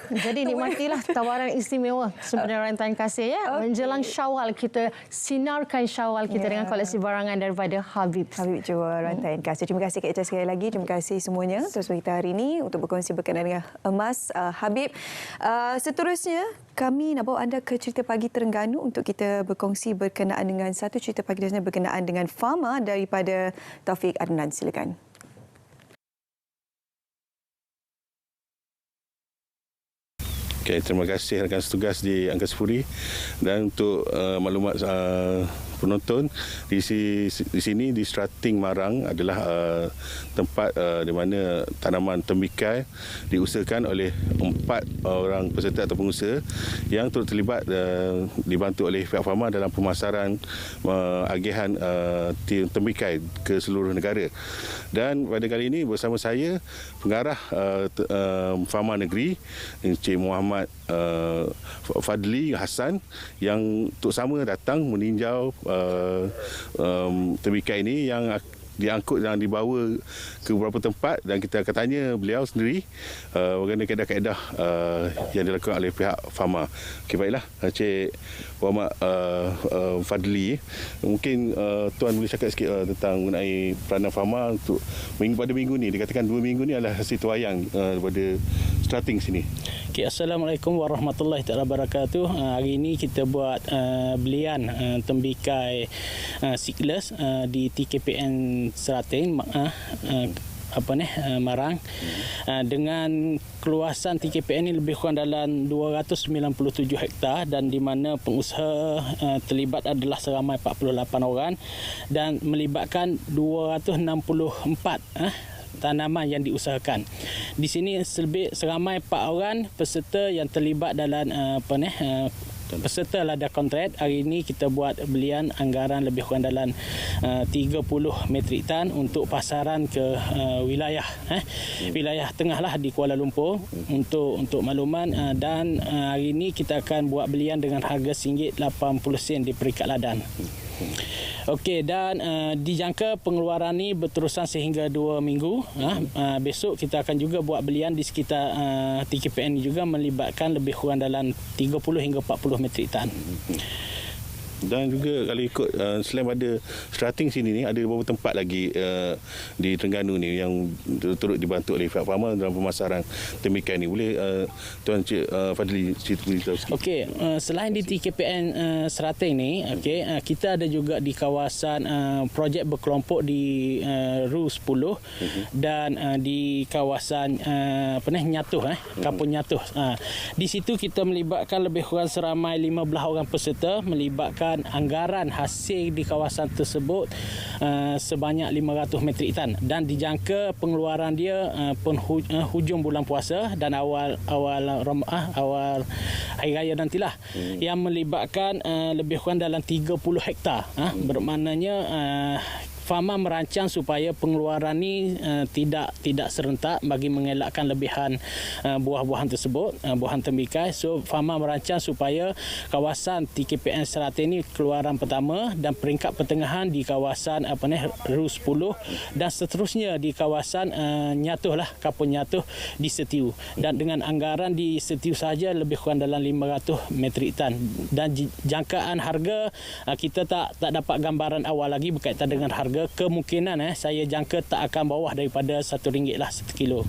Jadi nikmatilah tawaran istimewa sebenarnya rantaian kasih ya. Menjelang Syawal kita sinarkan Syawal kita dengan koleksi barangan daripada Habib Jewel rantaian kasih. Terima kasih Kak Echa sekali lagi. Terima kasih semuanya terus kita hari ini untuk berkongsi berkenaan dengan emas Habib. Seterusnya kami nak bawa anda ke Cerita Pagi Terengganu untuk kita berkongsi berkenaan dengan satu cerita pagi berkenaan dengan Fama daripada Taufik Adnan. Silakan. Okay, terima kasih rakan setugas di Angkasa Puri dan untuk maklumat penonton di sini di Strating Marang adalah tempat di mana tanaman tembikai diusahakan oleh 4 orang peserta atau pengusaha yang turut terlibat dibantu oleh pihak Fama dalam pemasaran agihan tembikai ke seluruh negara. Dan pada kali ini bersama saya pengarah Fama Negeri Encik Muhammad Fadli Hassan yang untuk sama datang meninjau tembikai ini yang diangkut dan dibawa ke beberapa tempat dan kita akan tanya beliau sendiri bagaimana kaedah-kaedah yang dilakukan oleh pihak Fama. Okey, baiklah Encik Muhammad Fadli, mungkin tuan boleh cakap sikit tentang mengenai peranan Fama untuk pada minggu ni. Dikatakan 2 minggu ni adalah hasil tuayang daripada Strating sini. Okay, Assalamualaikum warahmatullahi wabarakatuh. Hari ini kita buat belian tembikai seedless di TKPN Strating Marang dengan keluasan TKPN ini lebih kurang dalam 297 hektar dan di mana pengusaha terlibat adalah seramai 48 orang dan melibatkan 264 tanaman yang diusahakan. Di sini seramai 4 orang peserta yang terlibat dalam Peserta lah dah kontrak. Hari ini kita buat belian anggaran lebih kurang dalam 30 metrik tan untuk pasaran ke wilayah wilayah tengah lah di Kuala Lumpur untuk makluman, dan hari ini kita akan buat belian dengan harga RM80 di peringkat ladan. Okey, dan dijangka pengeluaran ni berterusan sehingga 2 minggu. Besok kita akan juga buat belian di sekitar TKPN ni juga melibatkan lebih kurang dalam 30 hingga 40 metrik tan. Dan juga kalau ikut selain pada starting sini ni, ada beberapa tempat lagi di Terengganu ni yang turut dibantu oleh pihak Fama dalam pemasaran tembikai ni. Boleh Tuan Cik Fadli cerita sikit? Okey, selain di TKPN Serating ni, kita ada juga di kawasan projek berkelompok di RU 10 dan di kawasan Nyatuh, Kampung Nyatuh. Di situ kita melibatkan lebih kurang seramai 15 orang peserta, melibatkan anggaran hasil di kawasan tersebut sebanyak 500 metrik tan, dan dijangka pengeluaran dia hujung bulan puasa dan awal hari raya nantilah, yang melibatkan lebih kurang dalam 30 hektar. Bermaknanya Fama merancang supaya pengeluaran ni tidak serentak bagi mengelakkan lebihan buah-buahan tersebut, buahan tembikai. So Fama merancang supaya kawasan TKPN Serating ni keluaran pertama dan peringkat pertengahan di kawasan RU 10 dan seterusnya di kawasan Nyatuh lah, Kampung Nyatuh disetiu, dan dengan anggaran disetiu saja lebih kurang dalam 500 metrik tan, dan jangkaan harga kita tak dapat gambaran awal lagi berkaitan dengan harga. Kemungkinan saya jangka tak akan bawah daripada RM1 lah 1 kilo.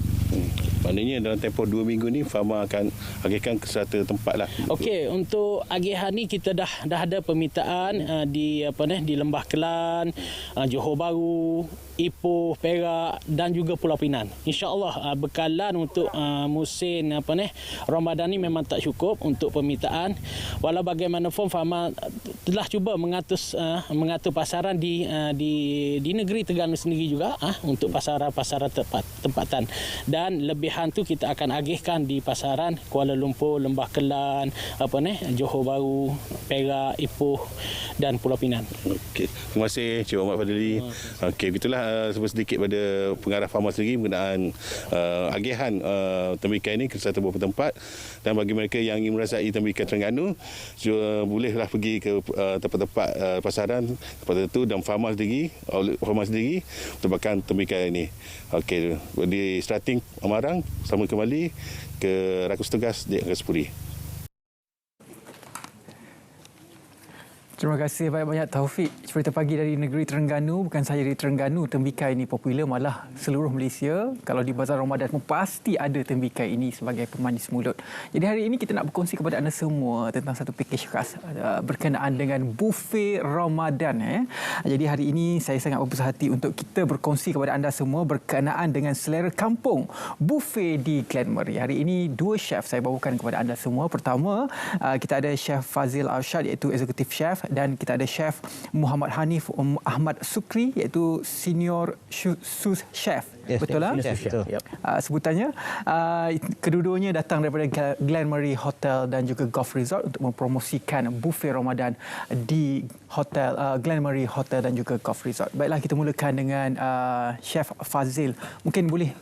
Maknanya dalam tempoh 2 minggu ni Fama akan agihkan ke satu tempat lah. Okey, untuk agihan ni kita dah ada permintaan di Lembah Kelan, Johor Bahru, Ipoh, Perak dan juga Pulau Pinang. InsyaAllah bekalan untuk musim Ramadan ni memang tak cukup untuk permintaan. Walau bagaimanapun Fama telah cuba mengatur pasaran di negeri Terengganu sendiri juga untuk pasaran tempatan, dan lebihan tu kita akan agihkan di pasaran Kuala Lumpur, Lembah Kelan, Johor Bahru, Perak, Ipoh dan Pulau Pinang. Okey, terima kasih Cik Muhammad Fadli. Okey, begitulah sedikit pada pengarah Fama sendiri mengenaan agihan tembikai ini ke satu beberapa tempat, dan bagi mereka yang ingin merasai tembikai Terengganu bolehlah pergi ke tempat-tempat pasaran tempat itu, dan Fama sendiri merupakan tembikai ini. Okey, di Serating Amarang, sama kembali ke rakus tugas di Angkasa Puri. Terima kasih banyak-banyak Taufik. Cerita pagi dari negeri Terengganu, bukan sahaja di Terengganu tembikai ini popular, malah seluruh Malaysia. Kalau di bazar Ramadan pun pasti ada tembikai ini sebagai pemanis mulut. Jadi hari ini kita nak berkongsi kepada anda semua tentang satu pakej khas berkenaan dengan buffet Ramadan. Jadi hari ini saya sangat berbesar hati untuk kita berkongsi kepada anda semua berkenaan dengan selera kampung buffet di Glenmarie. Hari ini dua chef saya bawakan kepada anda semua. Pertama, kita ada Chef Fazil Arshad iaitu Executive Chef, dan kita ada Chef Muhammad Hanif Ahmad Sukri iaitu Senior Sous Chef. Yes, betul lah? Sebutannya. Kedua-duanya datang daripada Glenmarie Hotel dan juga Golf Resort untuk mempromosikan buffet Ramadan di Hotel Glenmarie Hotel dan juga Golf Resort. Baiklah, kita mulakan dengan Chef Fazil. Mungkin boleh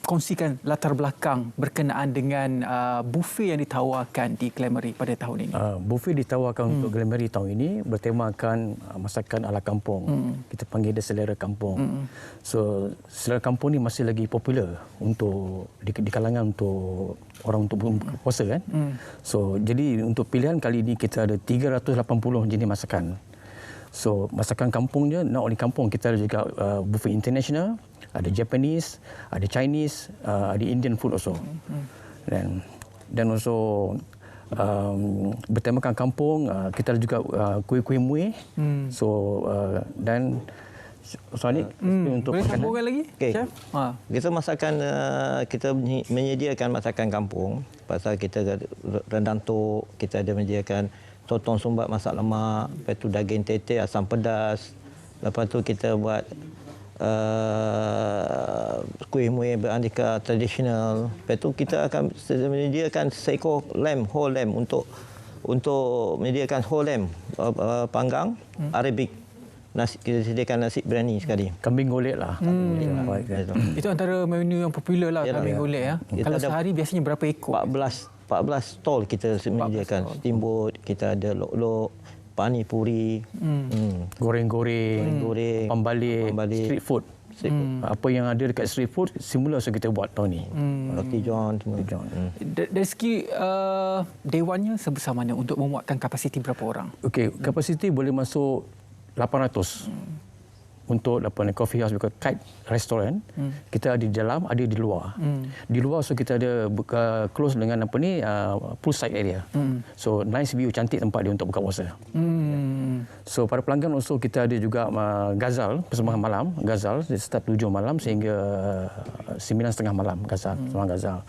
kongsikan latar belakang berkenaan dengan buffet yang ditawarkan di Glenmarie pada tahun ini. Buffet ditawarkan untuk Glenmarie tahun ini bertemakan masakan ala kampung. Kita panggil dia selera kampung. So selera kampung ni masih lagi popular untuk di kalangan untuk orang untuk berpuasa kan. So jadi untuk pilihan kali ini kita ada 380 jenis masakan. So masakan kampungnya, not only kampung, kita ada juga buffet international, ada Japanese, ada Chinese, ada Indian food also. Dan also bertemakan kampung, kita ada juga kuih-kuih muih. So dan Soalan untuk boleh sambungkan lagi? Okay. Kita masakan kita menyediakan masakan kampung. Pasal kita rendang tok, kita ada menyediakan sotong sumbat masak lemak, lepas tu daging tete, asam pedas. Lepas tu kita buat kuih muih beraneka tradisional. Lepas tu kita akan menyediakan seekor lamb, whole lamb untuk untuk menyediakan whole lamb panggang Arabic. Kita sediakan nasi biryani sekali. Kambing golek lah. Itu antara menu yang popular lah, kambing golek ya. Kalau sehari biasanya berapa ekor? 14 stall kita menyediakan. Steamboat, kita ada lok-lok, pani puri, goreng-goreng, pembalik, street food. Apa yang ada dekat street food semula kita buat tahun ni. Roti john semua. Dari segi dewannya sebesar mana untuk memuatkan kapasiti berapa orang? Okey, kapasiti boleh masuk 800. Untuk coffee house bukan kite restaurant, kita ada di dalam, ada di luar. Di luar so kita ada buka close dengan poolside area. So nice view, cantik tempat dia untuk buka puasa. So para pelanggan also kita ada juga Ghazal persembahan malam, Ghazal start 7 malam sehingga 9:30 malam persembahan Ghazal.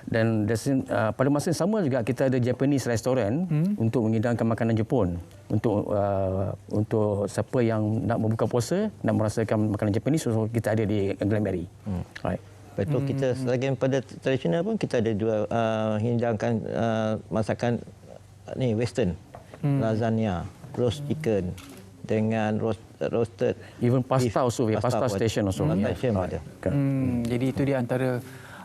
Dan pada masa yang sama juga kita ada Japanese restaurant untuk menghidangkan makanan Jepun. Untuk siapa yang nak membuka puasa, nak merasakan makanan Japanese, so kita ada di Glenberry. Right. Lepas tu kita selain pada tradisional pun kita ada dua hidangkan masakan ni western. Lasagna, roast chicken dengan roasted. Even pasta also, pasta station also. Ada. Jadi itu dia antara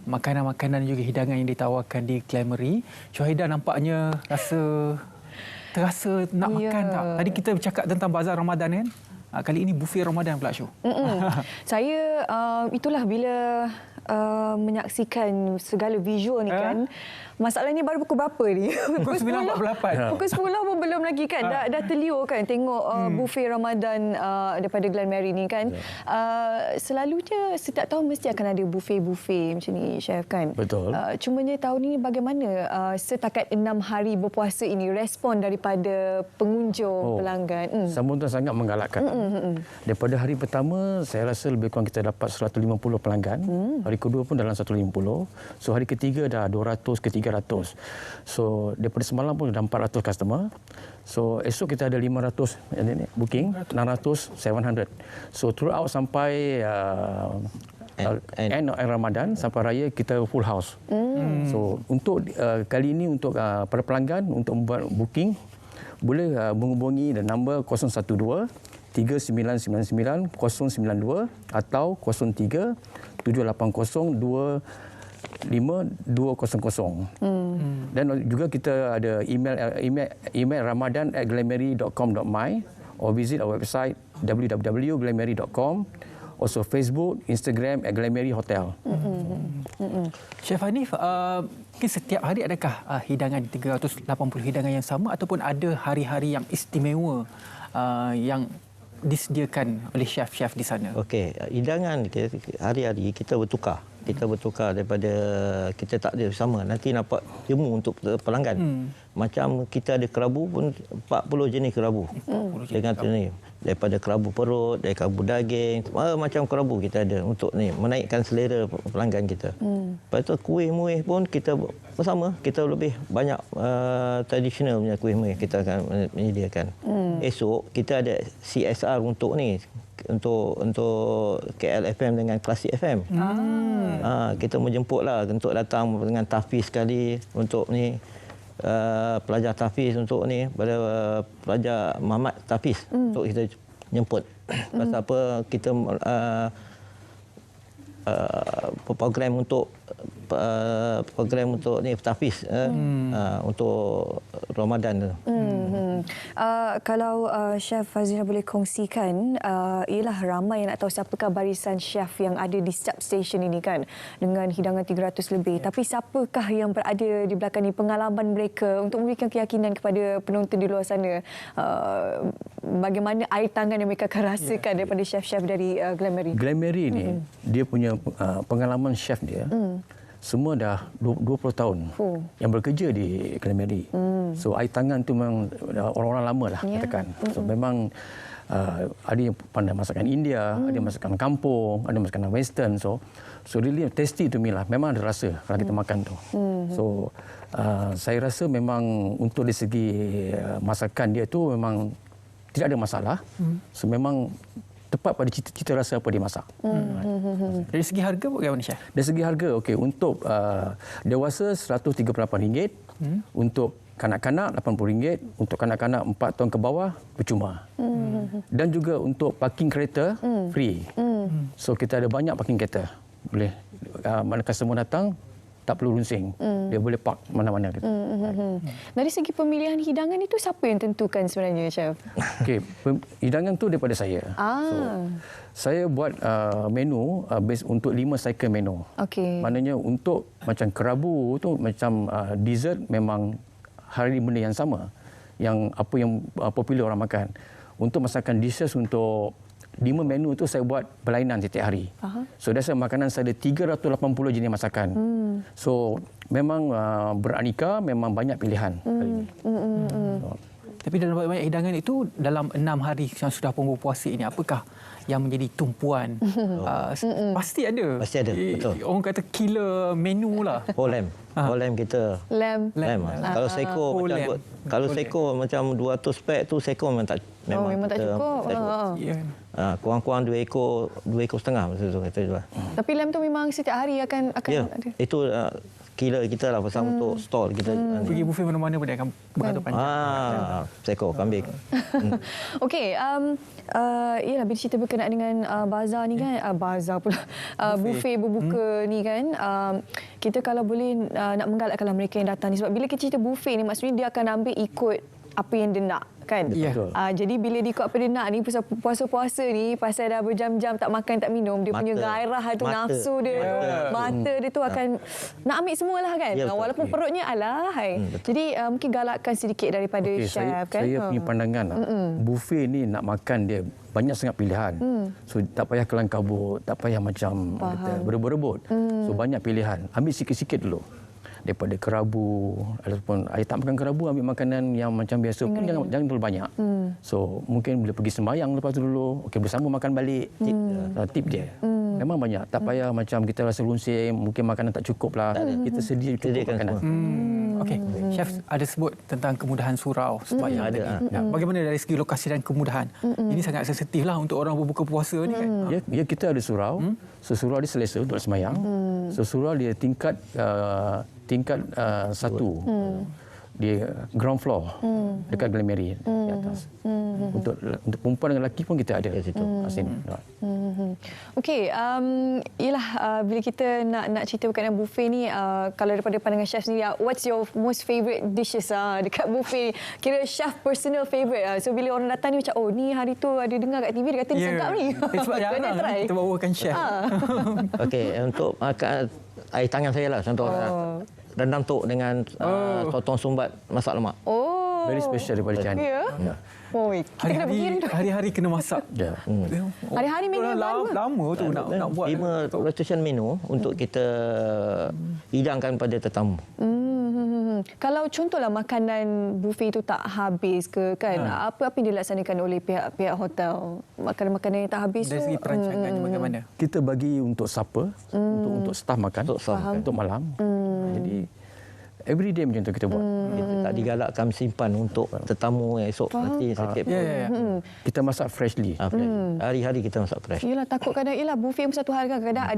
makanan-makanan juga hidangan yang ditawarkan di Glamoury. Syuhaida nampaknya terasa nak makan tak? Tadi kita bercakap tentang bazar Ramadan kan? Kali ini buffet Ramadan pula, Syu. Saya itulah bila menyaksikan segala visual ni kan. Masalahnya baru pukul berapa ni? Pukul 9.48. Pukul 10 pun belum lagi kan. Dah terliur kan tengok buffet Ramadan daripada Glenberry ni kan. Selalunya setiap tahun mesti akan ada buffet-buffet macam ni, Chef kan. Betul. Cumanya tahun ini bagaimana setakat 6 hari berpuasa ini respon daripada pengunjung, pelanggan? Sambutan sangat menggalakkan. Daripada hari pertama saya rasa lebih kurang kita dapat 150 pelanggan. Hari kedua pun dalam 150. So hari ketiga dah 200 ke 300. So daripada semalam pun dah 400 customer. So esok kita ada 500 booking, 600, 700. So throughout sampai end Ramadan sampai raya kita full house. So untuk kali ini untuk para pelanggan untuk membuat booking boleh menghubungi nombor 012 3999 092 atau 03 780 5200. Dan juga kita ada email ramadan@glamoury.com.my or visit our website www.glamoury.com. Also Facebook, Instagram @Glamoury Hotel. Chef Hanif, mungkin setiap hari adakah hidangan 380 hidangan yang sama ataupun ada hari-hari yang istimewa yang disediakan oleh chef-chef di sana? Okey, hidangan hari-hari kita bertukar. Kita bertukar daripada kita tak ada sama. Nanti nampak jemu untuk pelanggan. Macam kita ada kerabu pun 40 jenis kerabu. Dengan ni daripada kerabu perut, dari kerabu daging, macam kerabu kita ada untuk ni menaikkan selera pelanggan kita. Lepas tu kuih-muih pun kita bersama, kita lebih banyak tradisional punya kuih-muih kita akan menyediakan. Esok kita ada CSR untuk ni, untuk KLFM dengan Klasik FM. Kita menjemputlah untuk datang dengan tahfiz sekali untuk ni pelajar tahfiz untuk ni pada pelajar Muhammad tahfiz untuk kita jemput. Pasal apa kita program untuk ni tahfiz untuk Ramadan tu. Kalau Chef Fazila boleh kongsikan, ialah ramai yang nak tahu siapakah barisan chef yang ada di setiap stesen ini kan, dengan hidangan 300 lebih. Tapi siapakah yang berada di belakang ni, pengalaman mereka untuk memberikan keyakinan kepada penonton di luar sana, bagaimana air tangan yang mereka akan rasakan daripada chef-chef dari Glamoury. Glamoury ni dia punya pengalaman chef dia semua dah 20 tahun yang bekerja di Glamoury. So air tangan tu memang orang-orang lama lah katakan. So memang ada yang pandai masakan India, ada yang masakan kampung, ada masakan western. So really tasty to me lah. Memang ada rasa kalau kita makan tu. So saya rasa memang untuk dari segi masakan dia tu memang tidak ada masalah. So memang tepat pada cita rasa apa dia masak. Dari segi harga bagaimana, Chef? Dari segi harga, okey, untuk dewasa RM138, untuk kanak-kanak RM80, untuk kanak-kanak 4 tahun ke bawah percuma. Dan juga untuk parking kereta free. So kita ada banyak parking kereta. Boleh mana customer datang tak perlu runsing. Dia boleh park mana-mana. Dari segi pemilihan hidangan itu siapa yang tentukan sebenarnya, Chef? Okey, hidangan tu daripada saya. So, saya buat menu base untuk 5 cycle menu. Okey. Maknanya untuk macam kerabu tu macam dessert memang hari benda yang sama. Yang apa yang popular orang makan. Untuk masakan dishes untuk 5 menu tu saya buat berlainan setiap hari. So dasar makanan saya ada 380 jenis masakan. So memang beraneka, memang banyak pilihan kali ini. Tapi dalam banyak hidangan itu dalam 6 hari yang sudah berpuasa ini, apakah yang menjadi tumpuan? Pasti ada. Pasti ada, betul. Orang kata killer menu lah. Lamb. Lamb kita. Lamb. Kalau seko macam 200 pack tu seko memang tak tak cukup. Kurang-kurang 2 ekor setengah masa tu kita jual. Tapi lamb tu memang setiap hari akan ada. Itu kila kita lah pasal untuk stall kita. Pergi buffet mana-mana pun dia akan beratur panjang. Seko kambing. Okey, ialah bila cerita berkenaan dengan bazar ni kan, bazar pula. Buffet berbuka ni kan, kita kalau boleh nak menggalakkanlah mereka yang datang ni, sebab bila kita cerita buffet ni maksudnya dia akan ambil ikut apa yang dia nak. Kan? Jadi bila dia ikut apa dia nak ni, puasa-puasa ni pasal dah berjam-jam tak makan tak minum, dia punya gairah tu, nafsu dia tu, mata dia tu akan nak ambil semualah kan. Walaupun perutnya Jadi mungkin galakkan sedikit daripada chef kan. Saya punya pandangan buffet ni nak makan dia banyak sangat pilihan. So tak payah kelang kabut, tak payah macam berebut-rebut. So banyak pilihan. Ambil sikit-sikit dulu. Daripada kerabu ataupun tak makan kerabu, ambil makanan yang macam biasa pun jangan terlalu banyak. So mungkin boleh pergi sembahyang lepas tu dulu, okey bersama makan balik. Tip dia. Memang banyak, tak payah macam kita rasa runsing, mungkin makanan tak cukup lah. kita sediakan makanan. Okey, chef ada sebut tentang kemudahan surau sembahyang tadi. Bagaimana dari segi lokasi dan kemudahan? Ini sangat sensitif lah untuk orang berbuka puasa ni kan. Ya, kita ada surau. So surau dia selesa untuk sembahyang. So surau dia tingkat 1. Dia ground floor dekat Glameri di atas. Untuk perempuan dan lelaki pun kita ada di situ. Okey, ialah bila kita nak cerita berkenaan buffet ni, kalau daripada pandangan chef sendiri, what's your most favourite dishes dekat buffet? Kira chef personal favourite. So bila orang datang ni macam, oh ni hari tu ada dengar kat TV dia kata ni sedap ni. Sebab jarang kita bawakan chef. Okey, untuk makan air tangan saya lah contoh. Rendang tok dengan sotong sumbat masak lemak. Very special daripada Jan. Hari-hari kena masak. Hari-hari menu lama tu nak buat 5 rotation menu untuk kita hidangkan pada tetamu. Kalau contohlah makanan buffet itu tak habis ke kan, apa yang dilaksanakan oleh pihak hotel? Makanan-makanan yang tak habis dari segi perancangannya bagaimana? Kita bagi untuk supper, untuk staf makan, untuk malam. Jadi every day macam tu kita buat. Kita tak digalakkan simpan untuk tetamu esok nanti sakit. Kita masak freshly. Hari-hari kita masak fresh. Yalah, takut kadang buffet satu hari kan kadang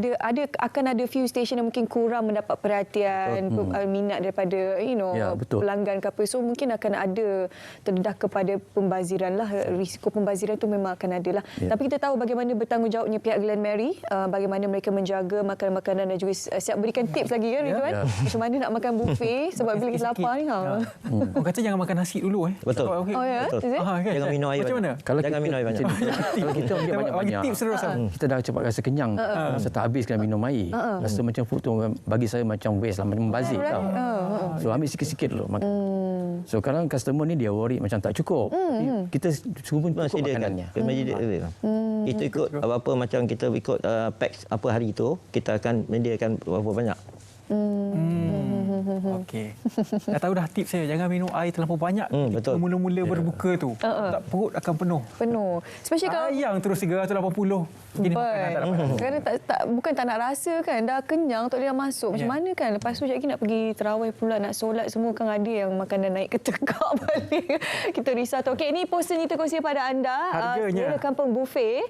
akan ada few station yang mungkin kurang mendapat perhatian, minat daripada pelanggan ke apa. So mungkin akan ada terdedah kepada pembaziran lah. Risiko pembaziran tu memang akan ada lah. Tapi kita tahu bagaimana bertanggungjawabnya pihak Glenmary, bagaimana mereka menjaga makanan-makanan dan juga siap berikan tips lagi kan Ridwan. Macam mana nak makan buffet sebab bila kita lapar ni. Orang kata jangan makan nasi dulu. Betul. Betul. Jangan minum air. Macam mana? Jangan minum air banyak. Kalau kita ambil banyak-banyak, tips terus. Kita dah cepat rasa kenyang. Rasa tak habis kena minum air. Rasa macam food tu bagi saya macam waste lah, macam membazir. So ambil sikit-sikit dulu makan. So kadang customer ni dia worry macam tak cukup. Kita cukup makanannya. Itu ikut apa macam kita ikut pack apa hari itu, kita akan menyediakan berapa banyak. Okey. Dah tahu dah tips saya, jangan minum air terlalu banyak. Betul. Mula-mula berbuka tu. Tak, perut akan penuh. Especially kalau ayang terus 380. Gini kadang bukan tak nak rasa kan, dah kenyang tak boleh masuk. Macam mana kan? Lepas tu sekejap lagi nak pergi terawih pula, nak solat semua kan ada yang makanan naik ke tegak balik. Kita risau tu. Okey, ini poster ni terkongsi pada anda. Selera Kampung Buffet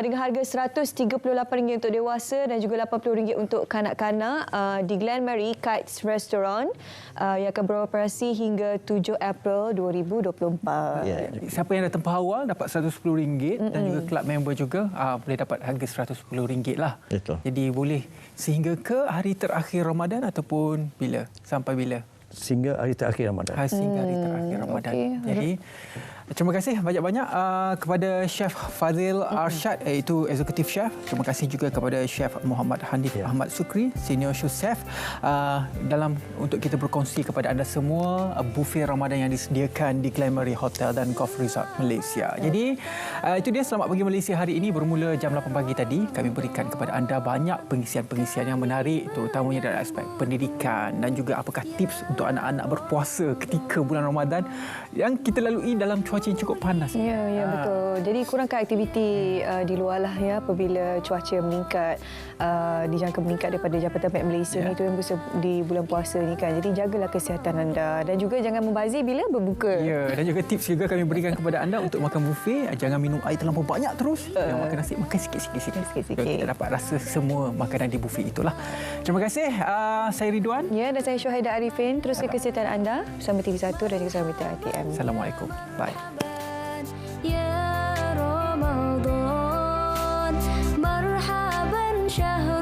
dengan harga RM138 untuk dewasa dan juga RM80 untuk kanak-kanak di Glenmary Kites Restaurant yang akan beroperasi hingga 7 April 2024. Siapa yang datang awal dapat RM110 dan juga club member juga boleh dapat harga RM110 lah. Betul. Jadi boleh sehingga ke hari terakhir Ramadan ataupun bila? Sampai bila? Sehingga hari terakhir Ramadan. Sehingga hari terakhir Ramadan. Jadi terima kasih banyak-banyak kepada Chef Fazil Arshad, iaitu Executive Chef. Terima kasih juga kepada Chef Muhammad Hanif Ahmad Sukri, Senior Chef, dalam untuk kita berkongsi kepada anda semua buffet Ramadan yang disediakan di Glenmary Hotel dan Golf Resort Malaysia. Jadi itu dia Selamat Pagi Malaysia hari ini bermula jam 8 pagi tadi. Kami berikan kepada anda banyak pengisian-pengisian yang menarik, terutamanya dari aspek pendidikan dan juga apakah tips untuk anak-anak berpuasa ketika bulan Ramadan yang kita lalui dalam cuaca yang cukup panas. Ya, betul. Jadi kurangkan aktiviti di luar lah ya apabila cuaca meningkat, dijangka meningkat daripada Jabatan Pet Malaysia ni tu yang di bulan puasa ni kan. Jadi jagalah kesihatan anda dan juga jangan membazir bila berbuka. Ya, dan juga tips juga kami berikan kepada anda untuk makan buffet, jangan minum air terlampau banyak terus. Yang makan nasi makan sikit-sikit. Kita dapat rasa semua makanan di buffet itulah. Terima kasih. Saya Ridwan. Ya, dan saya Syuhaida Arifin. Teruskan kesihatan anda bersama TV1 dan juga bersama TRTM. Assalamualaikum. Bye. يا رمضان مرحبا شهر